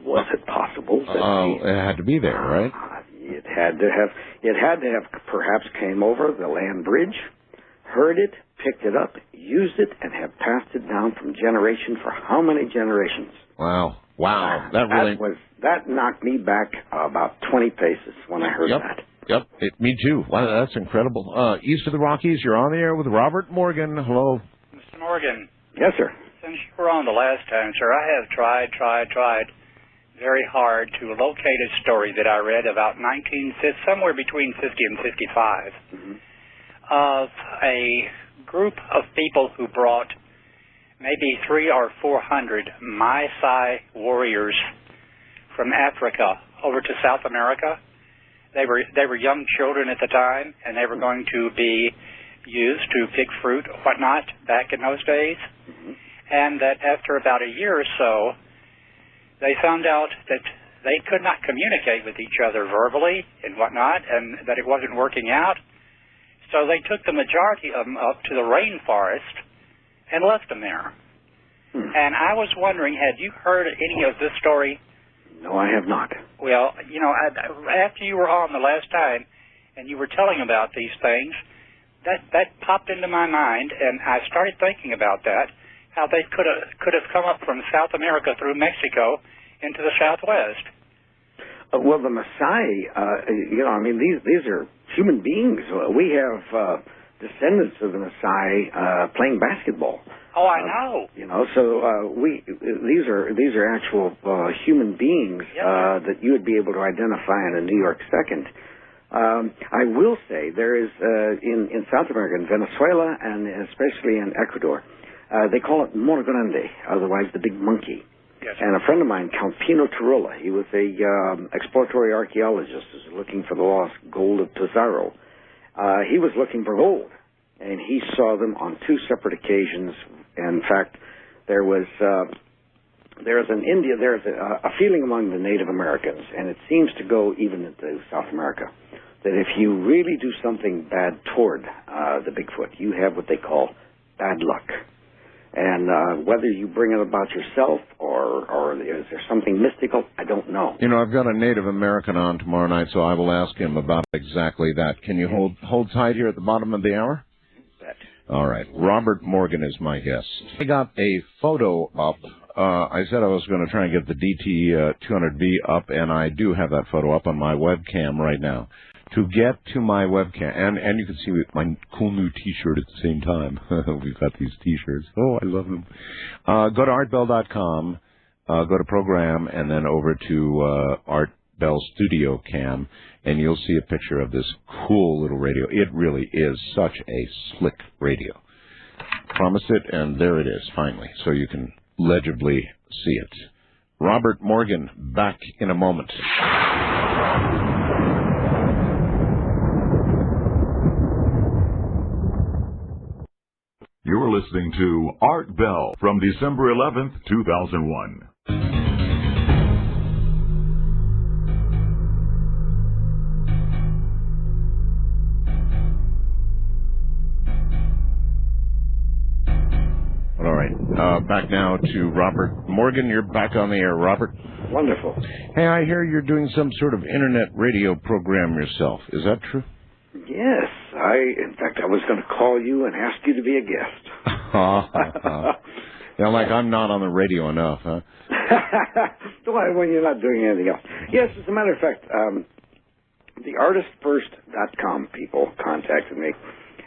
Was it possible that it had to be there, right? It had to have perhaps came over the land bridge, heard it, picked it up, used it, and have passed it down from generation for how many generations? Wow. That knocked me back about 20 paces when I heard that. Yep, me too. Wow, that's incredible. East of the Rockies, you're on the air with Robert Morgan. Hello. Mr. Morgan. Yes, sir. Since you were on the last time, sir, I have tried very hard to locate a story that I read about somewhere between 50 and 55 of a group of people who brought maybe 300 or 400 Maasai warriors from Africa over to South America. They were young children at the time, and they were going to be used to pick fruit or whatnot back in those days. And that after about a year or so, they found out that they could not communicate with each other verbally and whatnot, and that it wasn't working out. So they took the majority of them up to the rainforest and left them there. And I was wondering, had you heard any of this story? No, I have not. Well, you know, after you were on the last time and you were telling about these things, that popped into my mind, and I started thinking about that, how they could have come up from South America through Mexico into the Southwest. Well, the Maasai, you know, I mean, these are human beings. We have descendants of the Maasai playing basketball. Oh, I know. You know, so these are actual human beings that you would be able to identify in a New York second. I will say there is in South America, in Venezuela, and especially in Ecuador, they call it Mono Grande, otherwise the big monkey. Yes. And a friend of mine, Campino Turula, he was a exploratory archaeologist who was looking for the lost gold of Pizarro. He was looking for gold, and he saw them on two separate occasions. In fact, there's a feeling among the Native Americans, and it seems to go even into South America, that if you really do something bad toward the Bigfoot, you have what they call bad luck. And whether you bring it about yourself or is there something mystical, I don't know. You know, I've got a Native American on tomorrow night, so I will ask him about exactly that. Can you hold tight here at the bottom of the hour? All right. Robert Morgan is my guest. I got a photo up. I said I was going to try and get the DT-200V up, and I do have that photo up on my webcam right now. To get to my webcam, and you can see my cool new T-shirt at the same time. We've got these T-shirts. Oh, I love them. Go to artbell.com, go to program, and then over to Art Bell Studio Cam, and you'll see a picture of this cool little radio. It really is such a slick radio. Promise it, and there it is, finally, so you can legibly see it. Robert Morgan, back in a moment. You're listening to Art Bell from December 11th, 2001. All right. Back now to Robert Morgan. You're back on the air, Robert. Wonderful. Hey, I hear you're doing some sort of internet radio program yourself. Is that true? Yes. In fact, I was going to call you and ask you to be a guest. Yeah, like I'm not on the radio enough, huh? Why, when you're not doing anything else? Yes, as a matter of fact, the artistfirst.com people contacted me,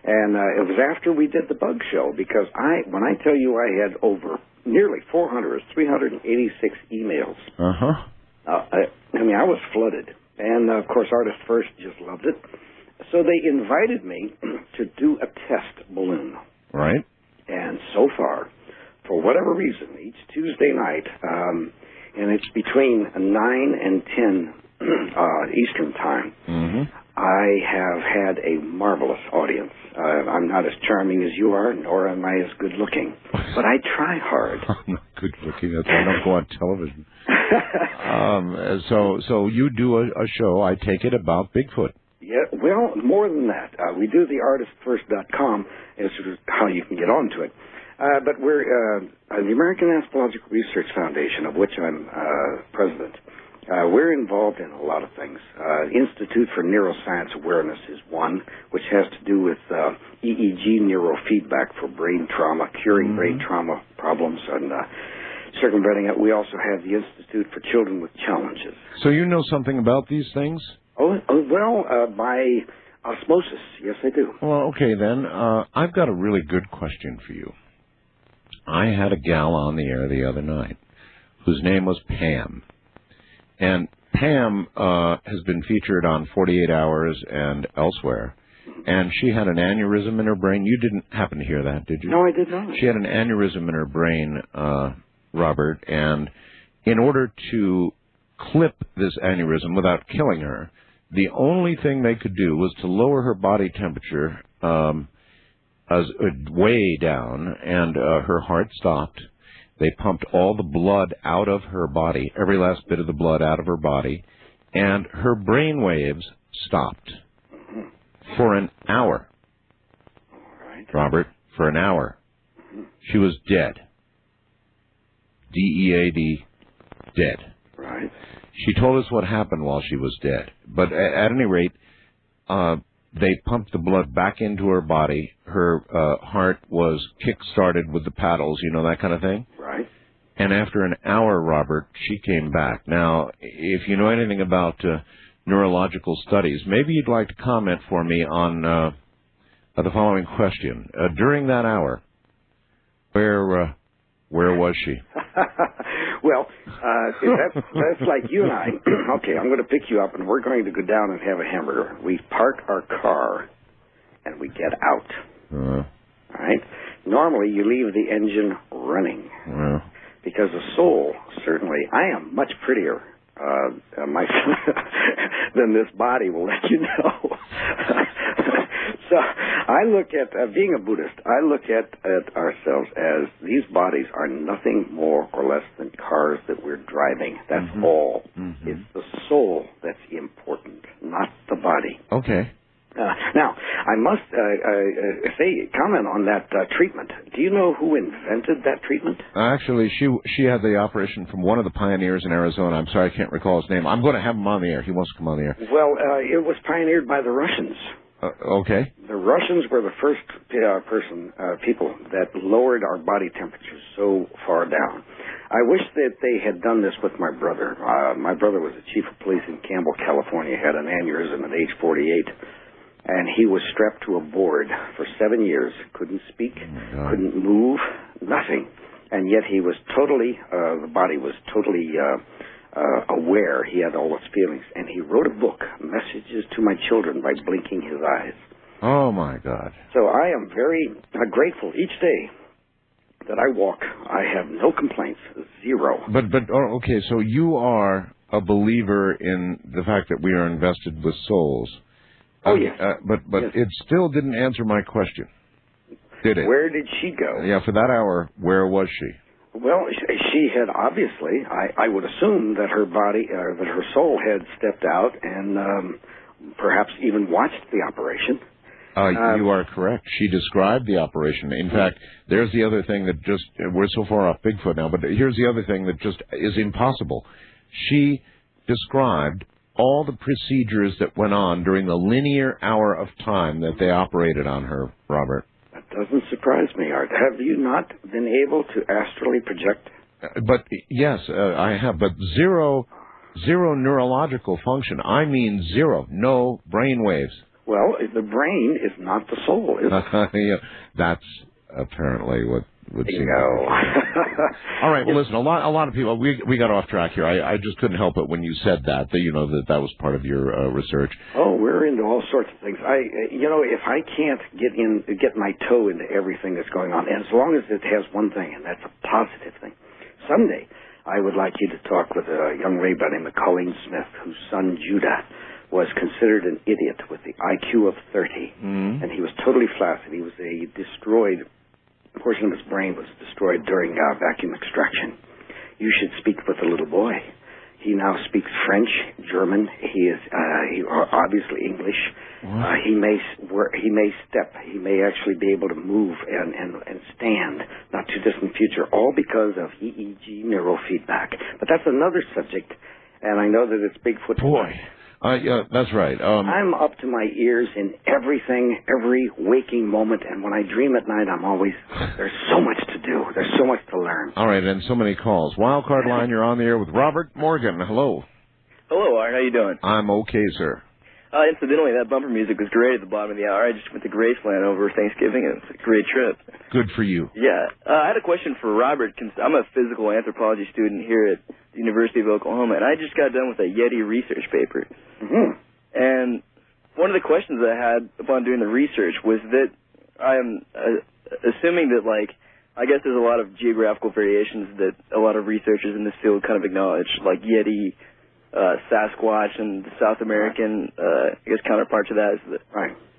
and it was after we did the bug show, because when I tell you I had over nearly 386 emails. I mean, I was flooded, and of course, Artist First just loved it. So they invited me to do a test balloon. Right. And so far, for whatever reason, each Tuesday night, and it's between 9 and 10 Eastern Time, I have had a marvelous audience. I'm not as charming as you are, nor am I as good looking, but I try hard. I'm not good looking. That's why I don't go on television. So you do a show, I take it, about Bigfoot. Yeah, well, more than that. We do the artistfirst.com as to how you can get onto it. But we're the American Anthropological Research Foundation, of which I'm president. We're involved in a lot of things. Institute for Neuroscience Awareness is one, which has to do with EEG neurofeedback for brain trauma, curing brain trauma problems, and circumventing it. We also have the Institute for Children with Challenges. So you know something about these things? Well, by osmosis, yes, I do. Well, okay, then. I've got a really good question for you. I had a gal on the air the other night whose name was Pam. And Pam has been featured on 48 Hours and elsewhere. And she had an aneurysm in her brain. You didn't happen to hear that, did you? No, I did not. She had an aneurysm in her brain, Robert, and in order to clip this aneurysm without killing her, the only thing they could do was to lower her body temperature way down, and her heart stopped. They pumped all the blood out of her body, every last bit of the blood out of her body, and her brain waves stopped for an hour. Robert, for an hour. She was dead. D-E-A-D, dead. Right. She told us what happened while she was dead. But at any rate, they pumped the blood back into her body. Her heart was kick-started with the paddles, you know, that kind of thing. Right. And after an hour, Robert, she came back. Now, if you know anything about neurological studies, maybe you'd like to comment for me on the following question. During that hour, where was she? Well, that's like you and I. Okay, I'm going to pick you up, and we're going to go down and have a hamburger. We park our car, and we get out. All right? Normally, you leave the engine running. Because the soul, certainly, I am much prettier than this body will let you know. So I look at, being a Buddhist, I look at ourselves as these bodies are nothing more or less than cars that we're driving. That's all. It's the soul that's important, not the body. Okay. Now, I must comment on that treatment. Do you know who invented that treatment? Actually, she had the operation from one of the pioneers in Arizona. I'm sorry, I can't recall his name. I'm going to have him on the air. He wants to come on the air. Well, it was pioneered by the Russians. Okay. The Russians were the first people that lowered our body temperatures so far down. I wish that they had done this with my brother. My brother was the chief of police in Campbell, California, had an aneurysm at age 48. And he was strapped to a board for 7 years, couldn't speak, couldn't move, nothing. And yet he was totally, the body was totally aware. He had all his feelings. And he wrote a book, Messages to My Children, by blinking his eyes. Oh, my God. So I am very grateful each day that I walk. I have no complaints, zero. But okay, so you are a believer in the fact that we are invested with souls. Oh, yes. But yes. It still didn't answer my question, did it? Where did she go? Yeah, for that hour, where was she? Well, she had obviously, I would assume that her body, that her soul had stepped out and perhaps even watched the operation. You are correct. She described the operation. In fact, there's the other thing that just, we're so far off Bigfoot now, but here's the other thing that just is impossible. She described all the procedures that went on during the linear hour of time that they operated on her, Robert. That doesn't surprise me, Art. Have you not been able to astrally project? But yes, I have, but zero neurological function. I mean zero, no brain waves. Well, the brain is not the soul, is it? Yeah, that's apparently what would seem. No. All right. Well, listen. A lot of people. We got off track here. I just couldn't help it when you said that you know that was part of your research. Oh, we're into all sorts of things. If I can't get my toe into everything that's going on, and as long as it has one thing, and that's a positive thing. Someday, I would like you to talk with a young lady by the name of Colleen Smith, whose son Judah was considered an idiot with the IQ of 30, and he was totally flaccid. He was a destroyed. A portion of his brain was destroyed during vacuum extraction. You should speak with the little boy. He now speaks French, German. He obviously English. He may step. He may actually be able to move and stand. Not too distant future. All because of EEG neurofeedback. But that's another subject, and I know that it's Bigfoot. Boy. Yeah, that's right. I'm up to my ears in everything, every waking moment, and when I dream at night, there's so much to do. There's so much to learn. All right, and so many calls. Wildcard line, you're on the air with Robert Morgan. Hello. Hello, Art. How you doing? I'm okay, sir. Incidentally, that bumper music was great at the bottom of the hour. I just went to Graceland over Thanksgiving, and it's a great trip. Good for you. Yeah. I had a question for Robert. I'm a physical anthropology student here at the University of Oklahoma, and I just got done with a Yeti research paper. And one of the questions I had upon doing the research was that I'm assuming that, I guess there's a lot of geographical variations that a lot of researchers in this field kind of acknowledge, like Yeti, Sasquatch, and the South American, counterpart to that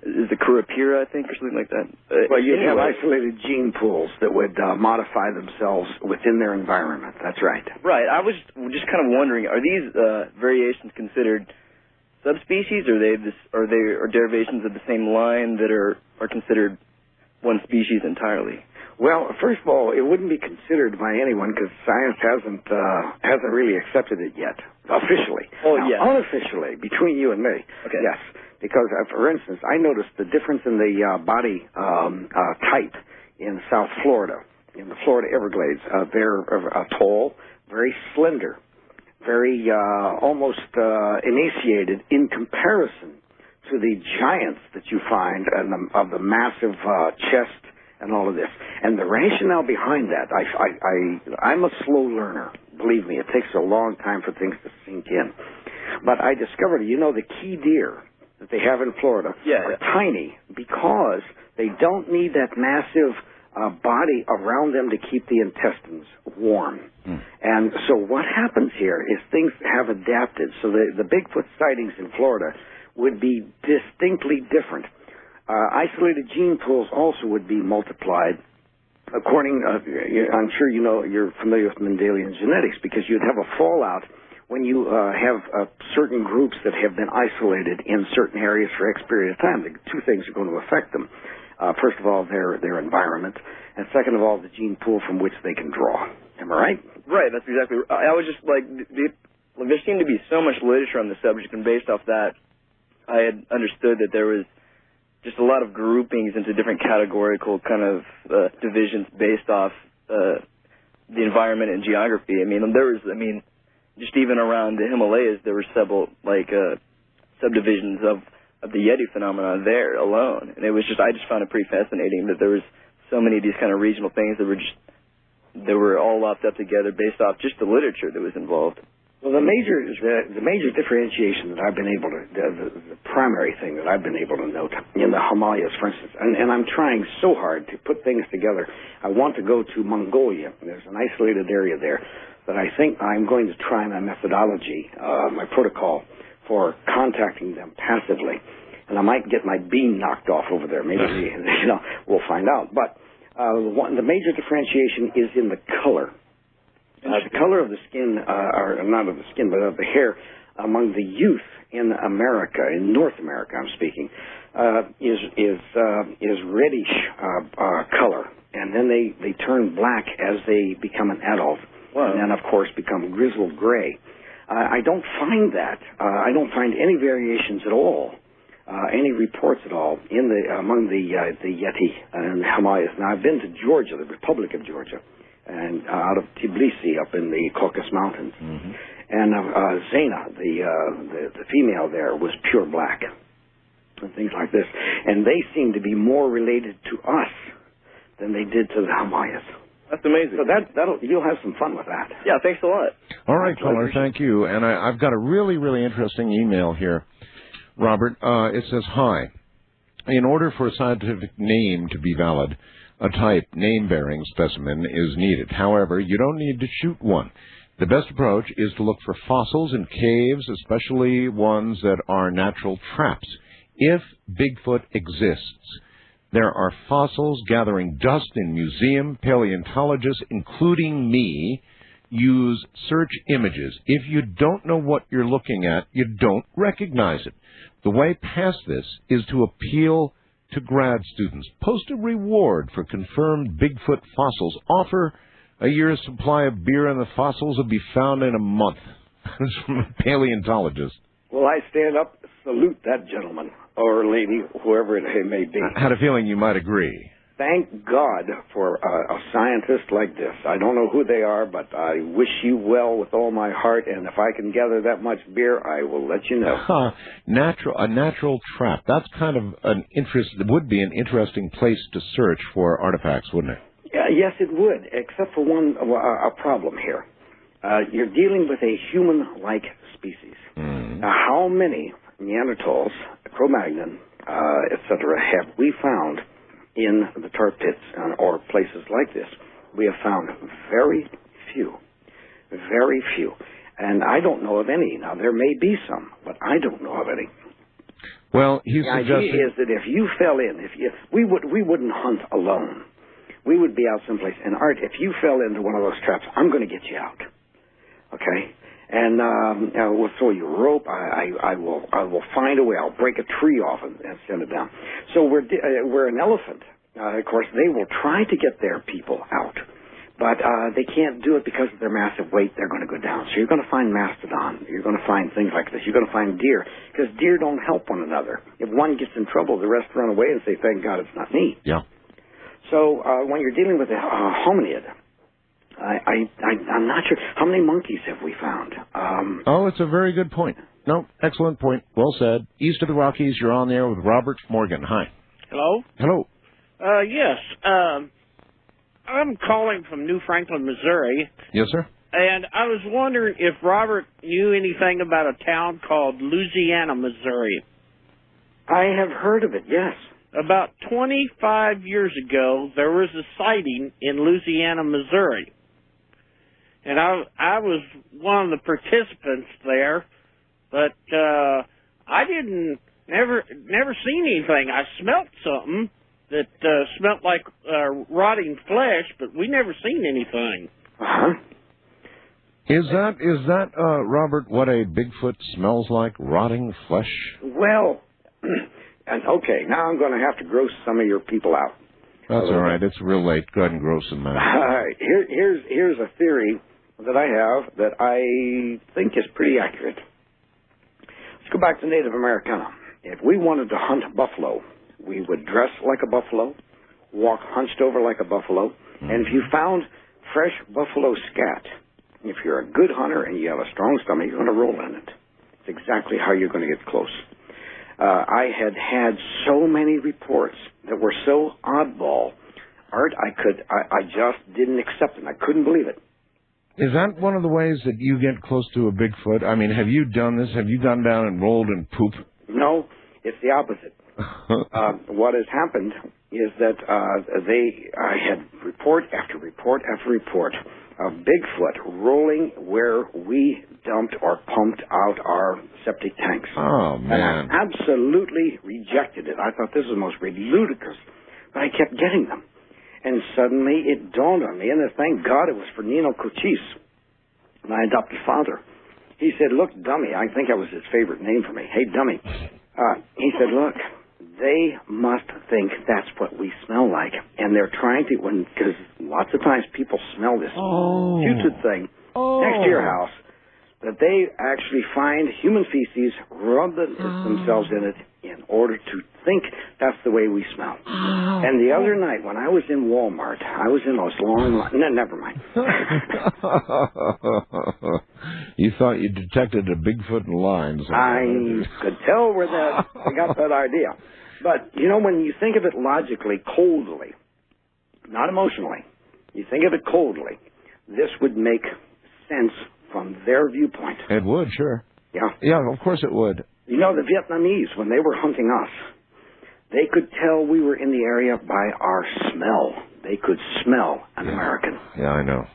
is the Kurapira, I think, or something like that. Well, you have isolated gene pools that would modify themselves within their environment. That's right. Right. I was just kind of wondering, are these variations considered subspecies, or are they derivations of the same line that are considered one species entirely? Well, first of all, it wouldn't be considered by anyone because science hasn't really accepted it yet officially. Oh, now, yeah. Unofficially, between you and me, Okay. yes. Because, for instance, I noticed the difference in the body type in South Florida, in the Florida Everglades. They're tall, very slender, very almost emaciated in comparison to the giants that you find of the massive chest and all of this. And the rationale behind that, I'm a slow learner. Believe me, it takes a long time for things to sink in. But I discovered, the key deer that they have in Florida are tiny because they don't need that massive body around them to keep the intestines warm. And so what happens here is things have adapted. So the Bigfoot sightings in Florida would be distinctly different. Isolated gene pools also would be multiplied according, I'm sure you're familiar with Mendelian genetics, because you'd have a fallout when you have certain groups that have been isolated in certain areas for X period of time. The two things are going to affect them. First of all, their environment, and second of all, the gene pool from which they can draw. Am I right? Right, that's exactly right. I was just like, there seemed to be so much literature on the subject, and based off that, I had understood that there was just a lot of groupings into different categorical kind of divisions based off the environment and geography. Just even around the Himalayas, there were several subdivisions of the Yeti phenomenon there alone, and I just found it pretty fascinating that there was so many of these kind of regional things that were all lopped up together based off just the literature that was involved. Well, the major differentiation that I've been able to, the primary thing that I've been able to note in the Himalayas, for instance, and I'm trying so hard to put things together. I want to go to Mongolia. There's an isolated area there that I think I'm going to try my methodology, my protocol for contacting them passively. And I might get my beam knocked off over there. Maybe, we'll find out. But the major differentiation is in the color. The color of the skin, or not of the skin, but of the hair among the youth in America, in North America I'm speaking, is reddish color. And then they turn black as they become an adult. Wow. And then, of course, become grizzled gray. I don't find that. I don't find any variations at all, any reports at all among the Yeti and the Himalayas. Now, I've been to Georgia, the Republic of Georgia, and out of Tbilisi up in the Caucasus Mountains. Mm-hmm. And Zena, the female there, was pure black and things like this. And they seem to be more related to us than they did to the Himalayas. That's amazing. So you'll have some fun with that. Yeah, thanks a lot. All right, caller, thank you. And I've got a really, really interesting email here, Robert. It says, hi. In order for a scientific name to be valid, a type name-bearing specimen is needed. However, you don't need to shoot one. The best approach is to look for fossils in caves, especially ones that are natural traps. If Bigfoot exists, there are fossils gathering dust in museum. Paleontologists, including me, use search images. If you don't know what you're looking at, you don't recognize it. The way past this is to appeal to grad students. Post a reward for confirmed Bigfoot fossils. Offer a year's supply of beer, and the fossils will be found in a month. It's from a paleontologist. Well, I stand up, salute that gentleman or lady, whoever it may be. I had a feeling you might agree. Thank God for a scientist like this. I don't know who they are, but I wish you well with all my heart, and if I can gather that much beer, I will let you know. A natural trap. That's kind of it would be an interesting place to search for artifacts, wouldn't it? Yes, it would, except for a problem here. You're dealing with a human-like species. Now, how many Neanderthals, Cro-Magnon, etc., have we found in the tar pits or places like this? We have found very few. And I don't know of any. Now, there may be some, but I don't know of any. Well, the idea is that if you fell in, we wouldn't hunt alone. We would be out someplace. And Art, if you fell into one of those traps, I'm going to get you out. Okay? And we'll throw you a rope. I will find a way. I'll break a tree off and send it down. So we're an elephant Of course, they will try to get their people out, but they can't do it because of their massive weight. They're going to go down. So you're going to find mastodon. You're going to find things like this. You're going to find deer, because deer don't help one another. If one gets in trouble, the rest run away and say, thank God it's not me. Yeah. So when you're dealing with a hominid, I'm not sure. How many monkeys have we found? Oh, it's a very good point. No, excellent point. Well said. East of the Rockies, you're on there with Robert Morgan. Hi. Hello? Hello. Yes. I'm calling from New Franklin, Missouri. Yes, sir. And I was wondering if Robert knew anything about a town called Louisiana, Missouri. I have heard of it, yes. About 25 years ago, there was a sighting in Louisiana, Missouri. And I was one of the participants there, but I never seen anything. I smelt something that smelt like rotting flesh, but we never seen anything. Uh-huh. Is that Robert, what a Bigfoot smells like? Rotting flesh? Well, and okay, now I'm going to have to gross some of your people out. That's all right. It's real late. Go ahead and gross them out. Here's a theory that I have that I think is pretty accurate. Let's go back to Native Americana. If we wanted to hunt buffalo, we would dress like a buffalo, walk hunched over like a buffalo, and if you found fresh buffalo scat, if you're a good hunter and you have a strong stomach, you're going to roll in it. It's exactly how you're going to get close. I had so many reports that were so oddball, Art, I just didn't accept them. I couldn't believe it. Is that one of the ways that you get close to a Bigfoot? I mean, have you done this? Have you gone down and rolled in poop? No, it's the opposite. What has happened is that I had report after report after report of Bigfoot rolling where we dumped or pumped out our septic tanks. Oh, man. And I absolutely rejected it. I thought this was the most ludicrous, but I kept getting them. And suddenly it dawned on me, and thank God it was for Nino Cochise, my adopted father. He said, look, dummy, I think that was his favorite name for me. Hey, dummy. He said, look, they must think that's what we smell like. And they're trying to, because lots of times people smell this putrid thing next to your house, that they actually find human feces, rub themselves in it in order to think that's the way we smell. And the other night when I was in Walmart, I was in those long lines. No, never mind. You thought you detected a Bigfoot in lines. I could tell where I got that idea. But, you know, when you think of it logically, coldly, not emotionally, you think of it coldly, this would make sense from their viewpoint. It would, sure. Yeah. Yeah, of course it would. You know, the Vietnamese, when they were hunting us, they could tell we were in the area by our smell. They could smell an American. Yeah, I know.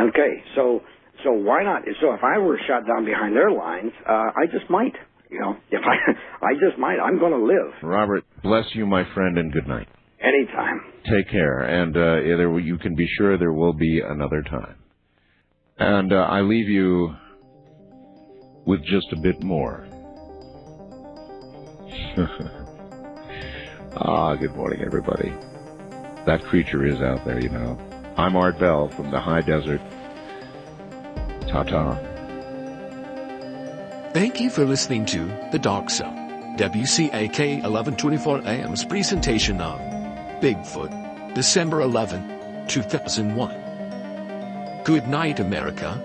Okay, so why not? So if I were shot down behind their lines, I just might. You know, if I just might. I'm going to live. Robert, bless you, my friend, and good night. Anytime. Take care, and you can be sure there will be another time. And I leave you with just a bit more. Good morning, everybody. That creature is out there, you know. I'm Art Bell from the high desert. Ta-ta. Thank you for listening to The Dark Zone, WCAK 1124 AM's presentation of Bigfoot, December 11, 2001. Good night, America.